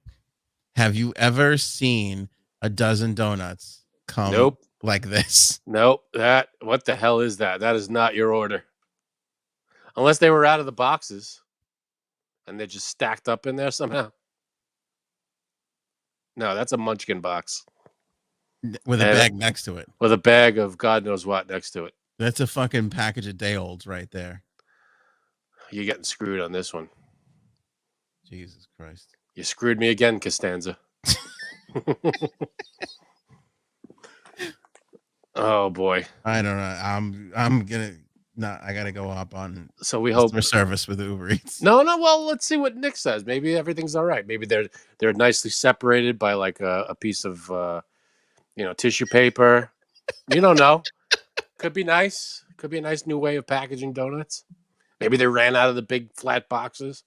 Have you ever seen a dozen donuts come like this? Nope. What the hell is that? That is not your order. Unless they were out of the boxes. and they're just stacked up in there somehow. No, that's a Munchkin box with a bag next to it. With a bag of God knows what next to it. That's a fucking package of day-olds right there. You're getting screwed on this one. Jesus Christ. You screwed me again, Costanza. Oh boy. I don't know. I'm gonna I gotta go up on we hope service with Uber Eats. No, well, let's see what Nick says. Maybe everything's all right. Maybe they're nicely separated by like a piece of tissue paper. You don't know. Could be nice. Could be a nice new way of packaging donuts. Maybe they ran out of the big flat boxes.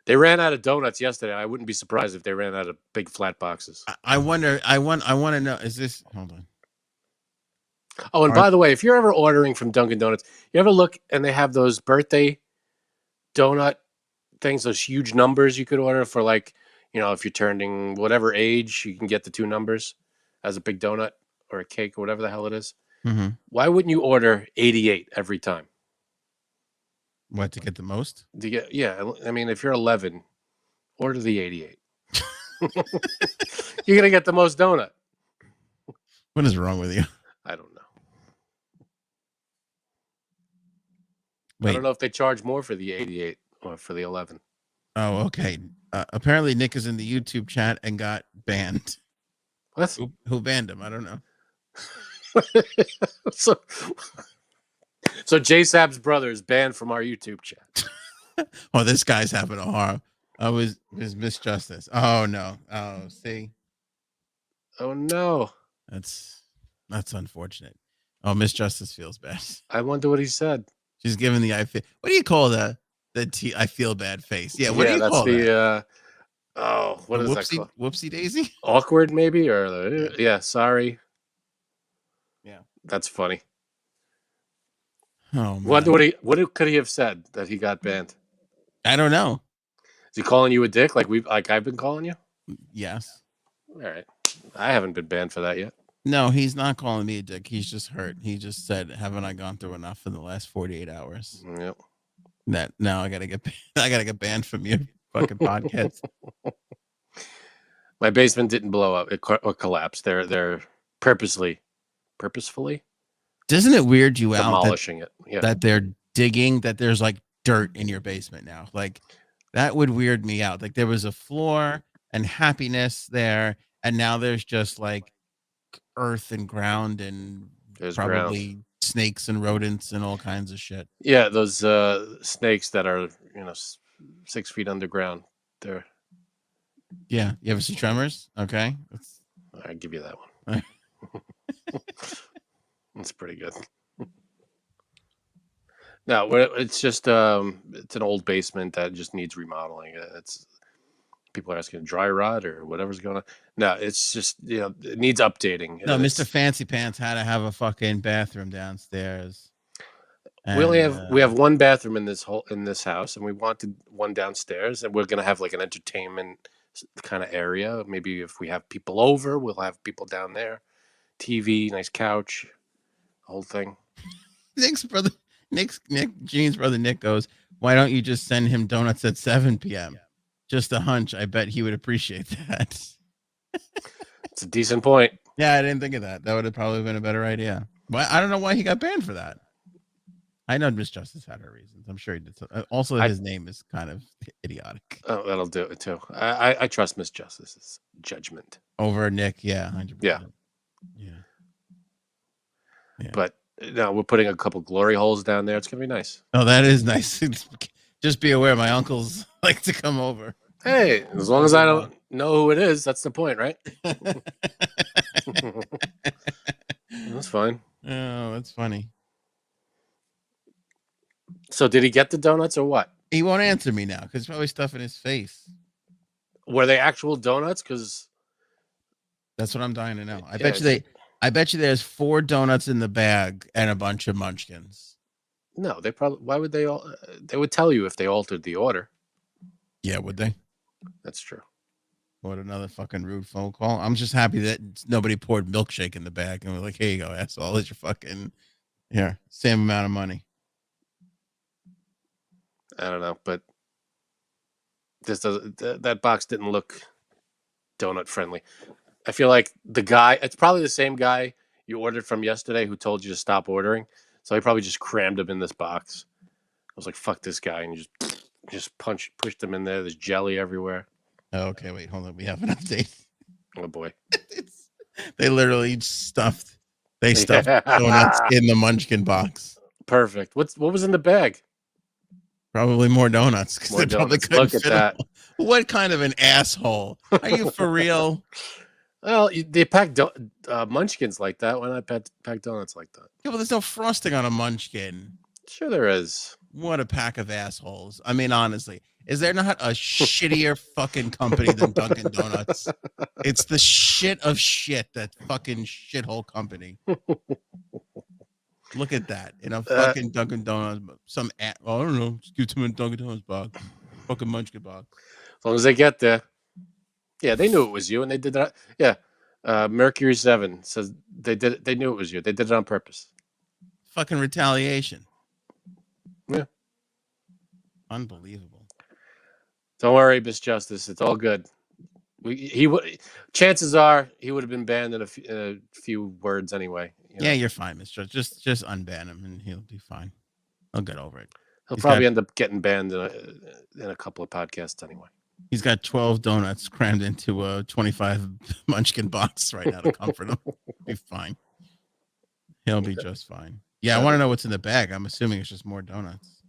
They ran out of donuts yesterday. I wouldn't be surprised if they ran out of big flat boxes. I wonder. I want to know. Is this? Hold on. Oh, and by the way, if you're ever ordering from Dunkin' Donuts, you ever look and they have those birthday donut things, those huge numbers you could order for, like, if you're turning whatever age, you can get the 2 numbers as a big donut or a cake or whatever the hell it is. Mm-hmm. Why wouldn't you order 88 every time? What, to get the most? Yeah. I mean, if you're 11, order the 88. You're going to get the most donut. What is wrong with you? I don't know. Wait. I don't know if they charge more for the 88 or for the 11. Oh, okay. Apparently Nick is in the YouTube chat and got banned. What? Who banned him? I don't know. So J-Sab's brother is banned from our YouTube chat. Oh, this guy's having a hard. Oh, was Miss Justice. Oh no. Oh, see. Oh no. That's unfortunate. Oh, Miss Justice feels bad. I wonder what he said. She's giving the what do you call the I feel bad face? Yeah, what do you call that? What is that called? Whoopsie daisy? Awkward, maybe, or sorry. Yeah, that's funny. Oh, man. What could he have said that he got banned? I don't know. Is he calling you a dick like I've been calling you? Yes. All right. I haven't been banned for that yet. No, he's not calling me a dick. He's just hurt. He just said, "Haven't I gone through enough in the last 48 hours?" Yep. That now I gotta get banned from your fucking podcast. My basement didn't blow up or collapse. They're purposefully. Doesn't it weird you out demolishing it? Yeah. That they're digging, that there's like dirt in your basement now. Like that would weird me out. Like there was a floor and happiness there, and now there's just like earth and ground and there's probably snakes and rodents and all kinds of shit. Yeah, those snakes that are 6 feet underground. They're You ever see Tremors? Okay, I give you that one. That's pretty good. No, it's just it's an old basement that just needs remodeling. It's people are asking dry rot or whatever's going on. No, it's just it needs updating. No, Mr. Fancy Pants had to have a fucking bathroom downstairs. We only have one bathroom in this house, and we wanted one downstairs, and we're gonna have like an entertainment kind of area. Maybe if we have people over, we'll have people down there. TV, nice couch, whole thing. Gene's brother Nick goes, "Why don't you just send him donuts at 7 p.m.? Just a hunch. I bet he would appreciate that." It's a decent point. Yeah, I didn't think of that. That would have probably been a better idea. Why? I don't know why he got banned for that. I know Miss Justice had her reasons. I'm sure he did. Also, his name is kind of idiotic. Oh, that'll do it too. I trust Miss Justice's judgment over Nick. Yeah, 100%. Yeah. Yeah. But no, we're putting a couple glory holes down there. It's gonna be nice. Oh, that is nice. Just be aware, my uncles like to come over. Hey, as long as I don't know who it is, that's the point, right? That's fine. Oh, that's funny. So did he get the donuts or what? He won't answer me now because probably stuff in his face. Were they actual donuts? Because that's what I'm dying to know. I bet you there's 4 donuts in the bag and a bunch of munchkins. No, they probably. Why would they all? They would tell you if they altered the order. Yeah, would they? That's true. What another fucking rude phone call. I'm just happy that nobody poured milkshake in the bag and we're like, "Here you go, asshole. It's your fucking same amount of money." I don't know, but this doesn't. That box didn't look donut friendly. I feel like the guy. It's probably the same guy you ordered from yesterday who told you to stop ordering. So he probably just crammed him in this box. I was like, "Fuck this guy," and just pushed him in there. There's jelly everywhere. Oh, okay, wait, hold on. We have an update. Oh boy. They literally stuffed donuts in the Munchkin box. Perfect. What was in the bag? Probably more donuts. More donuts. Look at that. What kind of an asshole? Are you for real? Well, they pack Munchkins like that. Why not pack donuts like that? Yeah, but there's no frosting on a Munchkin. Sure there is. What a pack of assholes. I mean, honestly, is there not a shittier fucking company than Dunkin' Donuts? It's the shit of shit, that fucking shithole company. Look at that. In a fucking Dunkin' Donuts, I don't know, just give them a Dunkin' Donuts box. Fucking Munchkin box. As long as they get there. Yeah, they knew it was you, and they did that. Yeah. Mercury 7 says they did it. They knew it was you. They did it on purpose. Fucking retaliation. Yeah. Unbelievable. Don't worry, Miss Justice. It's all good. Chances are he would have been banned in a few words anyway. Yeah, you're fine, Miss Justice. Just unban him, and he'll be fine. He'll get over it. He'll probably end up getting banned in a couple of podcasts anyway. He's got 12 donuts crammed into a 25 Munchkin box right now to comfort him. He'll be fine. He'll be just fine. Yeah, I want to know what's in the bag. I'm assuming it's just more donuts.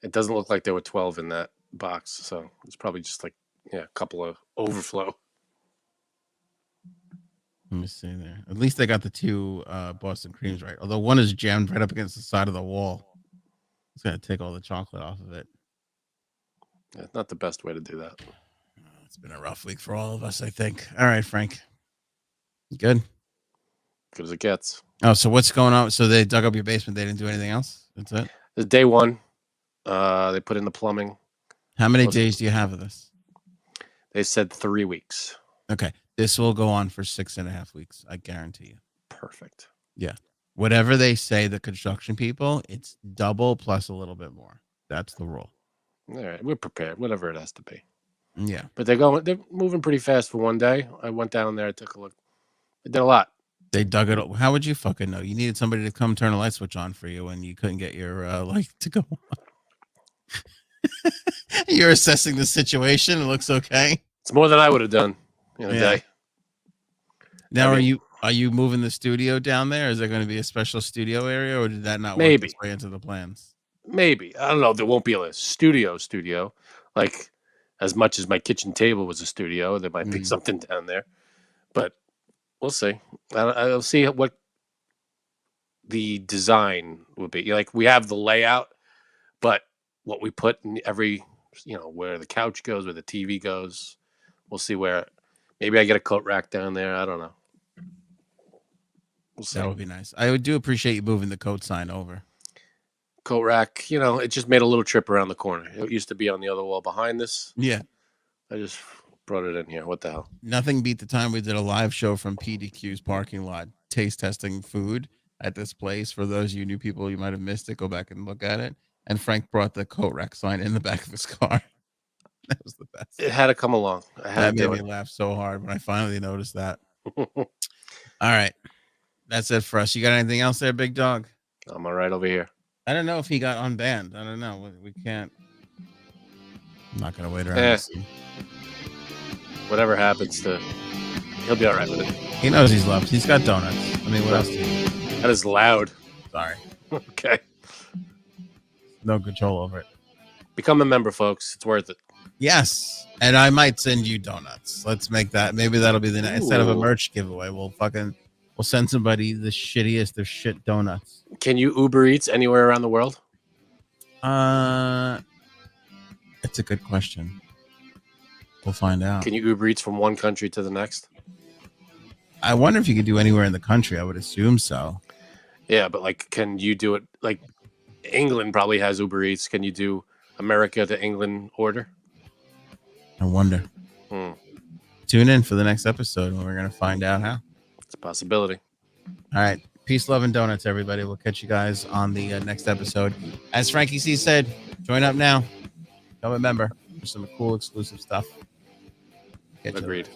It doesn't look like there were 12 in that box, so it's probably just like a couple of overflow. Let me see there. At least they got the two Boston creams right. Although one is jammed right up against the side of the wall. It's going to take all the chocolate off of it. Yeah, not the best way to do that. It's been a rough week for all of us, I think. All right, Frank. You good? Good as it gets. Oh, so what's going on? So they dug up your basement. They didn't do anything else? That's it? It's day one. They put in the plumbing. How many days do you have of this? They said 3 weeks. Okay. This will go on for 6.5 weeks. I guarantee you. Perfect. Yeah. Whatever they say, the construction people, it's double plus a little bit more. That's the rule. All right. We're prepared. Whatever it has to be. Yeah. But they're moving pretty fast for one day. I went down there. I took a look. They did a lot. They dug it up. How would you fucking know? You needed somebody to come turn a light switch on for you and you couldn't get your light to go on. You're assessing the situation. It looks okay. It's more than I would have done in a day. Now, are you moving the studio down there? Is there going to be a special studio area, or did that not work its way into the plans? Maybe. I don't know. There won't be a studio. Like, as much as my kitchen table was a studio, there might be something down there. But we'll see. I'll see what the design will be. Like, we have the layout, but what we put in every, where the couch goes, where the TV goes, we'll see where. Maybe I get a coat rack down there. I don't know. We'll see. That would be nice. I do appreciate you moving the coat sign over. Coat rack, it just made a little trip around the corner. It used to be on the other wall behind this. Yeah. I just brought it in here. What the hell? Nothing beat the time we did a live show from PDQ's parking lot, taste testing food at this place. For those of you new people, you might have missed it. Go back and look at it. And Frank brought the coat rack sign in the back of his car. That was the best. It had to come along. That made me laugh so hard when I finally noticed that. All right. That's it for us. You got anything else there, big dog? I'm all right over here. I don't know if he got unbanned. I don't know. We can't. I'm not going to wait around to see. Whatever happens he'll be all right with it. He knows he's loved. He's got donuts. I mean, what else do you? That is loud. Sorry. Okay. No control over it. Become a member, folks. It's worth it. Yes. And I might send you donuts. Let's make that. Maybe that'll be the next. Instead of a merch giveaway, we'll send somebody the shittiest of shit donuts. Can you Uber Eats anywhere around the world? It's a good question. We'll find out. Can you Uber Eats from one country to the next? I wonder if you could do anywhere in the country. I would assume so. Yeah, but can you do it? Like, England probably has Uber Eats. Can you do America to England order? I wonder. Tune in for the next episode when we're going to find out how. It's a possibility. All right. Peace, love, and donuts, everybody. We'll catch you guys on the next episode. As Frankie C said, join up now. Become a member for some cool exclusive stuff. Agreed.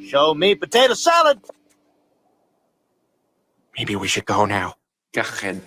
Show me potato salad. Maybe we should go now. Go ahead.